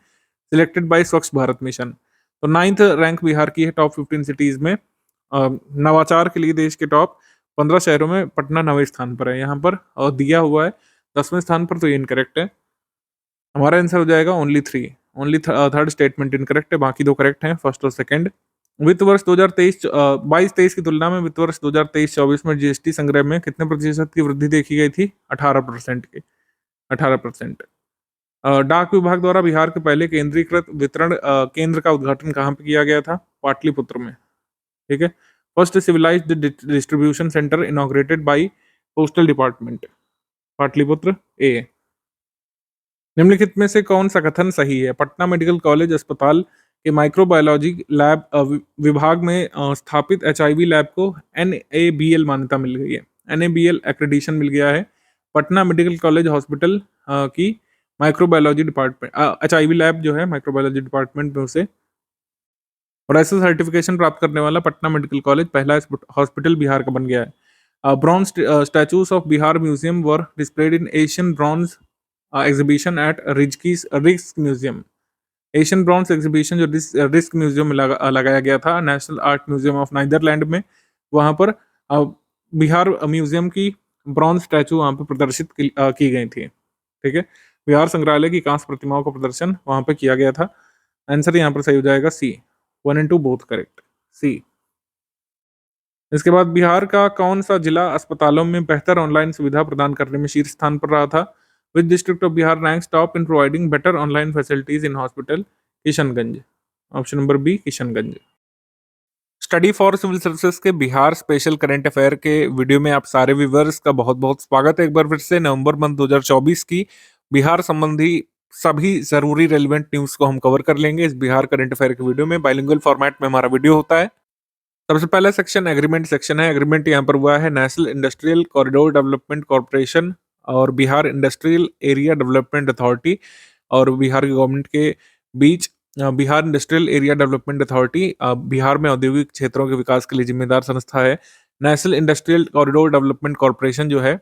selected by स्वच्छ भारत मिशन। तो 9th रैंक बिहार की है top 15 cities में। नवाचार के लिए देश के टॉप 15 शहरों में पटना 9वें स्थान पर है यहाँ पर, और दिया हुआ है 10वें स्थान पर, तो ये इनकरेक्ट है। हमारा आंसर हो जाएगा only three, only third statement incorrect है, बाकी दो करेक्ट हैं, फर्स्ट और सेकंड। वित्त वर्ष 2023-22-23 की तुलना में वित्त वर्ष 2023-24 में जीएसटी संग्रह में कितने प्रतिशत की वृद्धि देखी गई थी? 18% की, 18%। डाक विभाग द्वारा बिहार के पहले केंद्रीकृत वितरण केंद्र का उद्घाटन कहाँ पे किया गया था? पाटलिपुत्र में। ठीक है। First civilized distribution centre inaugurated by postal department, Pataliputra A. निम्नलिखित में से कौन सा कथन सही है? पटना मेडिकल कॉलेज अस्पताल के माइक्रोबायोलॉजी लैब विभाग में स्थापित एचआईवी लैब को NABL मान्यता मिल गई है, NABL एक्रेडिशन मिल गया है। पटना मेडिकल कॉलेज हॉस्पिटल की माइक्रोबायोलॉजी डिपार्टमेंट एचआईवी लैब जो है माइक्रोबायोलॉजी डिपार्टमेंट में उसे, और ऐसा सर्टिफिकेशन प्राप्त करने वाला पटना मेडिकल कॉलेज पहला हॉस्पिटल बिहार का बन गया है। Bronze statues of Bihar museum were displayed in Asian bronze exhibition at Rijksmuseum. Asian bronze exhibition जो रिस्क म्यूजियम में लगाया गया था, national art museum of Netherland में, वहाँ पर बिहार म्यूजियम की ब्रॉन्ज स्टैचू वहाँ पर प्रदर्शित की गई थी। ठीक है। बिहार संग्रहालय की कांस्य प्रतिमाओं का प्रदर्शन वहाँ पर किया गया था। आंसर यहाँ पर सही हो जाएगा सी, 1 and 2 बोथ करेक्ट, सी। इसके बाद बिहार का कौन सा जिला अस्पतालों में बेहतर ऑनलाइन सुविधा प्रदान करने में शीर्ष स्थान पर रहा था? Which district of Bihar ranks top in providing better online facilities in hospital? Kishanganj. Option number B, Kishanganj. Study for civil services के बिहार स्पेशल करंट अफेयर के वीडियो में आप सारे व्यूअर्स का बहुत बहुत स्वागत है। एक बार फिर से नवंबर मंथ 2024 की बिहार संबंधी सभी जरूरी रेलिवेंट न्यूज को हम कवर कर लेंगे इस बिहार करंट अफेयर के वीडियो में। बाइलिंगुअल फॉर्मेट में हमारा वीडियो होता है। सबसे पहला सेक्शन एग्रीमेंट सेक्शन है। एग्रीमेंट यहाँ पर हुआ है national industrial corridor development corporation और Bihar industrial area development authority और बिहार की गवर्नमेंट के बीच। Bihar industrial area development authority Bihar में औद्योगिक क्षेत्रों के विकास के लिए जिम्मेदार संस्था है। National industrial corridor development corporation जो है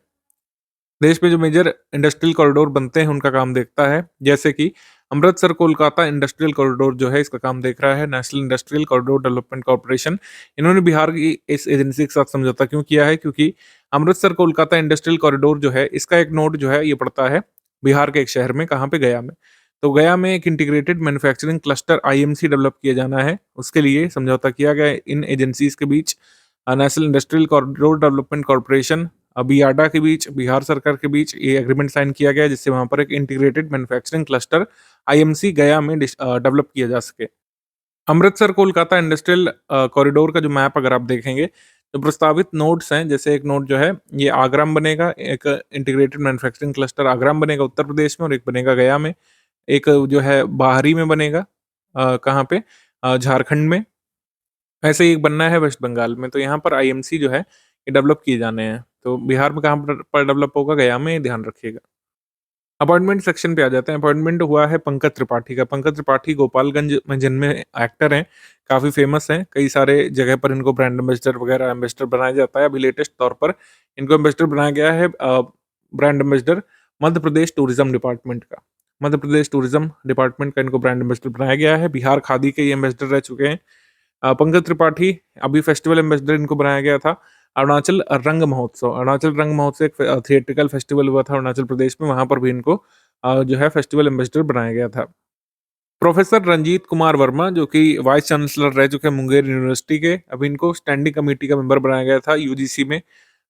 देश में जो मेजर इंडस्ट्रियल कॉरिडोर बनते हैं उनका काम देखता है, जैसे कि अमृतसर कोलकाता इंडस्ट्रियल कॉरिडोर जो है इसका काम देख रहा है national industrial corridor development corporation. इन्होंने बिहार की इस एजेंसी के साथ समझौता क्यों किया है? क्योंकि अमृतसर कोलकाता इंडस्ट्रियल कॉरिडोर जो है इसका एक नोड जो है ये पड़ता है बिहार के एक शहर में, कहाँ पे? गया में। तो गया में एक integrated manufacturing cluster IMC develop किया जाना है, उसके लिए समझौता किया गया इन एजेंसीज के बीच। National industrial corridor development corporation BIADA के बीच, बिहार सरकार के बीच ये एग्रीमेंट साइन किया गया जिससे वहां पर एक इंटीग्रेटेड मैन्युफैक्चरिंग क्लस्टर IMC गया में डेवलप किया जा सके। अमृतसर कोलकाता इंडस्ट्रियल कॉरिडोर का जो मैप अगर आप देखेंगे तो प्रस्तावित नोड्स हैं, जैसे एक नोड जो है ये आगरा में बनेगा, एक इंटीग्रेटेड मैन्युफैक्चरिंग क्लस्टर आगरा में बनेगा उत्तर प्रदेश में, और एक बनेगा गया में। एक जो है बाहरी में बनेगा कहाँ पे? झारखंड में। ऐसे ही एक बनना है वेस्ट बंगाल में। तो यहाँ पर IMC जो है ये डेवलप किए जाने हैं। तो बिहार में कहाँ पर डेवलप होगा? गया में, ध्यान रखिएगा। अपॉइंटमेंट सेक्शन पे आ जाते हैं। अपॉइंटमेंट हुआ है पंकज त्रिपाठी का। पंकज त्रिपाठी गोपालगंज में जन्मे एक्टर हैं, काफ़ी फेमस हैं, कई सारे जगह पर इनको ब्रांड एम्बेसडर वगैरह एम्बेसडर बनाया जाता है। अभी लेटेस्ट तौर पर इनको एम्बेसडर बनाया गया है, brand ambassador Madhya Pradesh tourism department का। मध्य प्रदेश टूरिज्म डिपार्टमेंट का इनको ब्रांड एम्बेसडर बनाया गया है। बिहार खादी के ये एम्बेसडर रह चुके हैं। पंकज त्रिपाठी अभी फेस्टिवल एम्बेसडर इनको बनाया गया था। अरुणाचल रंग महोत्सव एक थिएट्रिकल फेस्टिवल हुआ था अरुणाचल प्रदेश में, वहां पर भी इनको जो है फेस्टिवल एम्बेसडर बनाया गया था। प्रोफेसर रंजीत कुमार वर्मा जो कि वाइस चांसलर रह चुके हैं मुंगेर यूनिवर्सिटी के, अभी इनको स्टैंडिंग कमेटी का मेंबर बनाया गया था UGC में,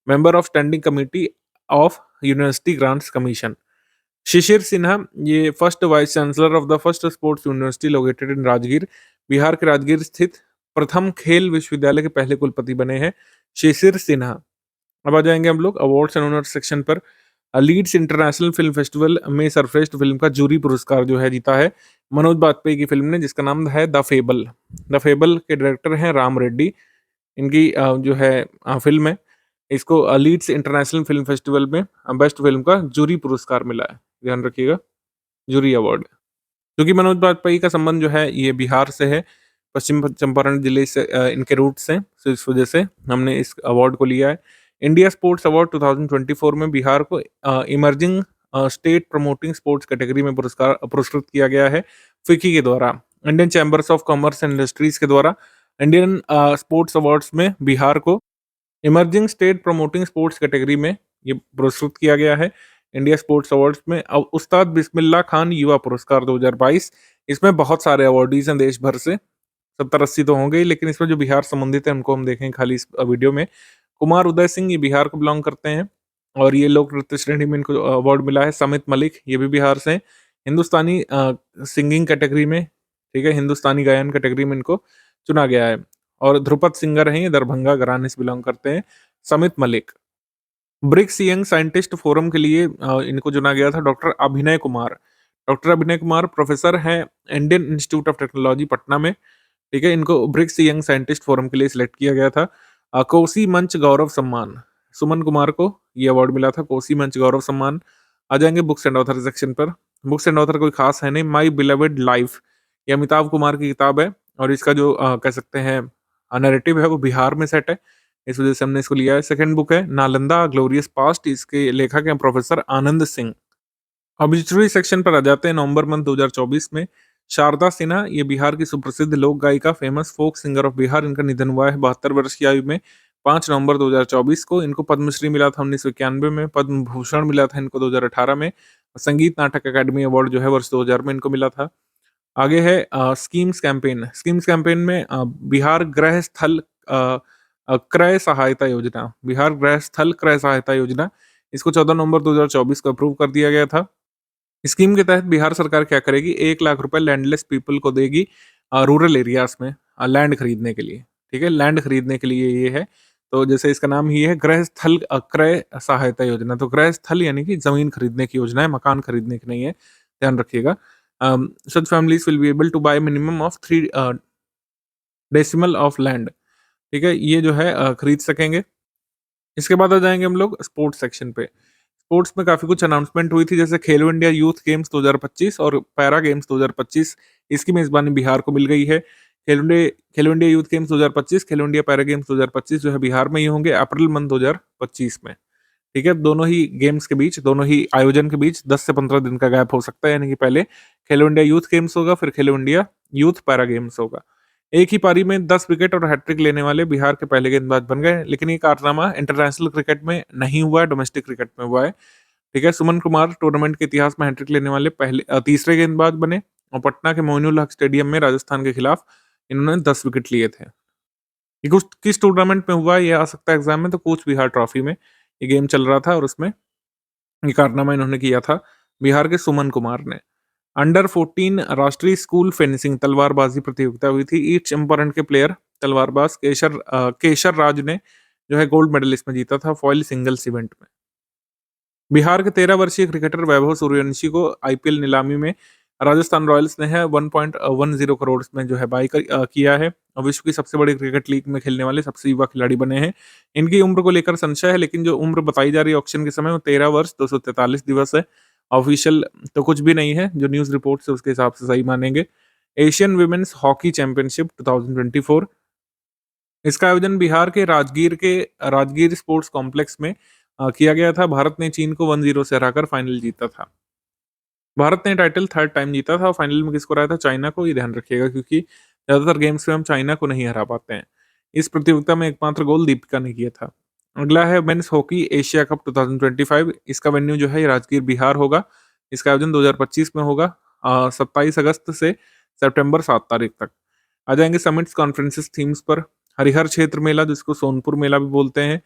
member of standing committee of university grants commission. Shishir Sinha ये first vice chancellor of the first sports university located in Rajgir, Bihar के राजगीर स्थित प्रथम खेल विश्वविद्यालय के पहले कुलपति बने हैं शिशिर सिन्हा। अब आ जाएंगे हम लोग अवार्ड्स एंड ऑनर्स सेक्शन पर। लीड्स इंटरनेशनल फिल्म फेस्टिवल में सर्वश्रेष्ठ फिल्म का जूरी पुरस्कार जो है जीता है मनोज बाजपेयी की फिल्म ने, जिसका नाम है द फेबल। द फेबल के डायरेक्टर हैं राम रेड्डी। इनकी जो है फिल्म है, इसको लीड्स इंटरनेशनल फिल्म फेस्टिवल में बेस्ट फिल्म का जूरी पुरस्कार मिला है, ध्यान रखिएगा, जूरी अवार्ड। क्योंकि मनोज बाजपेयी का संबंध जो है ये बिहार से है, पश्चिम चंपारण जिले से इनके रूट्स हैं, तो इस वजह से हमने इस अवार्ड को लिया है। इंडिया स्पोर्ट्स अवार्ड 2024 में बिहार को emerging state promoting sports category में पुरस्कृत किया गया है फिक्की के द्वारा। Indian chambers of commerce and industries के द्वारा इंडियन स्पोर्ट्स अवार्ड्स में बिहार को emerging state promoting sports category में ये पुरस्कृत किया गया है। इंडिया स्पोर्ट्स अवार्ड्स में उस्ताद बिस्मिल्लाह खान युवा पुरस्कार 2022, इसमें बहुत सारे अवार्डीज हैं देश भर से, 70-80 तो होंगे ही, लेकिन इसमें जो बिहार संबंधित है उनको हम देखें खाली इस वीडियो में। कुमार उदय सिंह ये बिहार को बिलोंग करते हैं और ये लोक नृत्य श्रेणी में इनको अवार्ड मिला है। समित मलिक ये भी बिहार से हैं। हिंदुस्तानी सिंगिंग कैटेगरी में, ठीक है, हिंदुस्तानी गायन कैटेगरी में इनको चुना गया है। और ध्रुपद सिंगर हैं, ये दरभंगा घराने से बिलोंग करते हैं, Samit Malik. BRICS young scientist forum के लिए इनको चुना गया था डॉक्टर अभिनय कुमार। डॉक्टर अभिनय कुमार प्रोफेसर हैं Indian institute of technology Patna में, ठीक है। इनको ब्रिक्स यंग साइंटिस्ट फोरम के लिए सिलेक्ट किया गया था। कोसी मंच गौरव सम्मान, सुमन कुमार को ये अवार्ड मिला था, कोसी मंच गौरव सम्मान। आ जाएंगे बुक्स एंड ऑथर सेक्शन पर। बुक्स एंड ऑथर कोई खास है नहीं, माई बिलवेड लाइफ ये अमिताभ कुमार की किताब है और इसका जो कह सकते हैं नैरेटिव है वो बिहार में सेट है, इस वजह से हमने इसको लिया है। सेकंड बुक है नालंदा ग्लोरियस पास्ट, इसके लेखक हैं professor Anand Singh. Objective section पर आ जाते हैं। नवंबर मंथ 2024 में शारदा सिन्हा ये बिहार की सुप्रसिद्ध लोक गायिका, famous folk singer of Bihar, इनका निधन हुआ है 72 वर्ष की आयु में 5 नवंबर 2024 को। इनको पद्मश्री मिला था 1991 में, पद्म भूषण मिला था इनको 2018 में, संगीत नाटक अकादमी अवार्ड जो है वर्ष 2000 में इनको मिला था। आगे है स्कीम्स कैंपेन। स्कीम्स कैंपेन में बिहार गृह स्थल क्रय सहायता योजना, बिहार गृह स्थल क्रय सहायता योजना, इसको 14 नवंबर 2024 को अप्रूव कर दिया गया था। स्कीम के तहत बिहार सरकार क्या करेगी, 1 लाख रुपए लैंडलेस पीपल को देगी रूरल एरियाज में लैंड खरीदने के लिए, ठीक है, लैंड खरीदने के लिए ये है। तो जैसे इसका नाम ही है गृह स्थल क्रय सहायता योजना, तो गृह स्थल यानी कि जमीन खरीदने की योजना है, मकान खरीदने की नहीं है, ध्यान रखिएगा। such families will be able to buy minimum of 3 decimal of land, ठीक है, ये जो है खरीद सकेंगे। इसके बाद आ जाएंगे हम लोग स्पोर्ट्स सेक्शन पे। स्पोर्ट्स में काफी कुछ अनाउंसमेंट हुई थी, जैसे खेलो इंडिया यूथ गेम्स 2025 और पैरा गेम्स 2025, इसकी मेजबानी बिहार को मिल गई है। खेलो इंडिया यूथ गेम्स 2025, खेलो इंडिया पैरा गेम्स 2025 जो है बिहार में ही होंगे अप्रैल मंथ 2025 में, ठीक है। दोनों ही गेम्स के बीच, दोनों ही आयोजन के बीच 10 से 15 दिन का गैप हो सकता है, यानी कि पहले खेलो इंडिया यूथ गेम्स होगा, फिर खेलो इंडिया यूथ पैरा गेम्स होगा। एक ही पारी में 10 विकेट और हैट्रिक लेने वाले बिहार के पहले गेंदबाज बन गए, लेकिन ये कारनामा इंटरनेशनल क्रिकेट में नहीं हुआ है, डोमेस्टिक क्रिकेट में हुआ है, ठीक है। सुमन कुमार टूर्नामेंट के इतिहास में हैट्रिक लेने वाले पहले तीसरे गेंदबाज बने और पटना के मोइनुल हक स्टेडियम में राजस्थान के खिलाफ इन्होंने 10 विकेट लिए थे। ये किस टूर्नामेंट में हुआ ये आ सकता है एग्जाम में, तो कूच बिहार ट्रॉफी में ये गेम चल रहा था और उसमें ये कारनामा इन्होंने किया था बिहार के सुमन कुमार ने। अंडर 14 राष्ट्रीय स्कूल फेंसिंग तलवारबाजी प्रतियोगिता हुई थी। ईस्ट चंपारण के प्लेयर तलवारबाज केशर राज ने जो है गोल्ड मेडल इसमें जीता था फॉइल सिंगल्स इवेंट में। बिहार के 13 वर्षीय क्रिकेटर वैभव सूर्यवंशी को आईपीएल नीलामी में राजस्थान रॉयल्स ने है 1.10 करोड़ में जो है बाई किया है और विश्व की सबसे बड़ी क्रिकेट लीग में खेलने वाले सबसे युवा खिलाड़ी बने हैं। इनकी उम्र को लेकर संशय है, लेकिन जो उम्र बताई जा रही है ऑक्शन के समय वो 13 वर्ष 243 दिवस है। ऑफिशियल तो कुछ भी नहीं है, जो न्यूज रिपोर्ट से उसके हिसाब से सही मानेंगे। एशियन विमेन्स हॉकी चैंपियनशिप 2024, इसका आयोजन बिहार के राजगीर स्पोर्ट्स कॉम्प्लेक्स में किया गया था। भारत ने चीन को 1-0 से हराकर फाइनल जीता था। भारत ने टाइटल थर्ड टाइम जीता था और फाइनल में किसको हराया था, चाइना को, ये ध्यान रखिएगा क्योंकि ज्यादातर गेम्स में हम चाइना को नहीं हरा पाते हैं। इस प्रतियोगिता में एकमात्र गोल दीपिका ने किया था। अगला है मेंस हॉकी एशिया कप 2025, इसका वेन्यू जो है ये राजगीर बिहार होगा। इसका आयोजन 2025 में होगा 27 अगस्त से सितंबर 7 तारीख तक। आ जाएंगे समिट्स कॉन्फ्रेंसेस थीम्स पर। हरिहर क्षेत्र मेला जिसको सोनपुर मेला भी बोलते हैं,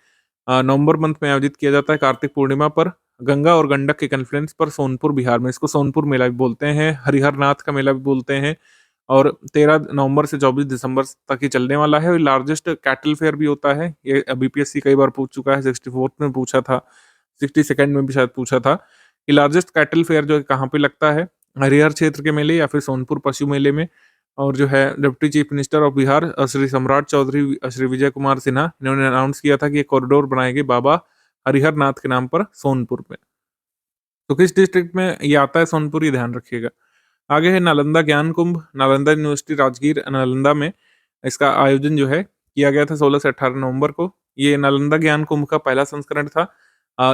नवंबर मंथ में आयोजित किया जाता है कार्तिक पूर्णिमा पर। गंगा और गंडक के कन्फ्लुएंस पर सोनपुर बिहार में, इसको सोनपुर मेला भी बोलते हैं, हरिहर नाथ का मेला भी बोलते हैं। और 13 नवंबर से 24 दिसंबर तक ही चलने वाला है। लार्जेस्ट कैटल फेयर भी होता है, ये बीपीएससी कई बार पूछ चुका है, 64 में पूछा था, 62nd में भी शायद पूछा था कि लार्जेस्ट कैटल फेयर जो है कहाँ पे लगता है, हरिहर क्षेत्र के मेले या फिर सोनपुर पशु मेले में। और जो है deputy chief minister of Bihar Shri सम्राट चौधरी श्री विजय कुमार सिन्हा, इन्होंने अनाउंस किया था कि ये कॉरिडोर बनाएंगे बाबा हरिहर नाथ के नाम पर सोनपुर में। तो किस डिस्ट्रिक्ट में ये आता है सोनपुर, ये ध्यान रखिएगा। आगे है नालंदा ज्ञान कुंभ, नालंदा यूनिवर्सिटी राजगीर नालंदा में इसका आयोजन जो है किया गया था 16 से 18 नवंबर को। ये नालंदा ज्ञान कुंभ का पहला संस्करण था।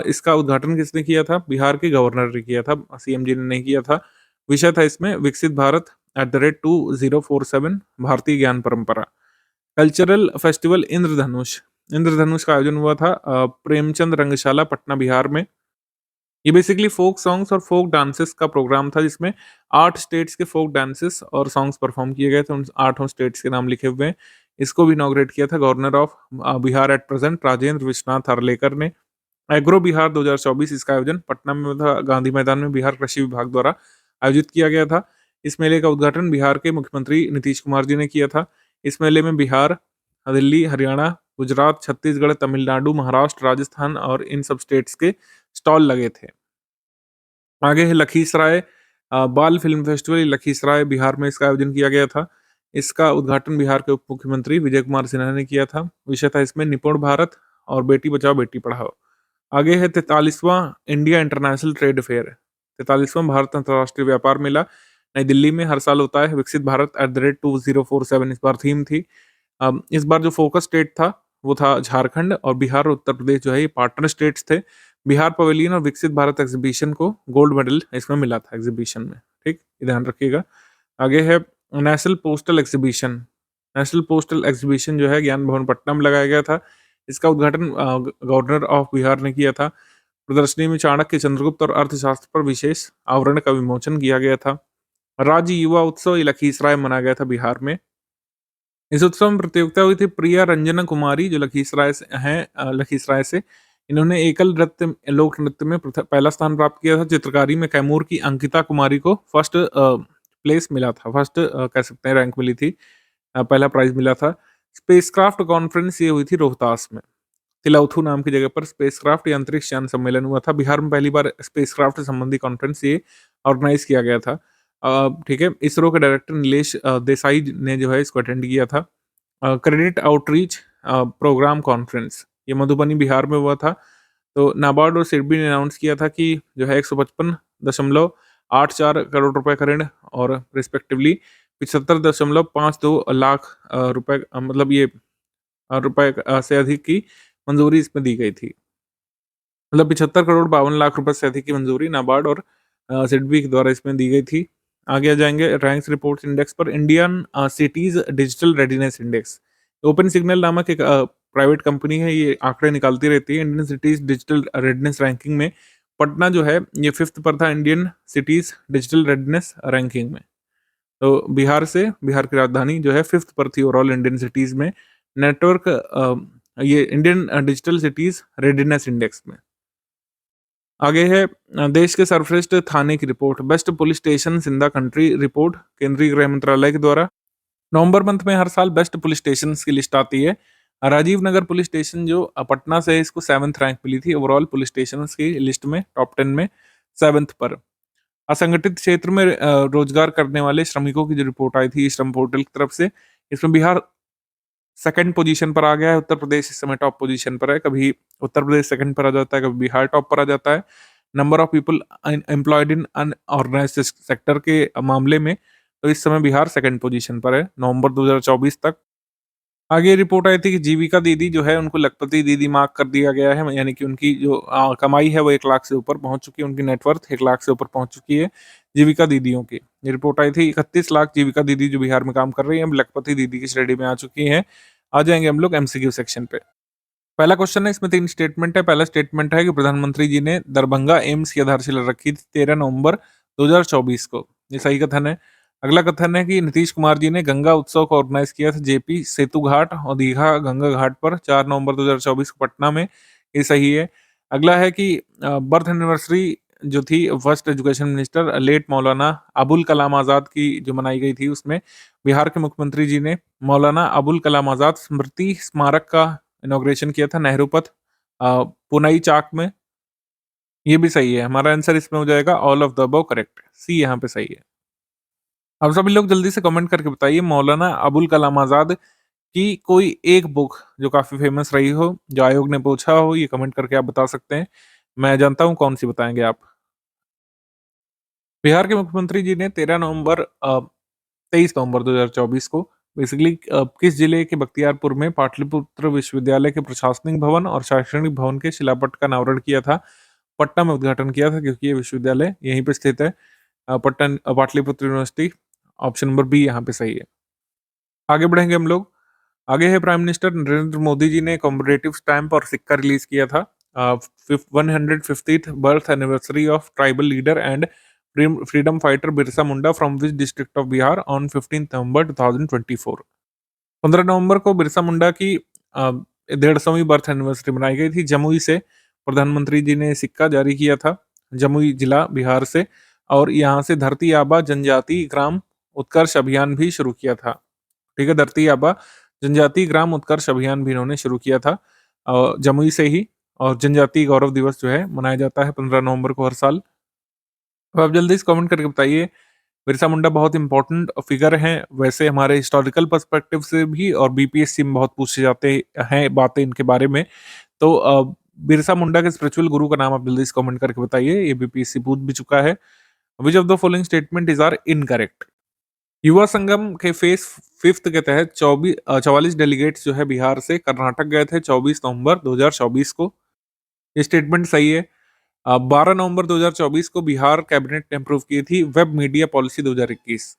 इसका उद्घाटन किसने किया था? बिहार के गवर्नर ने किया था, सीएम जी ने नहीं किया था। विषय था इसमें विकसित भारत @2047 भारतीय ज्ञान परंपरा। कल्चरल फेस्टिवल इंद्रधनुष, इंद्रधनुष का आयोजन हुआ था प्रेमचंद रंगशाला पटना बिहार में। ये बेसिकली फोक सॉन्ग्स और फोक डांसेस का प्रोग्राम था, जिसमें 8 स्टेट्स के फोक डांसेस और सॉन्ग्स परफॉर्म किए गए थे। उन 8 स्टेट्स के नाम लिखे हुए हैं। इसको भी इनॉग्रेट किया था governor of Bihar at present Rajendra Vishwanath Arlekar ने। एग्रो बिहार 2024 इसका आयोजन पटना में था, गांधी मैदान में बिहार कृषि विभाग द्वारा आयोजित किया गया था। इस मेले का उद्घाटन बिहार के मुख्यमंत्री नीतीश कुमार जी ने किया था। इस मेले में बिहार, दिल्ली, हरियाणा, गुजरात, छत्तीसगढ़, तमिलनाडु, महाराष्ट्र, राजस्थान और इन सब स्टेट्स के स्टॉल लगे थे। आगे है लखीसराय बाल फिल्म फेस्टिवल। लखीसराय बिहार में इसका आयोजन किया गया था। इसका उद्घाटन बिहार के उप मुख्यमंत्री विजय कुमार सिन्हा ने किया था। विषय था इसमें निपुण भारत और बेटी बचाओ बेटी पढ़ाओ। आगे है 43वां इंडिया इंटरनेशनल ट्रेड फेयर, 43वां भारत अंतर्राष्ट्रीय व्यापार मेला नई दिल्ली में हर साल होता है। विकसित भारत @2047 इस बार थीम थी। इस बार जो फोकस स्टेट था वो था झारखंड, और बिहार और उत्तर प्रदेश जो है ये पार्टनर स्टेट्स थे। बिहार पवेलियन और विकसित भारत एग्जीबिशन को गोल्ड मेडल इसमें मिला था एग्जीबिशन में। ठीक, ये ध्यान रखिएगा। आगे है national postal exhibition. National postal exhibition जो है ज्ञान भवन पटना में लगाया गया था। इसका उद्घाटन गवर्नर ऑफ बिहार ने किया था। प्रदर्शनी में चाणक्य, चंद्रगुप्त और अर्थशास्त्र पर विशेष आवरण का विमोचन किया गया था। राज्य युवा उत्सव ये लखीसराय में मनाया गया था बिहार में। इस उत्सव में प्रतियोगिता हुई थी। प्रिया रंजना कुमारी जो लखीसराय से हैं, लखीसराय से, इन्होंने एकल नृत्य लोक नृत्य में पहला स्थान प्राप्त किया था। चित्रकारी में कैमूर की अंकिता कुमारी को फर्स्ट प्लेस मिला था, फर्स्ट कह सकते हैं रैंक मिली थी, पहला प्राइज मिला था। स्पेसक्राफ्ट कॉन्फ्रेंस ये हुई थी रोहतास में, तिलौथू नाम की जगह पर स्पेसक्राफ्ट या अंतरिक्ष यान सम्मेलन हुआ था। बिहार में पहली बार स्पेसक्राफ्ट संबंधी कॉन्फ्रेंस ये ऑर्गेनाइज किया गया था। ठीक है, इसरो के डायरेक्टर नीलेश देसाई ने जो है इसको अटेंड किया था। क्रेडिट आउटरीच प्रोग्राम कॉन्फ्रेंस ये मधुबनी बिहार में हुआ था। तो नाबार्ड और सिडबी ने अनाउंस किया था कि जो है 155.84 करोड़ रुपए का ऋण और रिस्पेक्टिवली 75.52 लाख रुपए मतलब ये रुपए से अधिक की मंजूरी इसमें दी गई थी। मतलब 75 करोड़ 52 लाख रुपए से अधिक की मंजूरी नाबार्ड और सिडबी के द्वारा इसमें दी गई थी। आगे आ जाएंगे रैंक्स रिपोर्ट्स इंडेक्स पर। Indian cities digital readiness index, open signal नामक एक प्राइवेट कंपनी है, ये आंकड़े निकालती रहती है। Indian cities digital readiness ranking में पटना जो है ये 5th पर था Indian cities digital readiness ranking में। तो बिहार की राजधानी जो है 5th पर थी ओवरऑल इंडियन सिटीज में। नेटवर्क ये Indian digital cities readiness index में। आगे है देश के सर्वश्रेष्ठ थाने की report, best police station in the country report, केंद्रीय गृह मंत्रालय के द्वारा। नवंबर मंथ में हर साल बेस्ट पुलिस स्टेशन की लिस्ट आती है। राजीव नगर पुलिस स्टेशन जो पटना से है, इसको 7th रैंक मिली थी ओवरऑल पुलिस स्टेशन की लिस्ट में, टॉप 10 में 7th पर। असंगठित क्षेत्र में रोजगार करने वाले श्रमिकों की जो रिपोर्ट आई थी श्रम पोर्टल की तरफ से, इसमें बिहार सेकंड पोजीशन पर आ गया है। उत्तर प्रदेश इस समय टॉप पोजीशन पर है। कभी उत्तर प्रदेश सेकंड पर आ जाता है, कभी बिहार टॉप पर आ जाता है। Number of people employed in unorganised sector के मामले में तो इस समय बिहार सेकंड पोजीशन पर है नवंबर 2024 तक। आगे रिपोर्ट आई थी कि जीविका दीदी जो है उनको लखपति दीदी मार्क कर दिया गया है, यानी कि उनकी जो कमाई है वो 1 लाख से ऊपर पहुंच चुकी है, उनकी नेटवर्थ 1 लाख से ऊपर पहुंच चुकी है जीविका दीदियों की। ये रिपोर्ट आई थी 31 लाख जीविका दीदी जो बिहार में काम कर रही है, अब लखपति दीदी की श्रेणी में आ चुकी हैं। आ जाएंगे हम लोग एमसीक्यू सेक्शन पे। पहला क्वेश्चन है, इसमें 3 स्टेटमेंट है। पहला स्टेटमेंट है कि प्रधानमंत्री जी ने दरभंगा एम्स की आधारशिला रखी थी 13 नवंबर 2024 को, ये सही कथन है। अगला कथन है कि नीतीश कुमार जी ने गंगा उत्सव को ऑर्गेनाइज किया था जेपी सेतु घाट और दीघा गंगा घाट पर 4 नवंबर 2024 को पटना में, ये सही है। अगला है कि बर्थ एनिवर्सरी जो थी first education minister late Maulana Abul Kalam Azad की जो मनाई गई थी, उसमें बिहार के मुख्यमंत्री जी ने मौलाना अबुल कलाम आज़ाद स्मृति स्मारक का इनॉग्रेशन किया था नेहरू पथ पुनई चाक में। ये भी सही है। हमारा आंसर इसमें हो जाएगा all of the above correct. C यहाँ पे सही है। अब सभी लोग जल्दी से कमेंट करके बताइए मौलाना अबुल कलाम आज़ाद की कोई एक बुक जो काफ़ी फेमस रही हो, जो आयोग ने पूछा हो, ये कमेंट करके आप बता सकते हैं। मैं जानता हूँ कौन-सी बताएँगे आप। बिहार के मुख्यमंत्री जी ने 23 नवंबर 2024 को बेसिकली किस जिले के बख्तियारपुर में पाटलिपुत्र विश्वविद्यालय के प्रशासनिक भवन और शैक्षणिक भवन के शिलापट का अनावरण किया था? पटना में उद्घाटन किया था क्योंकि ये विश्वविद्यालय यहीं पे स्थित है। Pataliputra university. Option number B यहाँ पे सही है। आगे बढ़ेंगे हम लोग। आगे है प्राइम मिनिस्टर नरेंद्र मोदी जी ने कॉम्मेमोरेटिव स्टैम्प और सिक्का रिलीज किया था। 150th birth anniversary of tribal leader and freedom fighter Birsa Munda from which district of Bihar on 15 नवंबर 2024। 15 नवंबर को बिरसा मुंडा की 150वीं बर्थ एनिवर्सरी मनाई गई थी। जमुई से प्रधानमंत्री जी ने सिक्का जारी किया था, जमुई जिला बिहार से, और यहाँ से धरती आबा जनजाति ग्राम उत्कर्ष अभियान भी शुरू किया था। ठीक है, धरती आबा जनजाति ग्राम उत्कर्ष अभियान भी इन्होंने शुरू किया था जमुई से ही। और जनजाति गौरव दिवस जो है मनाया जाता है 15 नवंबर को हर साल। अब आप जल्दी से कमेंट करके बताइए, बिरसा मुंडा बहुत इंपॉर्टेंट फिगर हैं वैसे हमारे हिस्टोरिकल पर्सपेक्टिव से भी, और बीपीएससी में बहुत पूछे जाते हैं बातें इनके बारे में। तो बिरसा मुंडा के स्पिरिचुअल गुरु का नाम आप जल्दी से कमेंट करके बताइए, ये बीपीएससी पूछ भी चुका है। Which of the following statement is are incorrect? Yuva Sangam के फेज फिफ्थ के तहत 44 डेलीगेट्स जो है बिहार से कर्नाटक गए थे 24 नवंबर 2024 को। ये स्टेटमेंट सही है। 12 नवंबर 2024 को बिहार कैबिनेट ने अप्रूव की थी वेब मीडिया पॉलिसी 2021।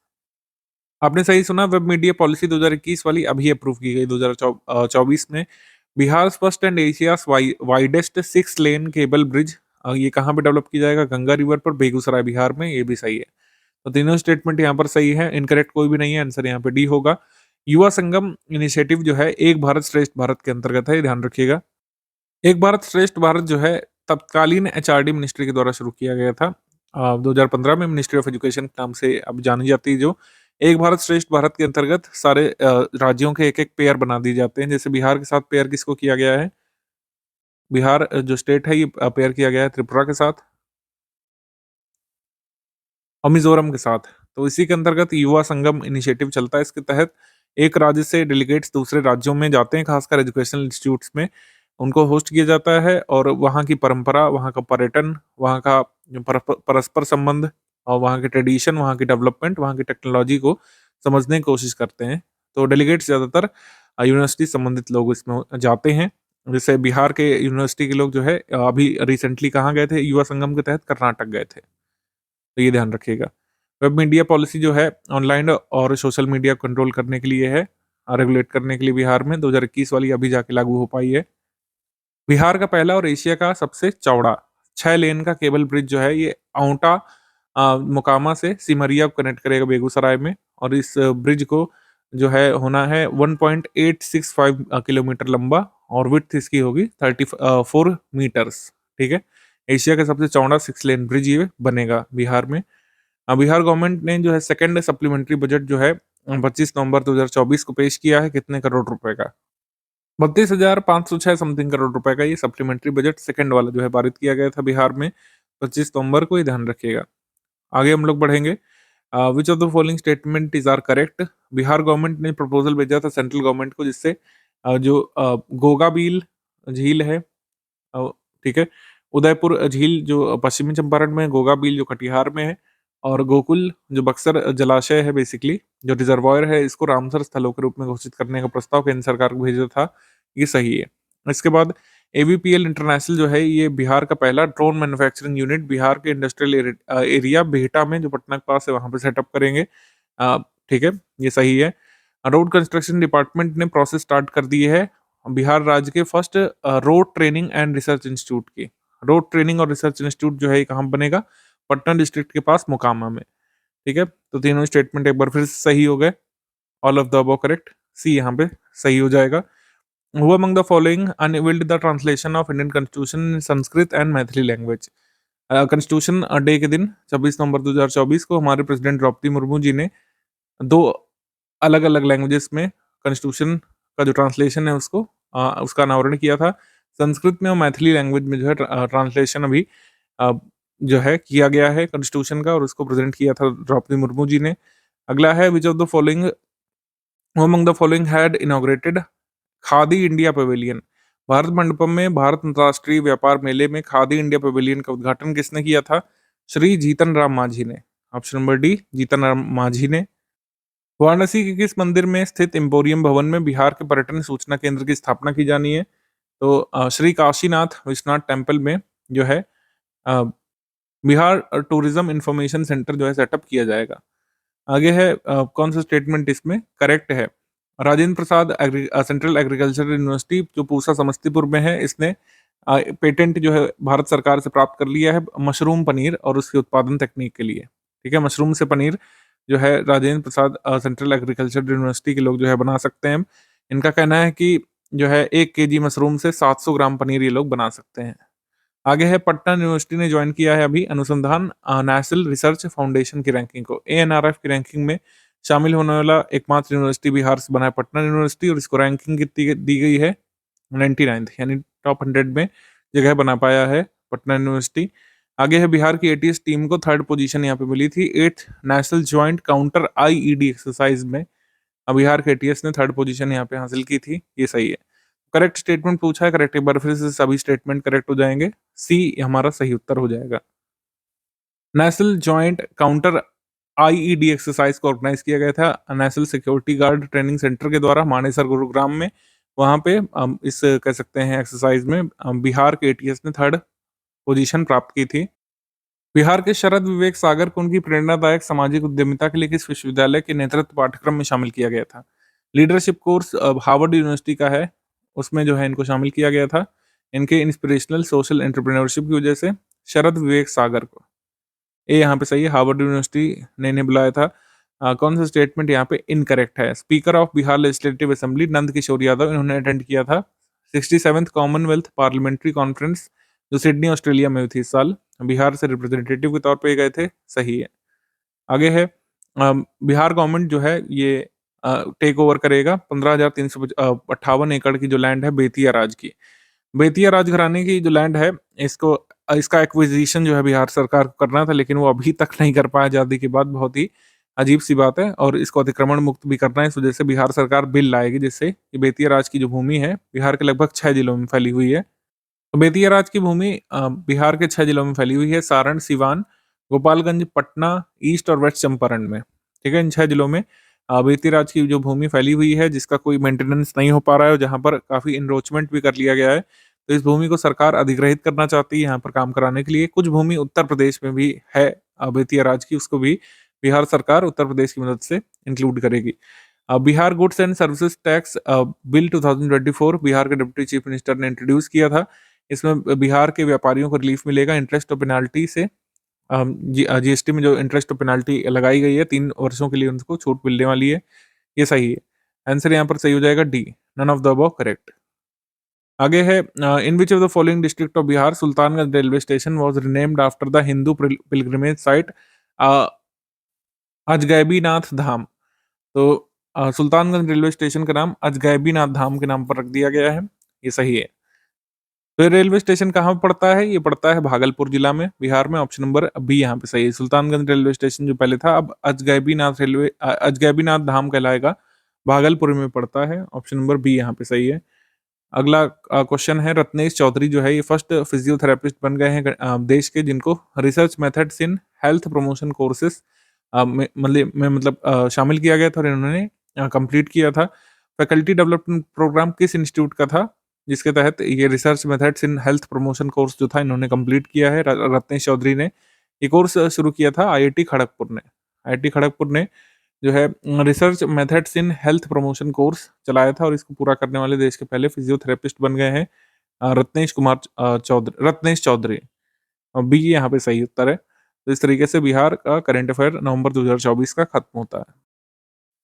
आपने सही सुना, वेब मीडिया पॉलिसी 2021 वाली अभी अप्रूव की गई 2024 में। Bihar first and Asia's widest 6 lane cable bridge, ये कहाँ पे डेवलप किया जाएगा? गंगा रिवर पर, बेगूसराय बिहार में। ये भी सही है। तो तीनों स्टेटमेंट यहाँ पर सही है, इनकरेक्ट कोई भी नहीं है। आंसर यहाँ पे डी होगा। युवा संगम इनिशिएटिव जो है एक भारत श्रेष्ठ भारत के अंतर्गत है, ध्यान रखिएगा। एक भारत श्रेष्ठ भारत जो है तत्कालीन एचआरडी मिनिस्ट्री के द्वारा शुरू किया गया था। 2015 में मिनिस्ट्री ऑफ एजुकेशन के नाम से अब जानी जाती है। जो एक भारत श्रेष्ठ भारत के अंतर्गत सारे राज्यों के एक एक पेयर बना दिए जाते हैं। जैसे बिहार के साथ पेयर किसको किया गया है? बिहार जो स्टेट है ये पेयर किया गया है त्रिपुरा के साथ और मिजोरम के साथ। तो इसी के अंतर्गत युवा संगम इनिशिएटिव चलता है। इसके तहत एक राज्य से डेलीगेट्स दूसरे राज्यों में जाते हैं, खासकर एजुकेशनल इंस्टीट्यूट्स में उनको होस्ट किया जाता है, और वहाँ की परंपरा, वहाँ का पर्यटन, वहाँ का परस्पर संबंध, और वहाँ के ट्रेडिशन, वहाँ की डेवलपमेंट, वहाँ की टेक्नोलॉजी को समझने की कोशिश करते हैं। तो डेलीगेट्स ज़्यादातर यूनिवर्सिटी संबंधित लोग इसमें जाते हैं। जैसे बिहार के यूनिवर्सिटी के लोग जो है अभी रिसेंटली कहाँ गए थे युवा संगम के तहत? कर्नाटक गए थे। तो ये ध्यान रखिएगा। वेब मीडिया पॉलिसी जो है ऑनलाइन और सोशल मीडिया कंट्रोल करने के लिए है, रेगुलेट करने के लिए बिहार में 2021 वाली अभी जाके लागू हो पाई है। बिहार का पहला और एशिया का सबसे चौड़ा 6 लेन का केबल ब्रिज जो है ये औंटा मोकामा से सिमरिया को कनेक्ट करेगा बेगूसराय में, और इस ब्रिज को जो है होना है 1.865 किलोमीटर लंबा, और विड्थ इसकी होगी 34 मीटर्स। ठीक है, एशिया का सबसे चौड़ा 6 लेन ब्रिज ये बनेगा बिहार में। बिहार गवर्नमेंट ने जो है सेकंड सप्लीमेंट्री बजट जो है 25 नवंबर 2024 को पेश किया है। कितने करोड़ रुपए का? 32,506 समथिंग करोड़ रुपए का ये सप्लीमेंट्री बजट सेकंड वाला जो है पारित किया गया था बिहार में 25 नवंबर को, ये ध्यान रखिएगा। आगे हम लोग बढ़ेंगे। Which of the following statement is are correct? Bihar government ने प्रपोजल भेजा था सेंट्रल गवर्नमेंट को, जिससे जो गोगाबील झील है, अ, ठीक है, उदयपुर झील जो पश्चिमी चंपारण में है, गोगाबील जो कटिहार में है, और गोकुल जो बक्सर जलाशय है बेसिकली जो रिजर्वायर है, इसको रामसर स्थलों के रूप में घोषित करने का प्रस्ताव केंद्र सरकार को भेजा था। ये सही है। इसके बाद एवीपीएल इंटरनेशनल जो है ये बिहार का पहला ड्रोन मैन्युफैक्चरिंग यूनिट बिहार के इंडस्ट्रियल एरिया बिहटा में जो पटना के पास है वहां पे सेटअप करेंगे। अ, ठीक है, ये सही है। रोड कंस्ट्रक्शन डिपार्टमेंट ने प्रोसेस स्टार्ट कर दी है बिहार राज्य के first road training and research institute की। रोड ट्रेनिंग और रिसर्च इंस्टीट्यूट जो है ये कहाँ बनेगा? पटना डिस्ट्रिक्ट के पास मोकामा में। ठीक है, तो तीनों स्टेटमेंट एक बार फिर से सही हो गए। All of the above correct. C यहाँ पे सही हो जाएगा। Who among the following unveiled the translation of Indian constitution in Sanskrit and Maithili language? Constitution day के दिन 26 नवंबर 2024 को हमारे प्रेसिडेंट द्रौपदी मुर्मू जी ने दो अलग अलग लैंग्वेजेस में कॉन्स्टिट्यूशन का जो ट्रांसलेशन है उसका अनावरण किया था। संस्कृत में और मैथिली लैंग्वेज में जो है ट्रांसलेशन अभी जो है किया गया है कॉन्स्टिट्यूशन का, और उसको प्रेजेंट किया था द्रौपदी मुर्मू जी ने। अगला है which of the following among the following had inaugurated khadi India pavilion. Bharat Mandapam में भारत अंतर्राष्ट्रीय व्यापार मेले में खादी इंडिया पवेलियन का उद्घाटन किसने किया था? श्री जीतन राम मांझी ने। Option number D, Jitan Ram Manjhi ने। वाराणसी के किस मंदिर में स्थित एम्पोरियम भवन में बिहार के पर्यटन सूचना केंद्र की स्थापना की जानी है? तो श्री काशीनाथ विश्वनाथ टेम्पल में जो है अ, बिहार टूरिज्म इंफॉर्मेशन सेंटर जो है सेटअप किया जाएगा। आगे है कौन सा स्टेटमेंट इसमें करेक्ट है? Rajendra Prasad central agriculture university जो पूसा समस्तीपुर में है, इसने पेटेंट जो है भारत सरकार से प्राप्त कर लिया है मशरूम पनीर और उसके उत्पादन तकनीक के लिए। ठीक है, मशरूम से पनीर जो है Rajendra Prasad central agriculture university के लोग जो है बना सकते हैं। इनका कहना है कि जो है 1 केजी मशरूम से 700 ग्राम पनीर ये लोग बना सकते हैं। आगे है पटना यूनिवर्सिटी ने ज्वाइन किया है अभी अनुसंधान नेशनल रिसर्च फाउंडेशन की रैंकिंग को। एएनआरएफ की रैंकिंग में शामिल होने वाला एकमात्र यूनिवर्सिटी बिहार से बना है पटना यूनिवर्सिटी, और इसको रैंकिंग कितनी दी गई है? 99th, यानी टॉप 100 में जगह बना पाया है पटना यूनिवर्सिटी। आगे है बिहार की एटीएस टीम को 3rd पोजीशन यहाँ पे मिली थी 8th national joint counter IED exercise में। अब बिहार के एटीएस ने 3rd पोजीशन यहाँ पे हासिल की थी, ये सही है। करेक्ट स्टेटमेंट पूछा है, करेक्ट एक बार फिर से सभी स्टेटमेंट करेक्ट हो जाएंगे। सी हमारा सही उत्तर हो जाएगा। National joint counter IED exercise को ऑर्गेनाइज किया गया था national security guard training centre के द्वारा मानेसर गुरुग्राम में। वहां पे इस कह सकते हैं एक्सरसाइज में बिहार के एटीएस ने 3rd पोजीशन प्राप्त की थी। बिहार के शरद विवेक सागर को उनकी प्रेरणादायक सामाजिक उद्यमिता के लिए किस विश्वविद्यालय के नेतृत्व पाठ्यक्रम में शामिल किया गया था? लीडरशिप कोर्स हार्वर्ड यूनिवर्सिटी का है, उसमें जो है इनको शामिल किया गया था इनके इंस्पिरेशनल सोशल एंटरप्रेन्योरशिप की वजह से शरद विवेक सागर को। ये यहाँ पे सही है, हार्वर्ड यूनिवर्सिटी ने इन्हें बुलाया था। कौन सा स्टेटमेंट यहाँ पे इनकरेक्ट है? Speaker of Bihar legislative assembly Nand Kishore Yadav इन्होंने अटेंड किया था 67th कॉमनवेल्थ पार्लियामेंट्री कॉन्फ्रेंस जो सिडनी ऑस्ट्रेलिया में हुई थी इस साल। बिहार से रिप्रेजेंटेटिव के तौर पे गए थे, सही है। आगे है बिहार गवर्नमेंट जो है ये टेक ओवर करेगा 15,358 एकड़ की जो लैंड है बेतिया राज की। बेतिया राज घराने की जो लैंड है इसको इसका एक्विजिशन जो है बिहार सरकार को करना था, लेकिन वो अभी तक नहीं कर पाया आजादी के बाद। बहुत ही अजीब सी बात है, और इसको अतिक्रमण मुक्त भी करना है। इस वजह से बिहार सरकार बिल लाएगी जिससे ये बेतिया राज की जो भूमि है बिहार के लगभग 6 जिलों में फैली हुई है। तो बेतिया राज की भूमि बिहार के 6 जिलों में फैली हुई है, सारण, सिवान, गोपालगंज, पटना, ईस्ट और वेस्ट चंपारण में। ठीक है, इन 6 जिलों में बेतिया राज की जो भूमि फैली हुई है जिसका कोई मेंटेनेंस नहीं हो पा रहा है और जहाँ पर काफी इनरोचमेंट भी कर लिया गया है। तो इस भूमि को सरकार अधिग्रहित करना चाहती है यहाँ पर काम कराने के लिए। कुछ भूमि उत्तर प्रदेश में भी है बेतिया राज की, उसको भी बिहार सरकार उत्तर प्रदेश की मदद से इंक्लूड करेगी। Bihar goods and services tax bill 2024 Bihar के डिप्टी चीफ मिनिस्टर ने इंट्रोड्यूस किया था। इसमें बिहार के व्यापारियों को रिलीफ मिलेगा इंटरेस्ट और पेनाल्टी से। जीएसटी में जो इंटरेस्ट और पेनाल्टी लगाई गई है 3 वर्षों के लिए उनको छूट मिलने वाली है, ये सही है। आंसर यहाँ पर सही हो जाएगा D, none of the above correct. आगे है in which of the following district of Bihar Sultanganj railway station was renamed after the Hindu pilgrimage site Ajgaibinath Dham. तो सुल्तानगंज रेलवे स्टेशन का नाम अजगैबीनाथ धाम के नाम पर रख दिया गया है, ये सही है। तो ये रेलवे स्टेशन कहाँ पड़ता है? ये पड़ता है भागलपुर जिला में, बिहार में। ऑप्शन नंबर बी यहाँ पे सही है। सुल्तानगंज रेलवे स्टेशन जो पहले था अब अजगैबीनाथ धाम कहलाएगा, भागलपुर में पड़ता है। ऑप्शन नंबर बी यहाँ पे सही है। अगला क्वेश्चन है, रत्नेश चौधरी जो है ये फर्स्ट फिजियोथेरेपिस्ट बन गए हैं देश के जिनको research methods in health promotion courses शामिल किया गया था और इन्होंने कंप्लीट किया था। फैकल्टी डेवलपमेंट प्रोग्राम किस इंस्टीट्यूट का था जिसके तहत ये research methods in health promotion course जो था इन्होंने कंप्लीट किया है? रत्नेश चौधरी ने ये कोर्स शुरू किया था आईआईटी खड़गपुर ने। आईआईटी खड़गपुर ने जो है research methods in health promotion course चलाया था और इसको पूरा करने वाले देश के पहले फिजियोथेरेपिस्ट बन गए हैं रत्नेश चौधरी। बी यहाँ पे सही उत्तर है। तो इस तरीके से बिहार का करंट अफेयर नवंबर 2024 का खत्म होता है।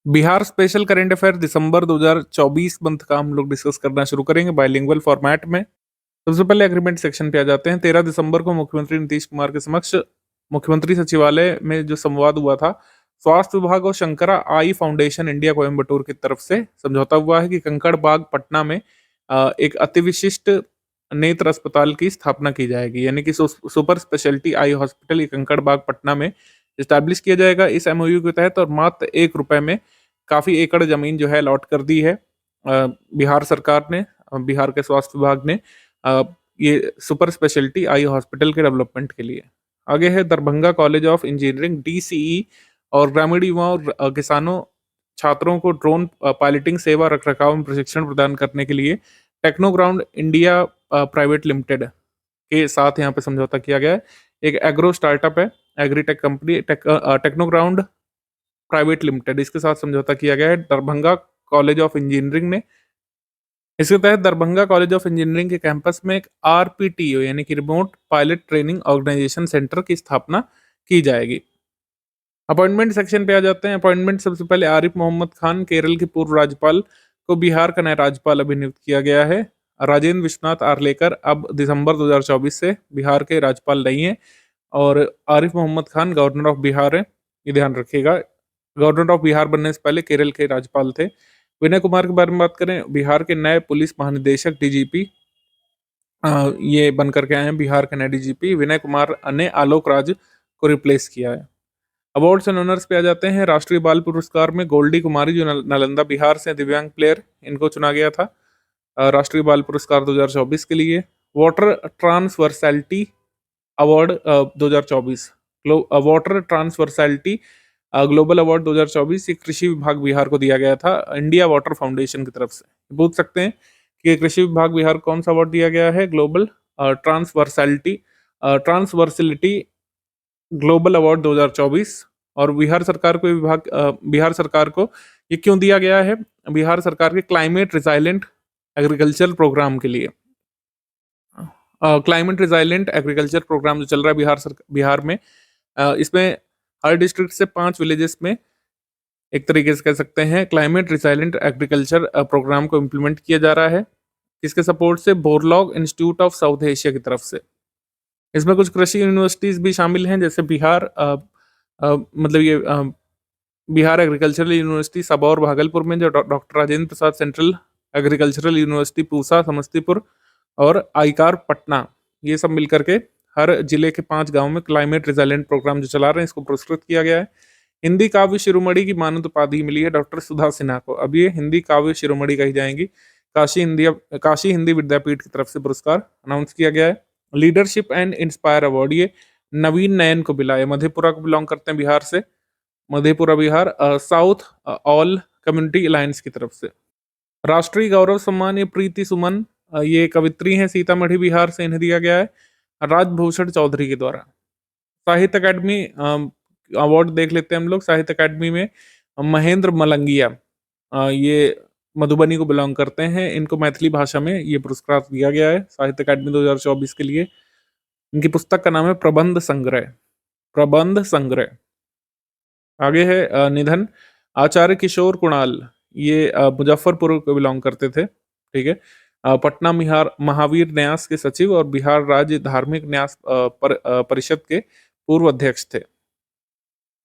बिहार स्पेशल करंट अफेयर दिसंबर 2024 मंथ का हम लोग डिस्कस करना शुरू करेंगे बाइलिंगुअल फॉर्मेट में। सबसे पहले एग्रीमेंट सेक्शन पे आ जाते हैं। 13 दिसंबर को मुख्यमंत्री नीतीश कुमार के समक्ष मुख्यमंत्री सचिवालय में जो संवाद हुआ था, स्वास्थ्य विभाग और शंकरा आई फाउंडेशन इंडिया कोयम्बटूर की तरफ से समझौता हुआ है कि कंकड़ बाग पटना में एक अति विशिष्ट नेत्र अस्पताल की स्थापना की जाएगी, यानी कि super speciality eye hospital Kankarbagh Patna में इस्टेब्लिश किया जाएगा इस एमओयू के तहत। और मात्र ₹1 में काफी एकड़ जमीन जो है अलॉट कर दी है बिहार सरकार ने, बिहार के स्वास्थ्य विभाग ने अ, ये सुपर स्पेशलिटी आई हॉस्पिटल के डेवलपमेंट के लिए। आगे है Darbhanga college of engineering DCE और ग्रामीण युवाओं और किसानों छात्रों को ड्रोन पायलटिंग सेवा रखरखाव में प्रशिक्षण प्रदान करने के लिए टेक्नोग्राउंड इंडिया प्राइवेट लिमिटेड के साथ यहाँ पे समझौता किया गया है। एक एग्रो स्टार्टअप है, एग्रीटेक कंपनी टेक्नोग्राउंड प्राइवेट लिमिटेड, इसके साथ समझौता किया गया है दरभंगा कॉलेज ऑफ इंजीनियरिंग ने। इसके तहत दरभंगा कॉलेज ऑफ इंजीनियरिंग के कैंपस में एक आरपीटीओ यानी कि remote pilot training organisation centre की स्थापना की जाएगी। अपॉइंटमेंट सेक्शन पे आ जाते हैं। अपॉइंटमेंट सबसे पहले आरिफ मोहम्मद खान केरल के पूर्व राज्यपाल को बिहार का नया राज्यपाल अभिनियुक्त किया गया है। राजेंद्र विश्वनाथ आर्लेकर अब दिसंबर 2024 से बिहार के राज्यपाल नहीं है और आरिफ मोहम्मद खान गवर्नर ऑफ बिहार है, ये ध्यान रखिएगा। गवर्नर ऑफ बिहार बनने से पहले केरल के राज्यपाल थे। विनय कुमार के बारे में बात करें, बिहार के नए पुलिस महानिदेशक डीजीपी ये बन करके आए हैं। बिहार के नए डीजीपी विनय कुमार ने आलोक राज को रिप्लेस किया है। अवार्ड्स एंड ऑनर्स पे आ जाते हैं। राष्ट्रीय बाल पुरस्कार में गोल्डी कुमारी जो नालंदा बिहार से दिव्यांग प्लेयर, इनको चुना गया था राष्ट्रीय बाल पुरस्कार 2024 के लिए। Water transversality award 2024, water transversality global award 2024 ये कृषि विभाग बिहार को दिया गया था इंडिया वाटर फाउंडेशन की तरफ से। पूछ सकते हैं कि कृषि विभाग बिहार को कौन सा अवार्ड दिया गया है? Global transversality global award 2024। और बिहार सरकार को बिहार सरकार को ये क्यों दिया गया है? बिहार सरकार के क्लाइमेट रिजाइलेंट एग्रीकल्चर प्रोग्राम के लिए। क्लाइमेट रिजाइलेंट एग्रीकल्चर प्रोग्राम जो चल रहा है बिहार में, इसमें हर डिस्ट्रिक्ट से 5 विलेजेस में एक तरीके से कह सकते हैं क्लाइमेट रिजाइलेंट एग्रीकल्चर प्रोग्राम को इम्प्लीमेंट किया जा रहा है। इसके सपोर्ट से Borlaug institute of south Asia की तरफ से। इसमें कुछ कृषि यूनिवर्सिटीज भी शामिल हैं, जैसे बिहार एग्रीकल्चरल यूनिवर्सिटी सबौर भागलपुर में, जो doctor Rajendra Prasad central agricultural university Pusa Samastipur और आईकार पटना, ये सब मिलकर के हर जिले के 5 गांव में क्लाइमेट रिजाइलेंट प्रोग्राम जो चला रहे हैं इसको पुरस्कृत किया गया है। हिंदी काव्य शिरोमणि की मानद उपाधि मिली है डॉक्टर सुधा सिन्हा को। अब ये हिंदी काव्य शिरोमणि कही जाएंगी। काशी हिंदी विद्यापीठ की तरफ से पुरस्कार अनाउंस किया गया है। लीडरशिप एंड इंस्पायर अवार्ड ये नवीन नयन को मिला है, मधेपुरा को बिलोंग करते हैं बिहार से, Madhepura Bihar, south all community alliance की तरफ से। राष्ट्रीय गौरव सम्मान ये प्रीति सुमन, ये कवित्री हैं सीतामढ़ी बिहार से, इन्हें दिया गया है राजभूषण चौधरी के द्वारा। साहित्य अकादमी अवार्ड देख लेते हैं हम लोग। साहित्य अकादमी में महेंद्र मलंगिया, ये मधुबनी को बिलोंग करते हैं, इनको मैथिली भाषा में ये पुरस्कार दिया गया है साहित्य अकादमी 2024 के लिए। इनकी पुस्तक का नाम है प्रबंध संग्रह, प्रबंध संग्रह। आगे है निधन, आचार्य किशोर कुणाल, ये मुजफ्फरपुर को बिलोंग करते थे, ठीक है। पटना महावीर न्यास के सचिव और बिहार राज्य धार्मिक न्यास परिषद के पूर्व अध्यक्ष थे।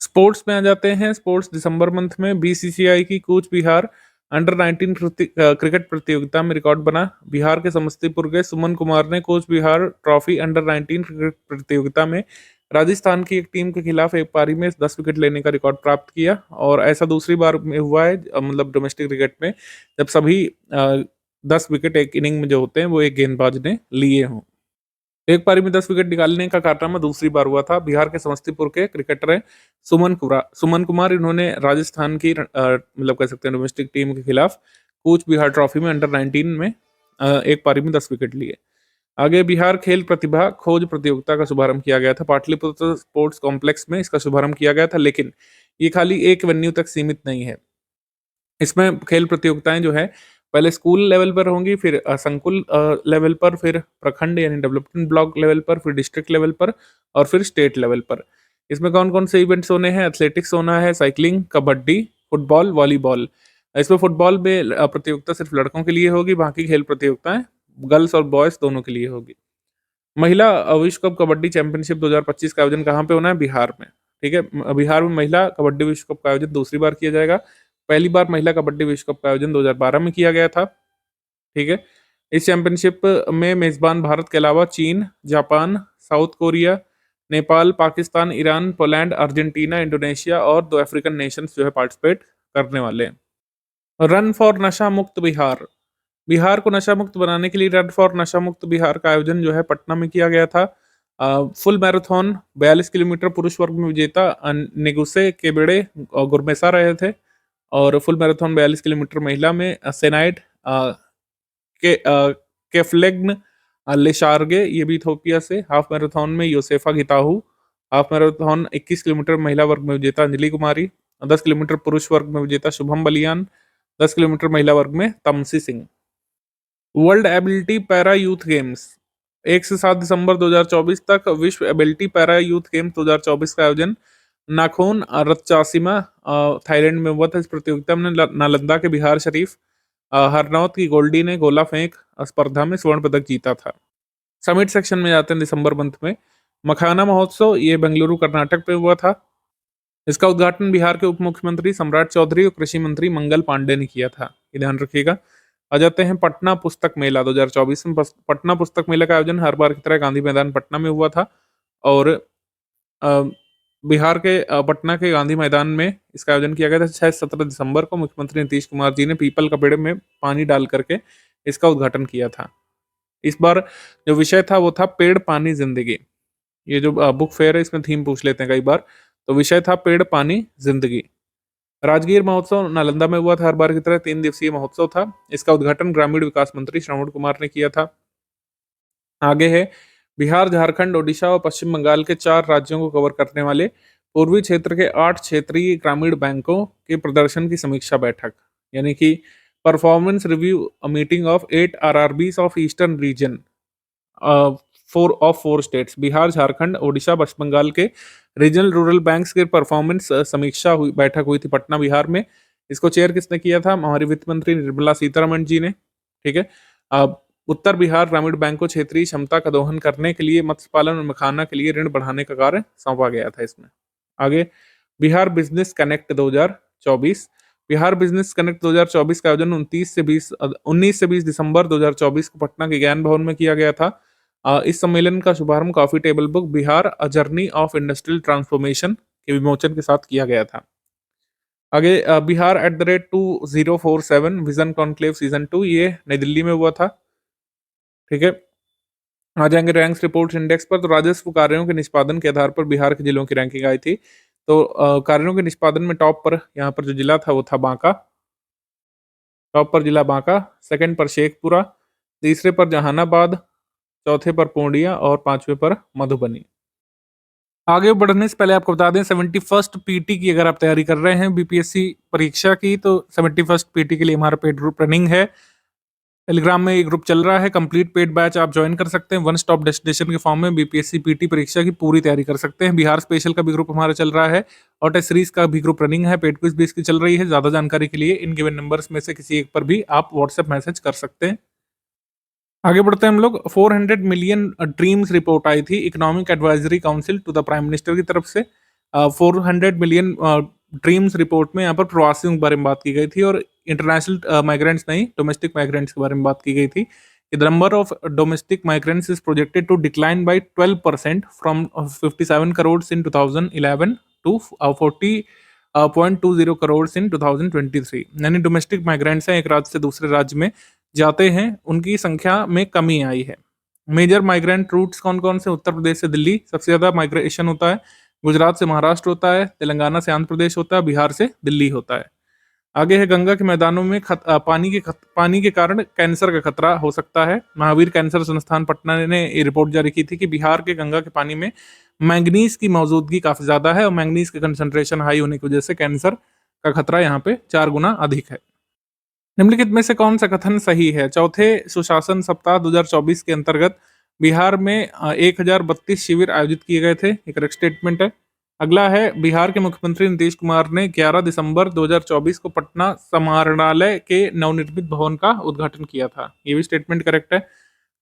स्पोर्ट्स में आ जाते हैं। स्पोर्ट्स दिसंबर मंथ में बीसीसीआई की कूच बिहार अंडर 19 क्रिकेट प्रतियोगिता में रिकॉर्ड बना। बिहार के समस्तीपुर के सुमन कुमार ने Cooch Behar trophy under 19 cricket प्रतियोगिता में राजस्थान की एक टीम के खिलाफ एक पारी में 10 विकेट लेने का रिकॉर्ड प्राप्त किया। और ऐसा दूसरी बार में हुआ है, मतलब डोमेस्टिक क्रिकेट में, जब सभी 10 विकेट एक इनिंग में जो होते हैं वो एक गेंदबाज ने लिए हों। एक पारी में 10 विकेट निकालने का कारनामा दूसरी बार हुआ था। बिहार के समस्तीपुर के क्रिकेटर हैं सुमन कुमार, इन्होंने राजस्थान की मतलब कह सकते हैं डोमेस्टिक टीम के खिलाफ कूच बिहार ट्रॉफी में अंडर 19 में एक पारी में 10 विकेट लिए। आगे बिहार खेल प्रतिभा खोज प्रतियोगिता का शुभारंभ किया गया था। पाटलिपुत्र स्पोर्ट्स कॉम्प्लेक्स में इसका शुभारंभ किया गया था, लेकिन ये खाली एक वेन्यू तक सीमित नहीं है। इसमें खेल प्रतियोगिताएं जो है पहले स्कूल लेवल पर होंगी, फिर संकुल लेवल पर, फिर प्रखंड यानी डेवलपमेंट ब्लॉक लेवल पर, फिर डिस्ट्रिक्ट लेवल पर और फिर स्टेट लेवल पर। इसमें कौन कौन से इवेंट्स होने हैं? एथलेटिक्स होना है, साइकिलिंग, कबड्डी, फुटबॉल, वॉलीबॉल। इसमें फुटबॉल में प्रतियोगिता सिर्फ लड़कों के लिए होगी, बाकी खेल प्रतियोगिताएं गर्ल्स और बॉयज दोनों के लिए होगी। महिला विश्व कप कबड्डी चैंपियनशिप 2025 का आयोजन कहाँ पे होना है? बिहार में, ठीक है। बिहार में महिला कबड्डी विश्व कप का आयोजन दूसरी बार किया जाएगा। पहली बार महिला कबड्डी विश्व कप का आयोजन 2012 में किया गया था, ठीक है। इस चैंपियनशिप में मेजबान भारत के अलावा चीन, Japan, south Korea, Nepal, Pakistan, Iran, Poland, Argentina, Indonesia और 2 अफ्रीकन नेशंस जो है पार्टिसिपेट करने वाले हैं। रन फॉर नशा मुक्त बिहार। बिहार को नशा मुक्त बनाने के लिए रन फॉर नशा मुक्त बिहार का आयोजन जो है पटना में किया गया था। फुल मैराथन 42 किलोमीटर पुरुष वर्ग में विजेता नेगुसे केबेड़े गुरमेसा रहे थे और फुल मैराथन 42 किलोमीटर महिला में सेनाइड केफलेग्न लेशार्गे ये भी इथोपिया से, हाफ मैराथन में योसेफा गिताहू, हाफ मैराथन 21 किलोमीटर महिला वर्ग में विजेता अंजलि कुमारी, 10 किलोमीटर पुरुष वर्ग में विजेता शुभम बलियान, 10 किलोमीटर महिला वर्ग में Tamsi Singh. World ability para youth games 1 से 7 दिसंबर 2024 तक विश्व एबिलिटी पैरा यूथ गेम्स 2024 का आयोजन नाखून रतचासिमा थाईलैंड में हुआ था। इस प्रतियोगिता में नालंदा के बिहार शरीफ हरनौत की गोल्डी ने गोला फेंक स्पर्धा में स्वर्ण पदक जीता था। समिट सेक्शन में जाते हैं दिसंबर मंथ में। मखाना महोत्सव ये बेंगलुरु कर्नाटक में हुआ था। इसका उद्घाटन बिहार के उप मुख्यमंत्री सम्राट चौधरी और कृषि मंत्री मंगल पांडे ने किया था, ये ध्यान रखिएगा। आ जाते हैं पटना पुस्तक मेला 2024 में। पटना पुस्तक मेला का आयोजन हर बार की तरह गांधी मैदान पटना में हुआ था और बिहार के पटना के गांधी मैदान में इसका आयोजन किया गया था। 6-17 दिसंबर को मुख्यमंत्री नीतीश कुमार जी ने पीपल का पेड़ में पानी डाल करके इसका उद्घाटन किया था। इस बार जो विषय था वो था पेड़ पानी जिंदगी। ये जो बुक फेयर है इसमें थीम पूछ लेते हैं कई बार, तो विषय था पेड़ पानी जिंदगी। राजगीर महोत्सव नालंदा में हुआ था, हर बार की तरह 3 दिवसीय महोत्सव था। इसका उद्घाटन ग्रामीण विकास मंत्री श्रवण कुमार ने किया था। आगे है बिहार, झारखंड, ओडिशा और पश्चिम बंगाल के 4 राज्यों को कवर करने वाले पूर्वी क्षेत्र के 8 क्षेत्रीय ग्रामीण बैंकों के प्रदर्शन की समीक्षा बैठक, यानी कि performance review meeting of 8 RRBs of eastern region 4 states. Bihar, Jharkhand, Odisha, Paschim Bengal के रीजनल रूरल बैंक्स के परफॉर्मेंस समीक्षा हुई बैठक हुई थी पटना बिहार में। इसको चेयर किसने किया था? हमारी वित्त मंत्री निर्मला सीतारमण जी ने। ठीक है। उत्तर बिहार ग्रामीण बैंक को क्षेत्रीय क्षमता का दोहन करने के लिए मत्स्य पालन और मखाना के लिए ऋण बढ़ाने का कार्य सौंपा गया था इसमें। आगे Bihar business connect 2024। Bihar business connect 2024 का आयोजन 19 से 20 दिसंबर 2024 को पटना के ज्ञान भवन में किया गया था। इस सम्मेलन का शुभारंभ coffee table book Bihar a journey of industrial transformation के विमोचन के साथ किया गया था। आगे बिहार @2047 विजन कॉन्क्लेव सीजन 2 ये नई दिल्ली में हुआ था। ठीक है। आ जाएंगे रैंक्स रिपोर्ट्स इंडेक्स पर। तो राजस्व कार्यों के निष्पादन के आधार पर बिहार के जिलों की रैंकिंग आई थी। तो कार्यों के निष्पादन में टॉप पर यहाँ पर जो जिला था वो था बांका। टॉप पर जिला बांका, सेकंड पर शेखपुरा, तीसरे पर जहानाबाद, चौथे पर पूर्णिया और पांचवें पर मधुबनी। आगे बढ़ने से पहले आपको बता दें 71st पीटी की अगर आप तैयारी कर रहे हैं बीपीएससी परीक्षा की, तो 71st पीटी के लिए हमारा पेड ग्रुप रनिंग है। टेलीग्राम में ये ग्रुप चल रहा है। कंप्लीट पेड बैच आप ज्वाइन कर सकते हैं। वन स्टॉप डेस्टिनेशन के फॉर्म में बीपीएससी पीटी परीक्षा की पूरी तैयारी कर सकते हैं। बिहार स्पेशल का भी ग्रुप हमारा चल रहा है और टेस्ट सीरीज का भी ग्रुप रनिंग है। पेड क्विज भी इसकी चल रही है। ज्यादा जानकारी के लिए इन गिवन नंबर्स में से किसी एक पर भी आप व्हाट्सएप मैसेज कर सकते हैं। आगे बढ़ते हैं हम लोग। 400 मिलियन ड्रीम्स रिपोर्ट आई थी economic advisory council to the prime minister की तरफ से। 400 मिलियन ड्रीम्स रिपोर्ट में यहाँ पर प्रवासियों के बारे में बात की गई थी और इंटरनेशनल माइग्रेंट्स नहीं, डोमेस्टिक माइग्रेंट्स के बारे में बात की गई थी। The number of domestic migrants is projected to decline by 12% from 57 crore in 2011 to 40.20 crore in 2023। यानी डोमेस्टिक माइग्रेंट्स हैं, एक राज्य से दूसरे राज्य में जाते हैं, उनकी संख्या में कमी आई है। मेजर माइग्रेंट रूट्स कौन कौन से? उत्तर प्रदेश से दिल्ली सबसे ज्यादा माइग्रेशन होता है, गुजरात से महाराष्ट्र होता है, तेलंगाना से आंध्र प्रदेश होता है, बिहार से दिल्ली होता है। आगे है गंगा के मैदानों में पानी के कारण कैंसर का खतरा हो सकता है। महावीर कैंसर संस्थान पटना ने ये रिपोर्ट जारी की थी कि बिहार के गंगा के पानी में मैंगनीज की मौजूदगी काफी ज्यादा है और मैंगनीज का कंसंट्रेशन हाई होने की वजह से कैंसर का खतरा यहाँ पे 4 गुना अधिक है। निम्नलिखित में से कौन सा कथन सही है? चौथे सुशासन सप्ताह 2024 के अंतर्गत बिहार में 1032 शिविर आयोजित किए गए थे। एक करेक्ट स्टेटमेंट है। अगला है बिहार के मुख्यमंत्री नीतीश कुमार ने 11 दिसंबर 2024 को पटना समाहरणालय के नवनिर्मित भवन का उद्घाटन किया था। ये भी स्टेटमेंट करेक्ट है।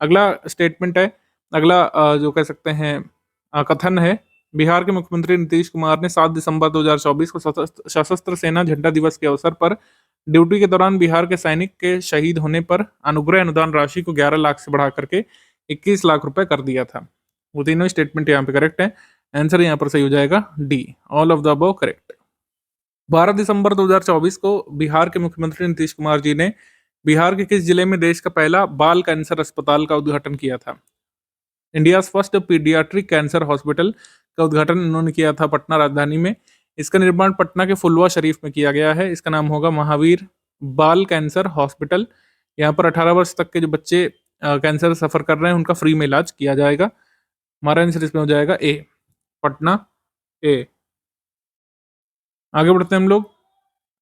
अगला स्टेटमेंट है, अगला जो कह सकते हैं कथन है, बिहार के मुख्यमंत्री नीतीश कुमार ने 7 दिसंबर 2024 को सशस्त्र सेना झंडा दिवस के अवसर पर ड्यूटी के दौरान बिहार के सैनिक के शहीद होने पर अनुग्रह अनुदान राशि को 11 लाख से बढ़ा करके 21 लाख रुपए कर दिया था। वो तीनों स्टेटमेंट यहाँ पे करेक्ट है। आंसर यहाँ पर सही हो जाएगा D, all of the above correct. 12 दिसंबर 2024 को बिहार के मुख्यमंत्री नीतीश कुमार जी ने बिहार के किस जिले में देश का पहला बाल कैंसर अस्पताल का उद्घाटन किया था? India first paediatric cancer hospital का उद्घाटन इन्होंने किया था पटना राजधानी में। इसका निर्माण पटना के फुलवा शरीफ में किया गया है। इसका नाम होगा महावीर बाल कैंसर हॉस्पिटल। यहाँ पर 18 वर्ष तक के जो बच्चे कैंसर सफर कर रहे हैं उनका फ्री में इलाज किया जाएगा। हमारा आंसर इसमें हो जाएगा ए, पटना ए। आगे बढ़ते हैं हम लोग।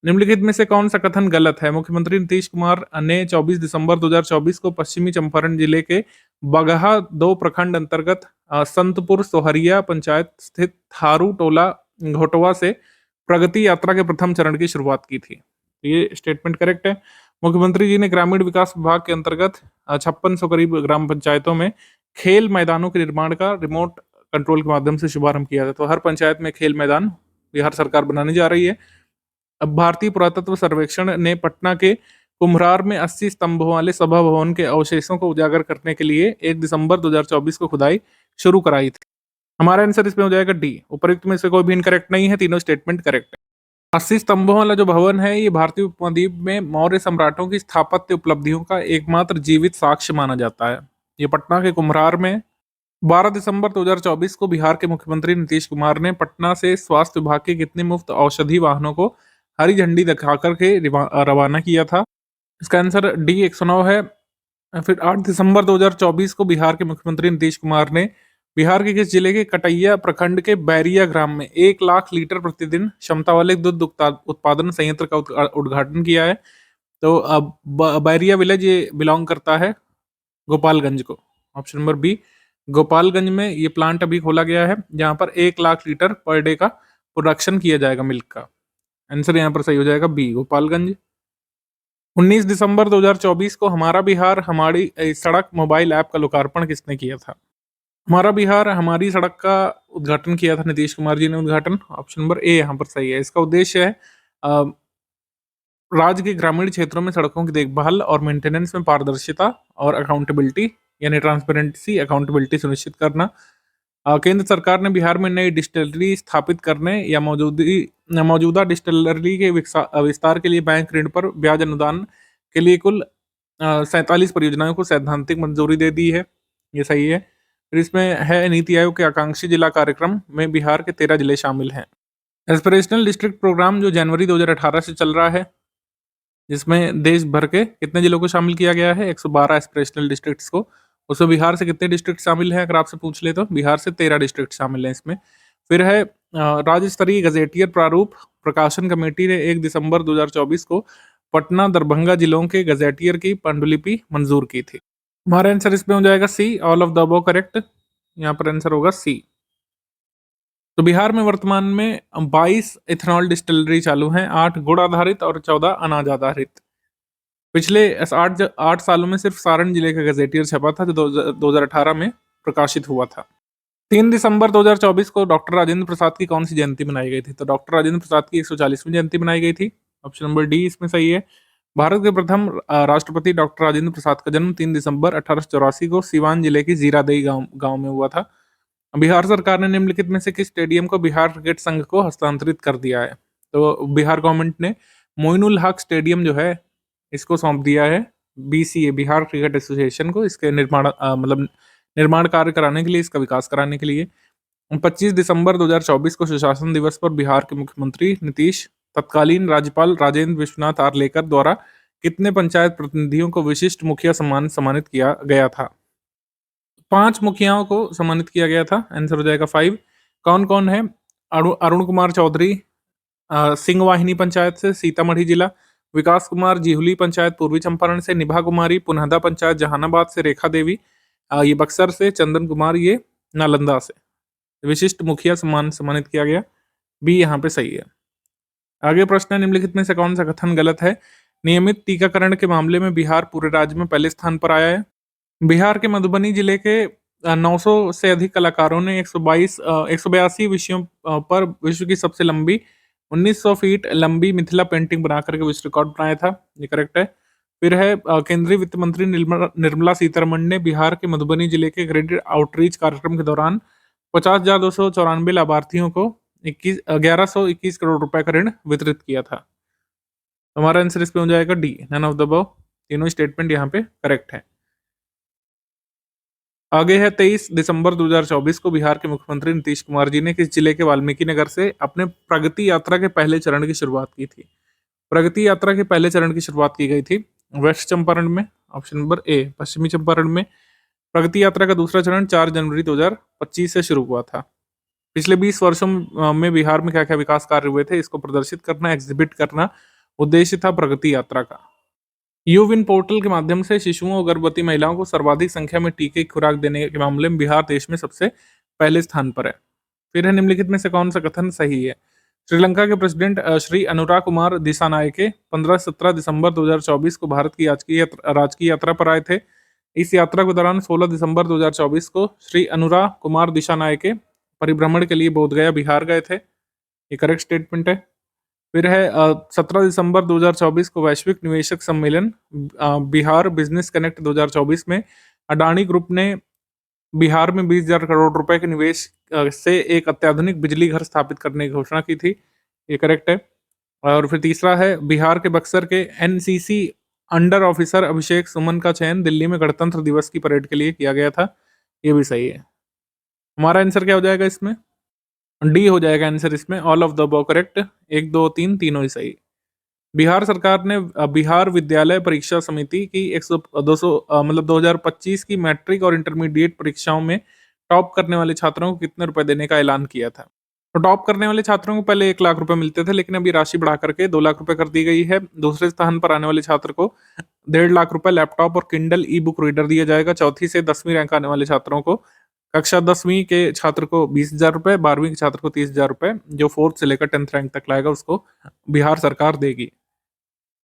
निम्नलिखित में से कौन सा कथन गलत है? मुख्यमंत्री नीतीश कुमार ने 24 दिसंबर 2024 को पश्चिमी चंपारण जिले के बगहा 2 प्रखंड अंतर्गत संतपुर सोहरिया पंचायत स्थित थारू टोला घोटवा से प्रगति यात्रा के प्रथम चरण की शुरुआत की थी। तो ये स्टेटमेंट करेक्ट है। मुख्यमंत्री जी ने ग्रामीण विकास विभाग के अंतर्गत 5600 करीब ग्राम पंचायतों में खेल मैदानों के निर्माण का रिमोट कंट्रोल के माध्यम से शुभारंभ किया था। तो हर पंचायत में खेल मैदान बिहार सरकार बनाने जा रही है। अब भारतीय पुरातत्व सर्वेक्षण ने पटना के कुम्हरार में 80 स्तंभों वाले सभा भवन के अवशेषों को उजागर करने के लिए 1 दिसंबर 2024 को खुदाई शुरू कराई थी। हमारा आंसर इसमें हो जाएगा डी। उपयुक्त में से कोई भी इनकरेक्ट नहीं है, तीनों स्टेटमेंट करेक्ट है। 80 स्तंभों वाला जो भवन है ये भारतीय उपमहाद्वीप में मौर्य सम्राटों की स्थापत्य उपलब्धियों का एकमात्र जीवित साक्ष्य माना जाता है। ये पटना के कुम्हरार में 12 दिसंबर 2024 को बिहार के मुख्यमंत्री नीतीश कुमार ने पटना से स्वास्थ्य विभाग के कितने मुफ्त औषधि वाहनों को हरी झंडी दिखाकर के रवाना किया था? इसका आंसर डी 109 है। फिर 8 दिसंबर 2024 को बिहार के मुख्यमंत्री नीतीश कुमार ने बिहार के किस जिले के कटैया प्रखंड के बैरिया ग्राम में 1 लाख लीटर प्रतिदिन क्षमता वाले दुग्ध उत्पादन संयंत्र का उद्घाटन किया है? तो अब बैरिया विलेज ये बिलोंग करता है गोपालगंज को। ऑप्शन नंबर बी, गोपालगंज में ये प्लांट अभी खोला गया है जहां पर 1 लाख लीटर पर डे का प्रोडक्शन किया जाएगा मिल्क का। आंसर यहाँ पर सही हो जाएगा बी, गोपालगंज। 19 दिसंबर 2024 को हमारा बिहार हमारी सड़क मोबाइल ऐप का लोकार्पण किसने किया था? हमारा बिहार हमारी सड़क का उद्घाटन किया था नीतीश कुमार जी ने उद्घाटन। ऑप्शन नंबर ए यहाँ पर सही है। इसका उद्देश्य है राज्य के ग्रामीण क्षेत्रों में सड़कों की देखभाल और मेंटेनेंस में पारदर्शिता और अकाउंटेबिलिटी यानी ट्रांसपेरेंसी अकाउंटेबिलिटी सुनिश्चित करना। केंद्र सरकार ने बिहार में नई डिस्टिलरी स्थापित करने या मौजूदा डिस्टिलरी के विस्तार के लिए बैंक ऋण पर ब्याज अनुदान के लिए कुल 47 परियोजनाओं को सैद्धांतिक मंजूरी दे दी है। ये सही है। फिर इसमें है नीति आयोग के आकांक्षी जिला कार्यक्रम में बिहार के 13 जिले शामिल हैं। एस्पिरेशनल डिस्ट्रिक्ट प्रोग्राम जो जनवरी 2018 से चल रहा है, जिसमें देश भर के कितने जिलों को शामिल किया गया है? 112 एस्पिरेशनल डिस्ट्रिक्ट्स को। उसमें बिहार से कितने डिस्ट्रिक्ट शामिल हैं? अगर आपसे पूछ ले तो बिहार से 13 डिस्ट्रिक्ट शामिल हैं इसमें। फिर है राज्य स्तरीय गजेटियर प्रारूप प्रकाशन कमेटी ने 1 दिसंबर 2024 को पटना दरभंगा जिलों के गजेटियर की पांडुलिपि मंजूर की थी। हमारा आंसर इसमें हो जाएगा C, all of the above correct. यहाँ पर आंसर होगा सी। तो बिहार में वर्तमान में 22 इथेनॉल डिस्टिलरी चालू हैं, 8 गुड़ आधारित और 14 अनाज आधारित। पिछले 8 सालों में सिर्फ सारण जिले का गजेटियर छपा था जो 2018 में प्रकाशित हुआ था। 3 दिसंबर 2024 को डॉक्टर राजेंद्र प्रसाद की कौन सी जयंती मनाई गई थी? तो डॉक्टर राजेंद्र प्रसाद की 140वीं जयंती मनाई गई थी। ऑप्शन नंबर डी इसमें सही है। भारत के प्रथम राष्ट्रपति डॉक्टर राजेंद्र प्रसाद का जन्म 3 दिसंबर 1884 को सीवान जिले की जीरादेई गांव में हुआ था। बिहार सरकार ने निम्नलिखित में से किस स्टेडियम को बिहार क्रिकेट संघ को हस्तांतरित कर दिया है? तो बिहार गवर्नमेंट ने मोइनुल हक स्टेडियम जो है इसको सौंप दिया है BCA बिहार क्रिकेट एसोसिएशन को, इसके निर्माण कार्य कराने के लिए, इसका विकास कराने के लिए। 25 दिसंबर 2024 को सुशासन दिवस पर बिहार के मुख्यमंत्री नीतीश तत्कालीन राज्यपाल राजेंद्र विश्वनाथ आर्लेकर द्वारा कितने पंचायत प्रतिनिधियों को विशिष्ट मुखिया सम्मानित किया गया था? 5 मुखियाओं को सम्मानित किया गया था। आंसर हो जाएगा 5। कौन कौन है? अरुण कुमार चौधरी सिंह वाहिनी पंचायत से सीतामढ़ी जिला, विकास कुमार जिहुली पंचायत पूर्वी चंपारण से, निभा कुमारी पुनहदा पंचायत जहानाबाद से, रेखा देवी ये बक्सर से, चंदन कुमार ये नालंदा से। विशिष्ट मुखिया सम्मानित किया गया। बी यहाँ पे सही है। आगे प्रश्न है, निम्नलिखित में से कौन सा कथन गलत है? नियमित टीकाकरण के मामले में बिहार पूरे राज्य में पहले स्थान पर आया है। बिहार के मधुबनी जिले के 900 से अधिक कलाकारों ने 182 विषयों पर विश्व की सबसे लंबी 1900 फीट लंबी मिथिला पेंटिंग बना करके विश्व रिकॉर्ड बनाया था, ये करेक्ट है। फिर है केंद्रीय वित्त मंत्री निर्मला सीतारमण ने बिहार के मधुबनी जिले के क्रेडिट आउटरीच कार्यक्रम के दौरान 50,294 लाभार्थियों को 1121 करोड़ रुपए का ऋण वितरित किया था। हमारा आंसर इसमें हो जाएगा D, none of the above. तीनों स्टेटमेंट यहाँ पे करेक्ट है। आगे है 23 दिसंबर 2024 को बिहार के मुख्यमंत्री नीतीश कुमार जी ने किस जिले के वाल्मीकि नगर से अपने प्रगति यात्रा के पहले चरण की शुरुआत की थी? प्रगति यात्रा के पहले चरण की शुरुआत की गई थी वेस्ट चंपारण में, ऑप्शन नंबर ए। पश्चिमी चंपारण में प्रगति यात्रा का दूसरा चरण 4 जनवरी 2025 से शुरू हुआ था। पिछले 20 वर्षों में बिहार में क्या क्या विकास कार्य हुए थे, इसको प्रदर्शित करना, एग्जिबिट करना उद्देश्य था प्रगति यात्रा का। यूविन पोर्टल के माध्यम से शिशुओं और गर्भवती महिलाओं को सर्वाधिक संख्या में टीके की खुराक देने के मामले में बिहार देश में सबसे पहले स्थान पर है। फिर है निम्नलिखित में से कौन सा कथन सही है? श्रीलंका के प्रेसिडेंट श्री अनुराग कुमार दिसानायके 15-17 दिसंबर 2024 को भारत की राजकीय यात्रा पर आए थे। इस यात्रा के दौरान 16 दिसंबर 2024 को श्री अनुराग कुमार दिसानायके परिभ्रमण के लिए बोधगया बिहार गए थे, ये करेक्ट स्टेटमेंट है। फिर है 17 दिसंबर 2024 को वैश्विक निवेशक सम्मेलन बिहार बिजनेस कनेक्ट 2024 में अडानी ग्रुप ने बिहार में 20,000 करोड़ रुपए के निवेश से एक अत्याधुनिक बिजली घर स्थापित करने की घोषणा की थी, ये करेक्ट है। और फिर तीसरा है बिहार के बक्सर के एनसीसी अंडर ऑफिसर अभिषेक सुमन का चयन दिल्ली में गणतंत्र दिवस की परेड के लिए किया गया था, ये भी सही है। हमारा आंसर क्या हो जाएगा इसमें? डी हो जाएगा आंसर इसमें, all of the above correct. 1, 2, 3 तीनों ही सही। बिहार सरकार ने बिहार विद्यालय परीक्षा समिति की 2025 की मैट्रिक और इंटरमीडिएट परीक्षाओं में टॉप करने वाले छात्रों को कितने रुपए देने का ऐलान किया था? तो टॉप करने वाले छात्रों को पहले 1 लाख रुपए मिलते थे, लेकिन अभी राशि बढ़ा करके 2 लाख रुपए कर दी गई है। दूसरे स्थान पर आने वाले छात्र को 1.5 लाख रुपए लैपटॉप और किंडल ई बुक रीडर दिया जाएगा। चौथी से 10वीं रैंक आने वाले छात्रों को, कक्षा 10वीं के छात्र को 20,000 रुपए, 12वीं के छात्र को 30,000 रुपए, जो 4th से लेकर 10th रैंक तक लाएगा उसको बिहार सरकार देगी।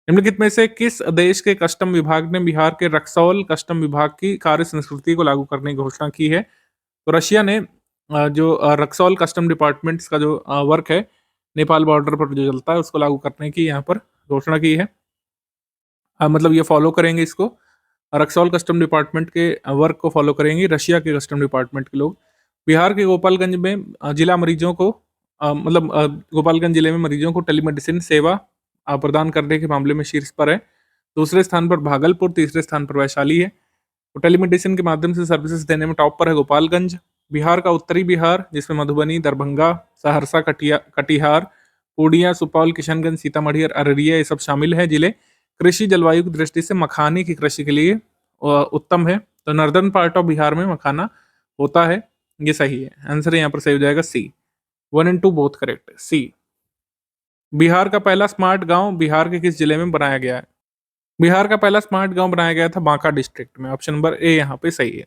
निम्नलिखित में से किस देश के कस्टम विभाग ने बिहार के रक्सौल कस्टम विभाग की कार्य संस्कृति को लागू करने की घोषणा की है? तो रशिया ने जो रक्सौल कस्टम डिपार्टमेंट्स का जो वर्क है नेपाल बॉर्डर पर जो चलता है उसको लागू करने की यहाँ पर घोषणा की है। मतलब ये फॉलो करेंगे इसको, रक्सौल कस्टम डिपार्टमेंट के वर्क को फॉलो करेंगे रशिया के कस्टम डिपार्टमेंट के लोग। बिहार के गोपालगंज में जिला मरीजों को गोपालगंज जिले में मरीजों को टेलीमेडिसिन सेवा प्रदान करने के मामले में शीर्ष पर है। दूसरे स्थान पर भागलपुर, तीसरे स्थान पर वैशाली है। तो टेलीमेडिसिन के माध्यम से सर्विसेज देने में टॉप पर है गोपालगंज। बिहार का उत्तरी बिहार, जिसमें मधुबनी, दरभंगा, सहरसा, कटिहार, पूर्णिया, सुपौल, किशनगंज, सीतामढ़ी और अररिया, ये सब शामिल है जिले। कृषि जलवायु की दृष्टि से मखाने की कृषि के लिए उत्तम है। तो नॉर्दर्न पार्ट ऑफ बिहार में मखाना होता है, ये सही है। आंसर यहाँ पर सही हो जाएगा C. 1 and 2 both correct, C. Bihar का पहला स्मार्ट गांव बिहार के किस जिले में बनाया गया है? बिहार का पहला स्मार्ट गांव बनाया गया था बांका डिस्ट्रिक्ट में, ऑप्शन नंबर ए यहाँ पे सही है।